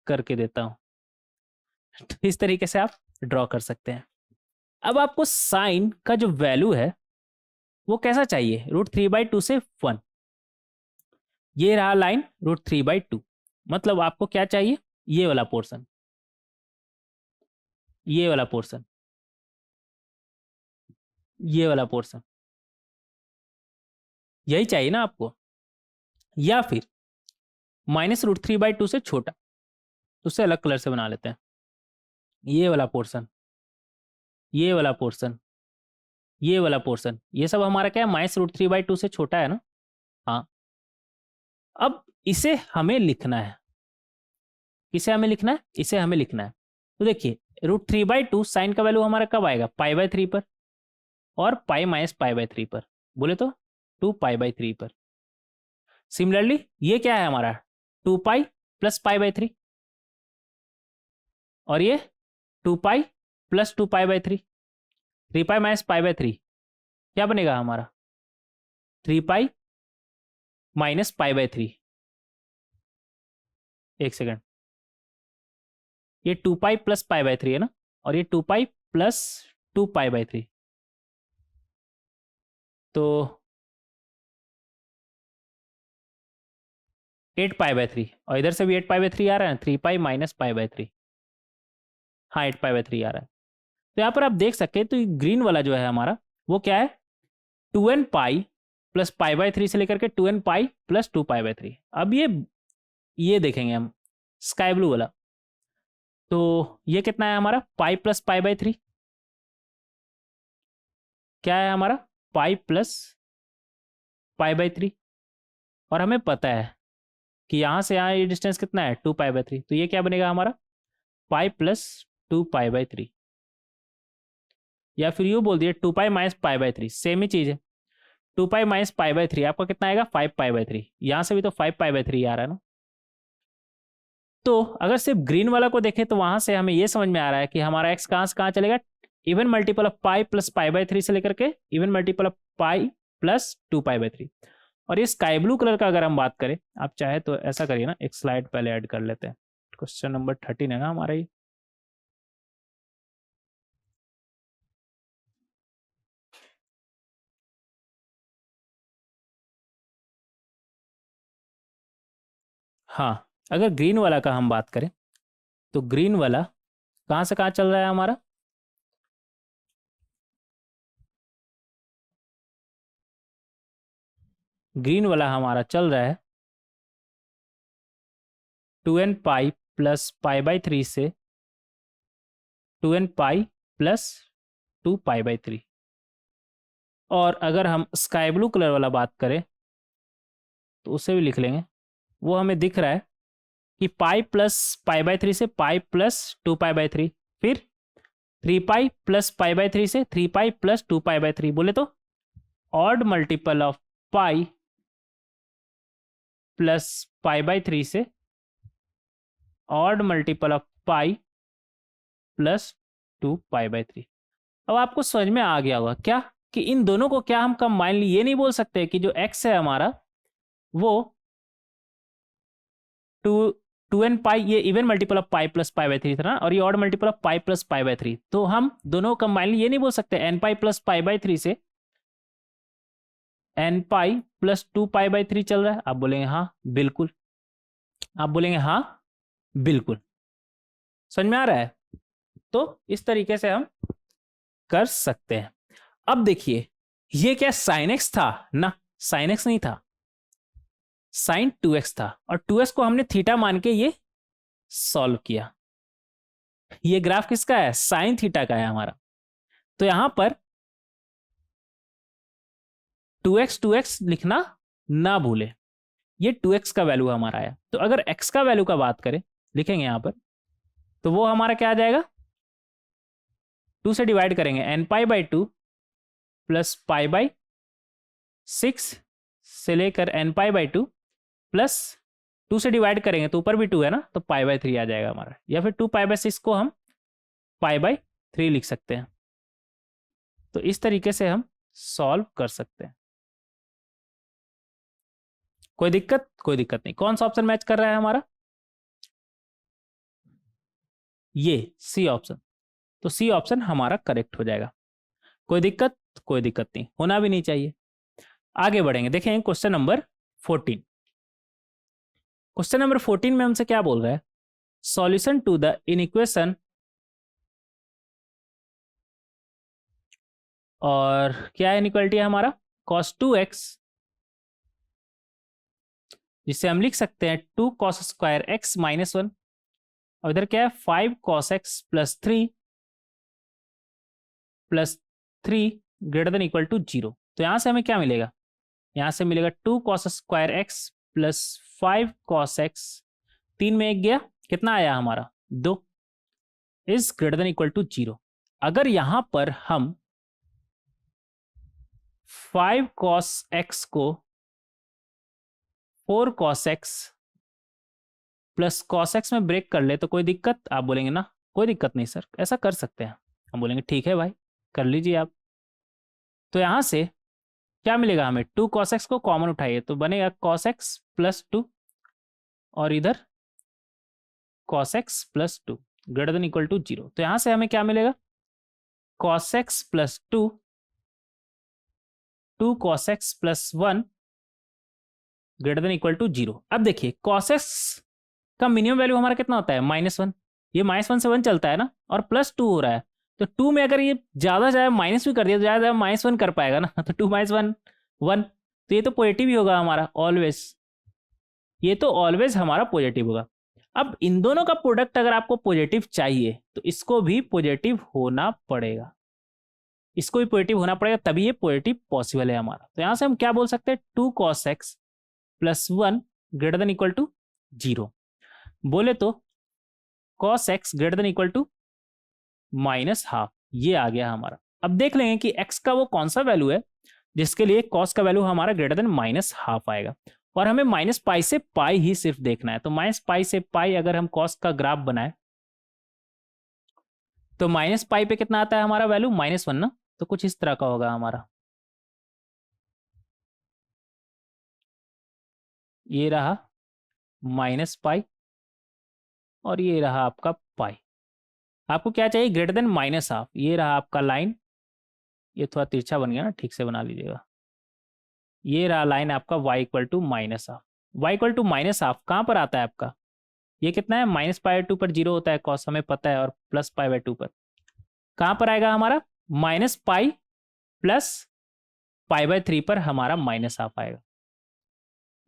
करके देता हूँ। तो इस तरीके से आप ड्रॉ कर सकते हैं। अब आपको साइन का जो वैल्यू है वो कैसा चाहिए, √3/2 से 1। ये रहा लाइन √3/2, मतलब आपको क्या चाहिए, ये वाला पोर्शन, ये वाला पोर्शन, ये वाला पोर्शन, यही चाहिए ना आपको, या फिर -√3/2 से छोटा, उससे अलग कलर से बना लेते हैं, ये वाला पोर्शन, ये वाला पोर्शन, ये वाला पोर्शन, ये सब हमारा क्या है, -√3/2 से छोटा है ना। हाँ, अब इसे हमें लिखना है, इसे हमें लिखना है, इसे हमें लिखना है। तो देखिए √3/2 साइन का वैल्यू हमारा कब आएगा, π/3 पर, और पाई माइनस π/3 पर, बोले तो 2π/3 पर। सिमिलरली ये क्या है हमारा, 2π + π/3, और ये 2π + 2π/3, 3π - π/3 क्या बनेगा हमारा, 3π - π/3। एक सेकंड, ये 2π + π/3 है ना, और ये 2π + 2π/3, तो 8π/3, और इधर से भी 8π/3 आ रहा है, 3π - π/3, हाँ 8π/3 आ रहा है। तो यहाँ पर आप देख सकते हैं, तो ग्रीन वाला जो है हमारा वो क्या है, 2nπ + π/3 से लेकर के 2nπ + 2π/3। अब ये देखेंगे हम स्काई ब्लू वाला, तो ये कितना है हमारा, π + π/3, क्या है हमारा, π + π/3, और हमें पता है कि यहाँ से यहाँ ये डिस्टेंस कितना है, 2π/3, तो ये क्या बनेगा हमारा, π + 2π/3, या फिर यूँ बोल दिए 2π - π/3, सेम ही चीज़ है। 2π - π/3 आपका कितना आएगा, 5π/3, यहाँ से भी तो 5π/3 आ रहा है ना। तो अगर सिर्फ ग्रीन वाला को देखें तो वहां से हमें ये समझ में आ रहा है कि हमारा एक्स कहाँ से कहाँ चलेगा, इवन मल्टीपल ऑफ पाई + π/3 से लेकर के इवन मल्टीपल ऑफ पाई + 2π/3। और ये स्काई ब्लू कलर का अगर हम बात करें, आप चाहे तो ऐसा करिए ना, एक स्लाइड पहले ऐड कर लेते हैं, क्वेश्चन नंबर 13 है ना हमारा ये। हाँ, अगर ग्रीन वाला का हम बात करें तो ग्रीन वाला कहाँ से कहाँ चल रहा है हमारा, ग्रीन वाला हमारा चल रहा है 2nπ + π/3 से 2nπ + 2π/3। और अगर हम स्काई ब्लू कलर वाला बात करें तो उसे भी लिख लेंगे, वो हमें दिख रहा है कि पाई + π/3 से पाई + 2π/3, फिर 3π + π/3 से 3π + 2π/3, बोले तो ऑड मल्टीपल ऑफ पाई + π/3 से ऑड मल्टीपल ऑफ पाई + 2π/3। अब आपको समझ में आ गया होगा क्या, कि इन दोनों को क्या हम कंबाइनली ये नहीं बोल सकते कि जो x है हमारा वो 2n π, ये इवन मल्टीपल ऑफ पाई + π/3 था ना, और ये ऑड मल्टीपल ऑफ पाई + π/3, तो हम दोनों कंबाइनली ये नहीं बोल सकते nπ + π/3 से nπ + 2π/3 चल रहा है। आप बोलेंगे हाँ बिल्कुल, आप बोलेंगे हाँ बिल्कुल, समझ में आ रहा है। तो इस तरीके से हम कर सकते हैं। अब देखिए ये क्या sin x था ना, sin x नहीं था, sin 2x था, और 2x को हमने थीटा मान के ये सॉल्व किया। ये ग्राफ किसका है, sin थीटा का है हमारा। तो यहां पर 2x लिखना ना भूले, ये 2x का वैल्यू हमारा आया। तो अगर x का वैल्यू का बात करें, लिखेंगे यहां पर, तो वो हमारा क्या आ जाएगा, 2 से डिवाइड करेंगे, nπ/2 + π/6 से लेकर nπ/2 प्लस 2 से डिवाइड करेंगे तो ऊपर भी 2 है ना, तो π/3 आ जाएगा हमारा, या फिर 2π/6 को हम π/3 लिख सकते हैं। तो इस तरीके से हम सॉल्व कर सकते हैं। कोई दिक्कत, कोई दिक्कत नहीं। कौन सा ऑप्शन मैच कर रहा है हमारा, ये सी ऑप्शन। तो सी ऑप्शन हमारा करेक्ट हो जाएगा। कोई दिक्कत? कोई दिक्कत नहीं, होना भी नहीं चाहिए। आगे बढ़ेंगे, देखें क्वेश्चन नंबर 14। क्वेश्चन नंबर 14 में हमसे क्या बोल रहा है? सॉल्यूशन टू द इनइक्वेशन, और क्या इनइक्वालिटी है हमारा? cos 2x, जिसे हम लिख सकते हैं 2 cos स्क्वायर x माइनस 1, और इधर क्या है 5 cos x plus 3 greater than equal to 0। तो यहां से हमें क्या मिलेगा? यहां से मिलेगा 2 cos square x plus 5 cos x, 3 में 1 गया, कितना आया हमारा? 2, is greater than equal to 0। अगर यहां पर हम 5 cos x को 4 cos x plus cos x में ब्रेक कर ले तो कोई दिक्कत? आप बोलेंगे ना कोई दिक्कत नहीं सर, ऐसा कर सकते हैं। हम बोलेंगे ठीक है भाई, कर लीजिए आप। तो यहां से क्या मिलेगा हमें? 2 cos x को कॉमन उठाइए तो बनेगा cos x प्लस 2, और इधर cos x plus 2 greater than equal to 0। तो यहां से हमें क्या मिलेगा? cos x plus 2, 2 cos x plus 1 greater than equal to 0। अब देखिए cos x का मिनिमम वैल्यू हमारा कितना होता है? -1। ये -1 से 1 चलता है ना, और प्लस 2 हो रहा है, तो 2 में अगर ये ज्यादा जाए माइनस भी कर दिया तो ज्यादा -1 कर पाएगा ना, तो 2 - 1 1, तो ये तो पॉजिटिव ही होगा हमारा ऑलवेज, ये तो ऑलवेज हमारा पॉजिटिव होगा। अब इन दोनों का प्रोडक्ट अगर आपको पॉजिटिव चाहिए तो इसको भी पॉजिटिव होना पड़ेगा, इसको भी पॉजिटिव होना पड़ेगा, तभी ये पॉजिटिव पॉसिबल है हमारा। तो यहां से हम क्या बोल सकते हैं? 2 cos x plus 1 greater than equal to 0। बोले तो cos x greater than equal to -12, ये आ गया हमारा। अब देख लेंगे कि x का वो कौन सा वैल्यू है जिसके लिए cos का वैल्यू हमारा ग्रेटर देन -12 आएगा, और हमें -π से π ही सिर्फ देखना है। तो -π से π अगर हम cos का ग्राफ बनाए तो -π पे कितना आता है हमारा वैल्यू? -1 ना, तो कुछ इस तरह का होगा हमारा। ये रहा -π, और ये रहा आपका π। आपको क्या चाहिए? Greater than -12। ये रहा आपका लाइन, ये थोड़ा तिरछा बन गया ना, ठीक से बना लीजिएगा। ये रहा लाइन आपका y equal to -12। y equal to -12 कहाँ पर आता है आपका? ये कितना है? -π/2 पर 0 होता है cos, हमें पता है, और +π/2 पर कहाँ पर आएगा हमारा? -π प्लस π/3 पर हमारा -12 आएगा।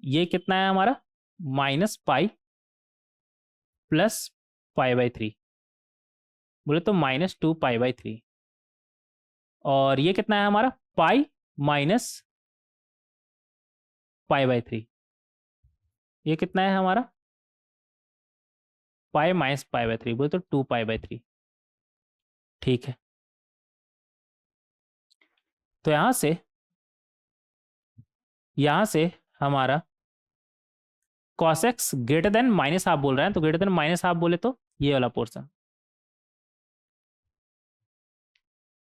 ये कितना है हमारा? -π प्लस π/3, बोले तो -2π/3, और ये कितना है हमारा? π माइनस π/3, ये कितना है हमारा? π माइनस π/3, बोले तो 2π/3। ठीक है, तो यहां से हमारा cos x ग्रेटर देन -12 बोल रहे हैं, तो ग्रेटर देन -12 बोले तो ये वाला पोर्शन,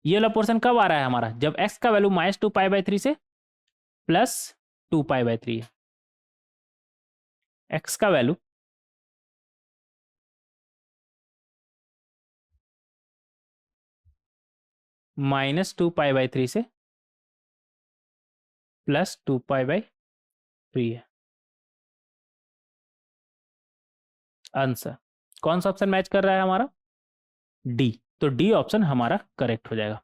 ये वाला पोर्शन कब आ रहा है हमारा? जब x का वैल्यू -2π/3 से +2π/3 है। x का वैल्यू -2π/3 से +2π/3 है। आंसर कौन सा ऑप्शन मैच कर रहा है हमारा? डी। तो डी ऑप्शन हमारा करेक्ट हो जाएगा।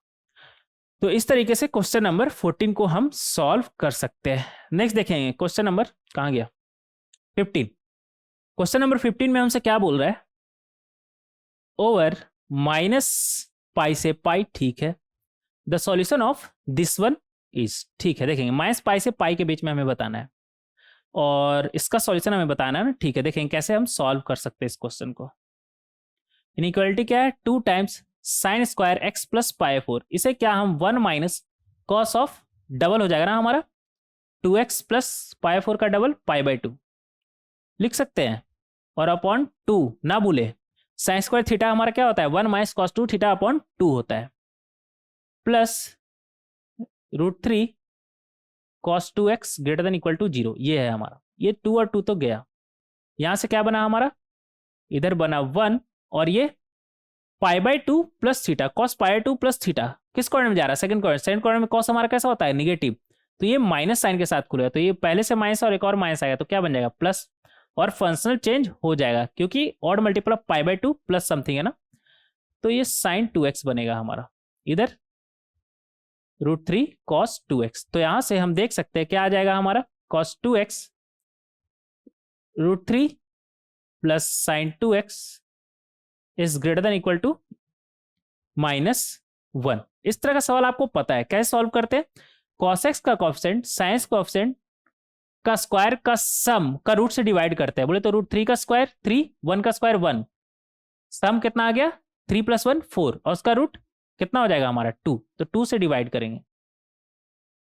तो इस तरीके से क्वेश्चन नंबर 14 को हम सॉल्व कर सकते हैं। नेक्स्ट देखेंगे क्वेश्चन नंबर, कहां गया? 15। क्वेश्चन नंबर 15 में हमसे क्या बोल रहा है? ओवर -π से π, ठीक है, the solution of this one is, ठीक है, देखेंगे -π से π के बीच में हमें बताना है, और इसका सॉल्यूशन हमें बताना है ना। ठीक है, देखेंगे कैसे हम सॉल्व कर सकते हैं इस क्वेश्चन को। इनइक्वालिटी क्या है? 2 times sine square x plus π/4, इसे क्या हम 1 माइनस कॉस ऑफ, डबल हो जाएगा ना हमारा, 2x प्लस π/4 का डबल π/2 लिख सकते हैं, और अपॉन 2 ना भूले, साइन स्क्वायर थीटा हमारा क्या होता है? 1 माइनस कॉस 2 थीटा अपॉन 2 होता है, plus √3 cos 2x greater than equal to 0, ये है हमारा। ये 2 और 2 तो गया, यहां से क्या बना हमारा? इधर बना 1, और ये pi by two plus theta, cos pi two plus theta किस कॉर्नर में जा रहा है? Second corner. सेकंड कॉर्नर में कॉस हमारा कैसा होता है? निगेटिव। तो ये माइनस साइन के साथ खुलेगा, तो ये पहले से माइनस और एक और माइनस आएगा, तो क्या बन जाएगा? प्लस। और फंक्शनल चेंज हो जाएगा क्योंकि odd multiple of pi by two plus something है ना, तो ये साइन 2x बनेगा हमारा, इधर √3 cos 2x। तो यहां से हम देख सकते हैं क्या आ जाएगा हमारा? cos 2x √3 plus sine 2x is greater than equal to -1। इस तरह का सवाल आपको पता है कैसे सॉल्व करते हैं? cos x का कोएफिशिएंट साइन कोएफिशिएंट का स्क्वायर का सम का रूट से डिवाइड करते हैं। बोले तो √3 का स्क्वायर 3, 1 का स्क्वायर 1, सम कितना आ गया? 3 + 1 4, और उसका रूट कितना हो जाएगा हमारा? 2। तो 2 से डिवाइड करेंगे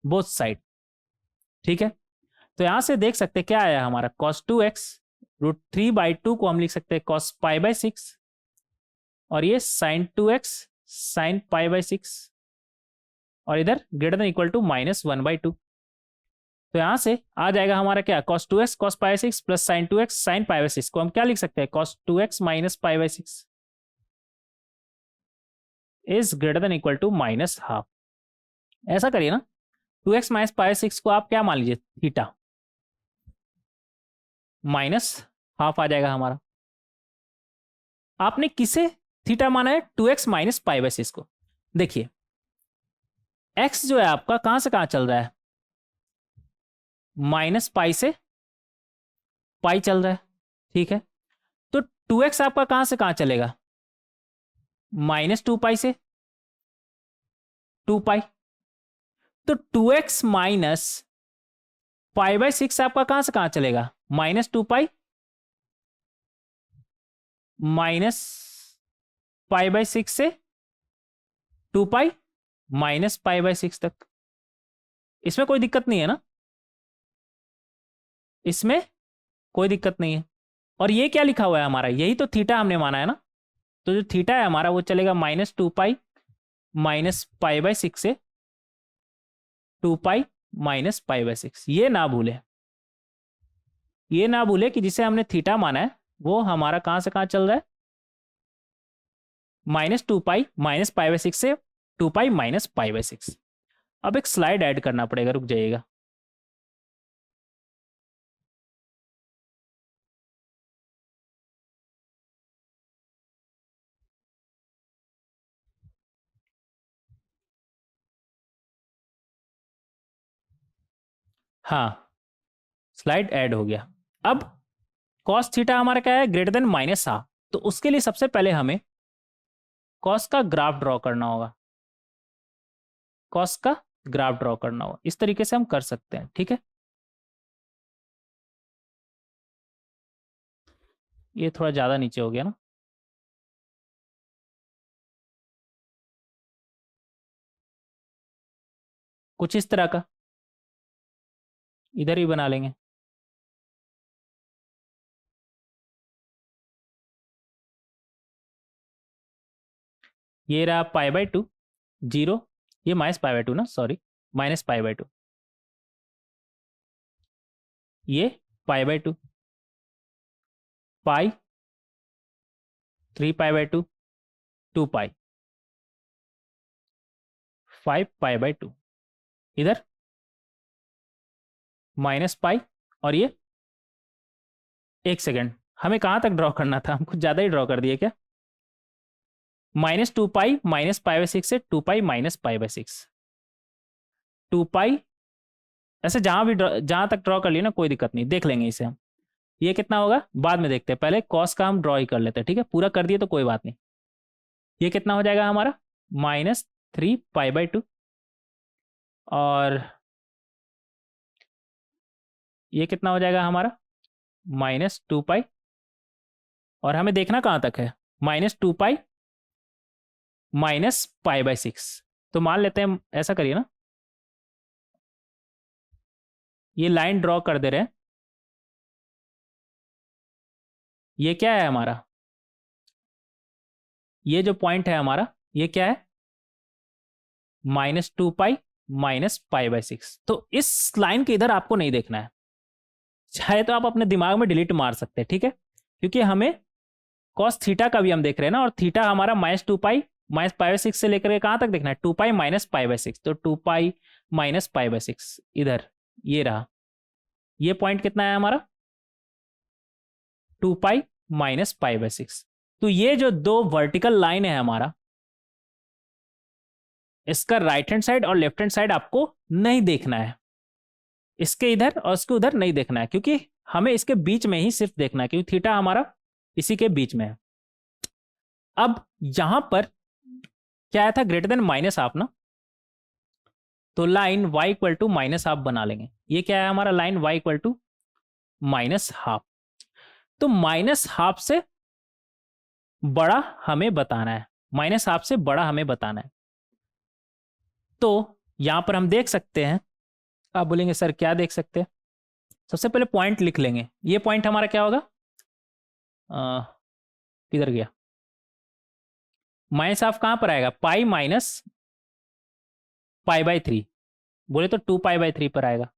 बोथ साइड, ठीक है। तो यहां से देख सकते हैं क्या आया हमारा? cos 2x √3/2 को हम लिख सकते हैं cos π/6, और ये sin 2x sin π/6, और इधर ग्रेटर देन इक्वल टू -1/2। तो यहां से आ जाएगा हमारा क्या? cos 2x cos π/6 plus sin 2x sin π/6 को हम क्या लिख सकते हैं? cos 2x - π/6 is greater than equal to -½ ऐसा करिए ना, 2x - π/6 को आप क्या मान लीजिए? थीटा, -½ आ जाएगा हमारा। आपने किसे थीटा माना है? 2x - π/6 को। देखिए x जो है आपका कहां से कहां चल रहा है? -π से पाई चल रहा है, ठीक है। तो 2x आपका कहां से कहां चलेगा? -2π से 2π। तो 2x - π/6 आपका कहां से कहां चलेगा? -2π -π/6 से 2π -π/6 तक। इसमें कोई दिक्कत नहीं है ना? इसमें कोई दिक्कत नहीं है। और ये क्या लिखा हुआ है हमारा? यही तो थीटा हमने माना है ना। तो जो थीटा है हमारा वो चलेगा -2π -π/6 से 2π -π/6। ये ना भूले, ये ना भूले कि जिसे हमने थीटा माना है वो हमारा कहां से कहां चल रहा है? -2π -π/6 से 2π -π/6। अब एक स्लाइड ऐड करना पड़ेगा, रुक जाइएगा। हाँ, स्लाइड ऐड हो गया। अब cos थीटा हमारा क्या है? ग्रेटर देन -½ तो उसके लिए सबसे पहले हमें cos का ग्राफ ड्रॉ करना होगा। cos का ग्राफ ड्रॉ करना होगा, इस तरीके से हम कर सकते हैं, ठीक है। ये थोड़ा ज्यादा नीचे हो गया ना। कुछ इस तरह का इधर ही बना लेंगे। ये रहा π/2 0, ये -π/2 ना, सॉरी -π/2, ये π/2 पाई 3π/2 2π 5π/2 इधर -π, और ये 1 सेकेंड, हमें कहां तक ड्रॉ करना था? हम कुछ ज्यादा ही ड्रॉ कर दिए क्या? -2π -π/6 से 2π -π/6, 2π ऐसे जहां तक ड्रॉ कर लिए ना, कोई दिक्कत नहीं, देख लेंगे इसे हम। ये कितना होगा बाद में देखते हैं, पहले कॉस का हम ड्रॉ ही कर लेते हैं, ठीक है। पूरा कर दिए तो कोई बात नहीं। ये कितना हो जाएगा हमारा? -3π/2, और ये कितना हो जाएगा हमारा? -2π, और हमें देखना कहां तक है? -2π -π/6। तो मान लेते हैं, ऐसा करिए ना, ये लाइन ड्रॉ कर दे रहे हैं। ये क्या है हमारा? ये जो पॉइंट है हमारा, ये क्या है? -2π -π/6। तो इस लाइन के इधर आपको नहीं देखना है, चाहे तो आप अपने दिमाग में डिलीट मार सकते हैं, ठीक है, क्योंकि हमें कॉस थीटा का भी हम देख रहे हैं ना, और थीटा हमारा -2 पाई -π/6 से लेकर के कहां तक देखना है, 2 पाई -π/6, तो 2 पाई -π/6 इधर ये रहा, ये पॉइंट कितना है हमारा 2 पाई -π/6। तो ये जो दो वर्टिकल लाइन है हमारा, इसका राइट हैंड साइड और लेफ्ट हैंड साइड आपको नहीं देखना है, इसके इधर और इसके उधर नहीं देखना है, क्योंकि हमें इसके बीच में ही सिर्फ देखना है, क्योंकि थीटा हमारा इसी के बीच में है। अब यहां पर क्या आया था, ग्रेटर देन -हाफ ना, तो line y equal to -half बना लेंगे। ये क्या है हमारा, line y equal to -half. तो -हाफ से बड़ा हमें बताना है, -हाफ से बड़ा हमें बताना है। तो यहां पर हम देख सकते हैं, आप बोलेंगे सर क्या देख सकते हैं, सबसे पहले पॉइंट लिख लेंगे। ये पॉइंट हमारा क्या होगा, किधर गया, -हाफ कहां पर आएगा, पाई -π/3, बोले तो 2π/3 पर आएगा,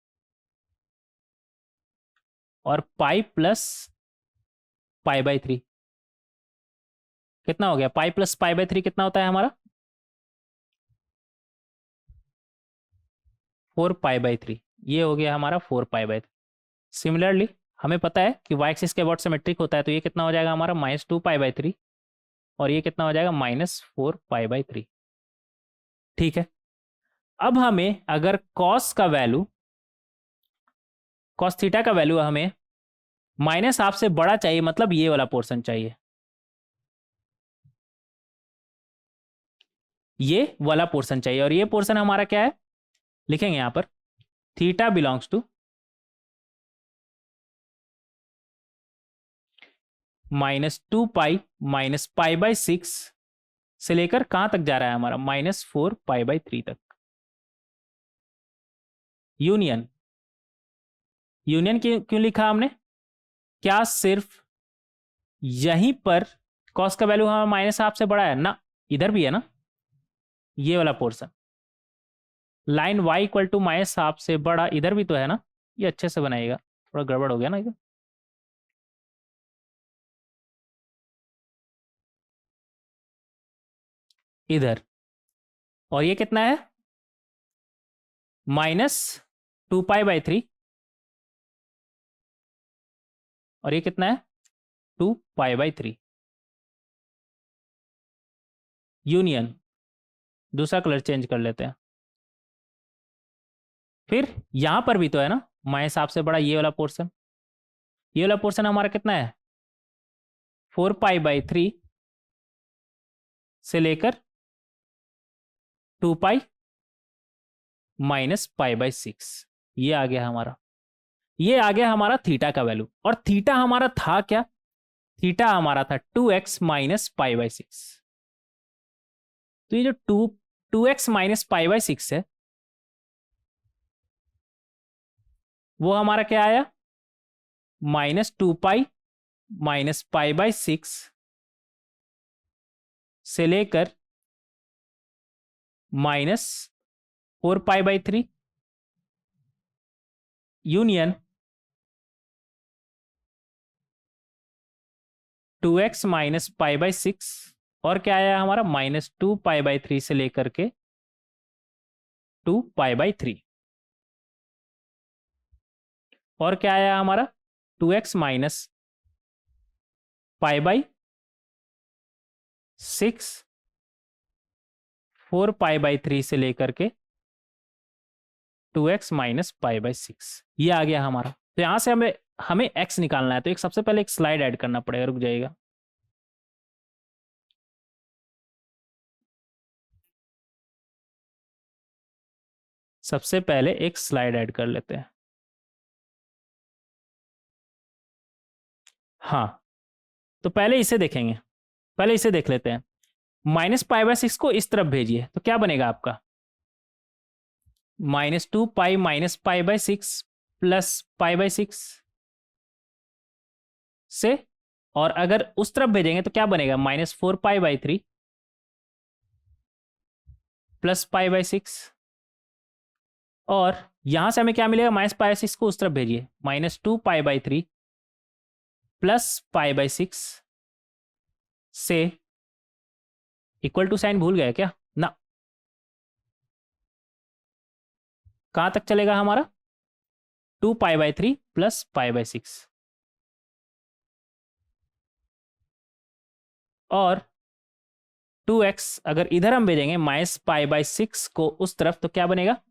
और पाई प्लस π/3 कितना हो गया, पाई प्लस π/3 कितना होता है हमारा 4π/3, ये हो गया हमारा 4π/3। सिमिलरली हमें पता है कि y एक्सिस के अबाउट सिमेट्रिक होता है, तो ये कितना हो जाएगा हमारा -2π/3, और ये कितना हो जाएगा -4π/3। ठीक है, अब हमें अगर cos का वैल्यू, cos थीटा का वैल्यू हमें -हाफ से बड़ा चाहिए, मतलब ये वाला पोर्शन चाहिए, ये वाला पोर्शन चाहिए, और ये पोर्शन हमारा क्या है, लिखेंगे यहां पर थीटा बिलोंग्स टू -2 पाई -π/6 से लेकर कहां तक जा रहा है हमारा -4π/3 तक। यूनियन, यूनियन क्यों लिखा हमने, क्या सिर्फ यहीं पर कॉस का वैल्यू हमारा -हाफ से बड़ा है ना, इधर भी है ना, ये वाला portion line y equal to -half से बड़ा इधर भी तो है ना, ये अच्छे से बनाइएगा, थोड़ा गड़बड़ हो गया ना इधर, इधर, और ये कितना है -2π/3, और ये कितना है 2π/3। यूनियन, दूसरा कलर चेंज कर लेते हैं, फिर यहां पर भी तो है ना -हाफ से बड़ा ये वाला पोर्शन, ये वाला पोर्शन हमारा कितना है 4π/3 से लेकर 2 पाई -π/6, ये आ गया हमारा, ये आ गया हमारा थीटा का वैल्यू। और थीटा हमारा था क्या, थीटा हमारा था 2x -π/6। तो ये जो 2x -π/6 है, वो हमारा क्या आया -2 पाई -π/6 से लेकर -4π/3 यूनियन 2x -π/6, और क्या आया हमारा -2π/3 से लेकर के 2π/3, और क्या आया हमारा 2x -π/6 4π/3 से लेकर के 2x -π/6, ये आ गया हमारा। तो यहां से हमें x निकालना है, तो एक सबसे पहले एक स्लाइड ऐड करना पड़ेगा, रुक जाइएगा, सबसे पहले एक स्लाइड ऐड कर लेते हैं। हाँ, तो पहले इसे देखेंगे, पहले इसे देख लेते हैं। -π/6 को इस तरफ भेजिए, तो क्या बनेगा आपका -2 पाई -π/6 प्लस π/6 से, और अगर उस तरफ भेजेंगे तो क्या बनेगा -4π/3 प्लस π/6, और यहां से हमें क्या मिलेगा -π/6 को उस तरफ भेजिए, -2π/3 प्लस π/6 से इक्वल टू साइन भूल गए क्या ना, कहां तक चलेगा हमारा 2π/3 प्लस π/6 और 2x अगर इधर हम भेजेंगे -π/6 को उस तरफ तो क्या बनेगा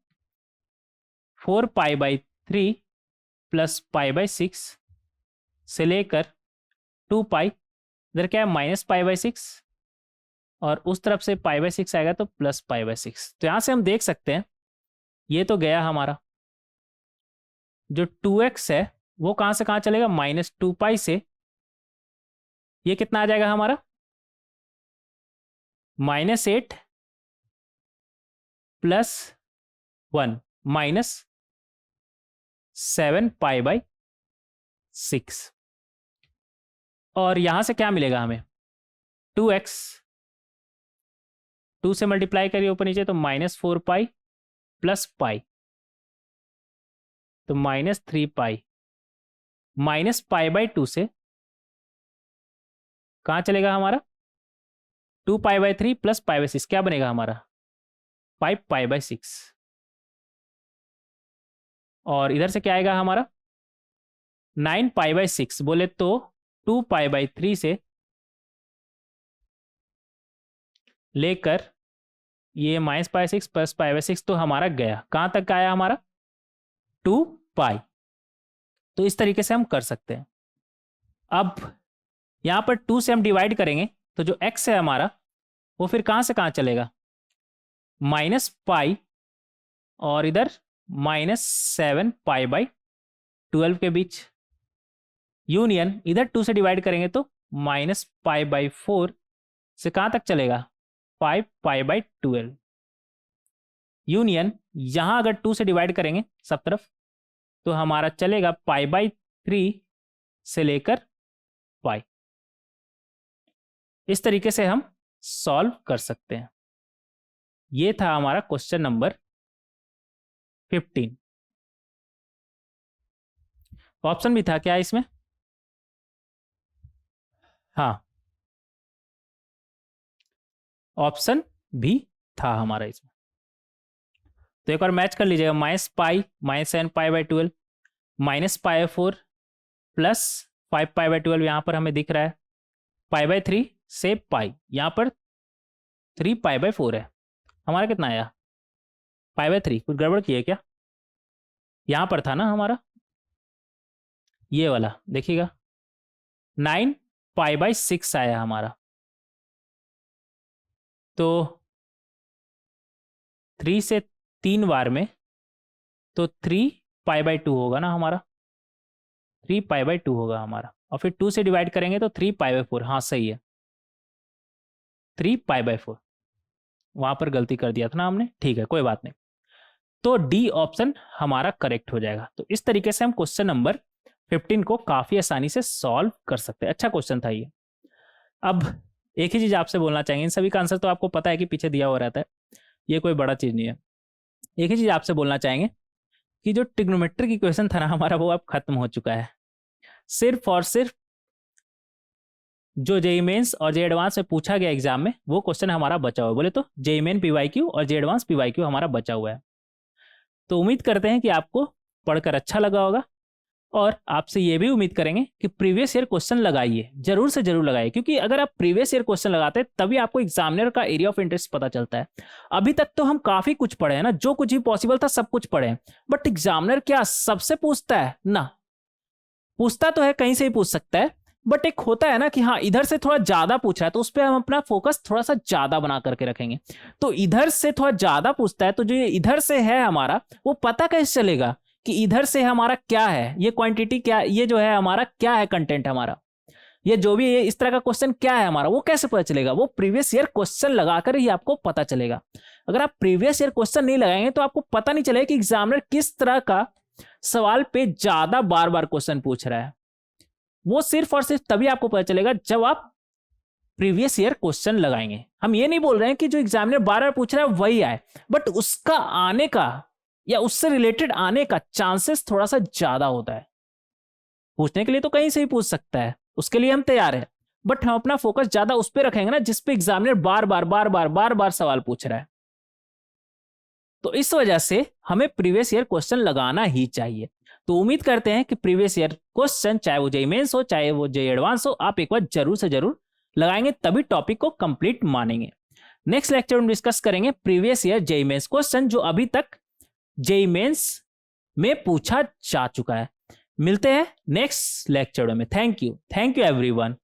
4π/3 प्लस π/6 से लेकर 2π, इधर क्या है -π/6 और उस तरफ से π/6 आएगा तो प्लस π/6। तो यहां से हम देख सकते हैं ये तो गया हमारा, जो 2x है वो कहां से कहां चलेगा -2π से, ये कितना आ जाएगा हमारा -8 प्लस 1 -7π/6 और यहां से क्या मिलेगा हमें 2x, 2 से मल्टीप्लाई करिए ऊपर नीचे तो -4π प्लस पाई तो -3π -π/2 से कहां चलेगा हमारा 2π/3 प्लस π/6 क्या बनेगा हमारा 5π/6 और इधर से क्या आएगा हमारा 9π/6 बोले तो 2π/3 से लेकर ये -π/6 प्लस π/6 तो हमारा गया, कहां तक आया हमारा 2π। तो इस तरीके से हम कर सकते हैं। अब यहां पर 2 से हम डिवाइड करेंगे तो जो x है हमारा वो फिर कहां से कहां चलेगा -π और इधर -7π/12 के बीच, यूनियन इधर 2 से डिवाइड करेंगे तो -π/4 से कहां तक चलेगा 5π/12, यूनियन यहां अगर 2 से डिवाइड करेंगे सब तरफ तो हमारा चलेगा π/3 से लेकर π। इस तरीके से हम सॉल्व कर सकते हैं। ये था हमारा क्वेश्चन नंबर 15। ऑप्शन भी था क्या इसमें? हाँ, ऑप्शन भी था हमारा इसमें। तो एक बार मैच कर लीजिएगा -π -7π/12 -π/4 प्लस 5π/12 यहां पर हमें दिख रहा है, π/3 से π, यहां पर 3π/4 है, हमारा कितना आया π/3, कुछ गड़बड़ की है क्या? यहां पर था ना हमारा ये वाला, देखिएगा 9π/6 आया हमारा, तो 3 से 3 बार में तो 3π/2 होगा ना हमारा, 3π/2 होगा हमारा, और फिर 2 से डिवाइड करेंगे तो 3π/4, हाँ सही है 3π/4, वहां पर गलती कर दिया था ना हमने, ठीक है कोई बात नहीं। तो डी ऑप्शन हमारा करेक्ट हो जाएगा। तो इस तरीके से हम क्वेश्चन नंबर 15 को काफी आसानी से सॉल्व कर सकते हैं। अच्छा क्वेश्चन था ये। अब एक ही चीज आपसे बोलना चाहेंगे, इन सभी का आंसर तो आपको पता है कि पीछे दिया हुआ रहता है, ये कोई बड़ा चीज नहीं है। एक ही चीज आपसे बोलना चाहेंगे कि जो ट्रिग्नोमेट्री की क्वेश्चन था ना हमारा वो अब खत्म हो चुका है। सिर्फ और सिर्फ जो जेईई मेंस और जेईई एडवांस में पूछा गया एग्जाम में वो क्वेश्चन हमारा बचा हुआ है। बोले तो जेईई मेन पीवाईक्यू और जेईई एडवांस पीवाईक्यू हमारा बचा हुआ है। तो उम्मीद करते हैं कि आपको पढ़कर अच्छा लगा होगा और आपसे ये भी उम्मीद करेंगे कि प्रीवियस ईयर क्वेश्चन लगाइए, जरूर से जरूर लगाइए, क्योंकि अगर आप प्रीवियस ईयर क्वेश्चन लगाते हैं तभी आपको एग्जामिनर का एरिया ऑफ इंटरेस्ट पता चलता है। अभी तक तो हम काफी कुछ पढ़े हैं ना, जो कुछ भी पॉसिबल था सब कुछ पढ़े हैं, बट एग्जामिनर क्या सबसे पूछता है ना? पूछता तो है, कहीं से ही पूछ सकता है, बट एक होता है ना कि हाँ इधर से थोड़ा ज्यादा पूछ रहा है तो उस पर हम अपना फोकस थोड़ा सा ज्यादा बना करके रखेंगे। तो इधर से थोड़ा ज्यादा पूछता है तो जो इधर से है हमारा वो पता कैसे चलेगा कि इधर से हमारा क्या है, ये क्वांटिटी क्या, ये जो है हमारा क्या है कंटेंट हमारा, ये जो भी इस तरह का क्वेश्चन क्या है हमारा, वो कैसे पता चलेगा? वो प्रीवियस ईयर क्वेश्चन लगाकर ही आपको पता चलेगा। अगर आप प्रीवियस ईयर क्वेश्चन नहीं लगाएंगे तो आपको पता नहीं चलेगा कि एग्जामिनर किस तरह का सवाल पे ज्यादा बार बार क्वेश्चन पूछ रहा है। वो सिर्फ और सिर्फ तभी आपको पता चलेगा जब आप प्रीवियस ईयर क्वेश्चन लगाएंगे। हम ये नहीं बोल रहे हैं कि जो एग्जामिनर बार बार पूछ रहा है वही आए, बट उसका आने का या उससे रिलेटेड आने का चांसेस थोड़ा सा ज्यादा होता है। पूछने के लिए तो कहीं से ही पूछ सकता है, उसके लिए हम तैयार है, बट हम अपना फोकस ज्यादा उस पर रखेंगे ना जिस पे एग्जामिनर बार बार सवाल पूछ रहा है। तो इस वजह से हमें प्रीवियस ईयर क्वेश्चन लगाना ही चाहिए। तो उम्मीद करते हैं कि प्रीवियस ईयर क्वेश्चन, चाहे वो जेईई मेंस हो चाहे वो जेईई एडवांस हो, आप एक बार जरूर से जरूर लगाएंगे, तभी टॉपिक को कंप्लीट मानेंगे। नेक्स्ट लेक्चर में डिस्कस करेंगे previous year JEE mains question जो अभी तक जेईई मेंस में पूछा जा चुका है। मिलते हैं नेक्स्ट लेक्चर में। Thank you everyone.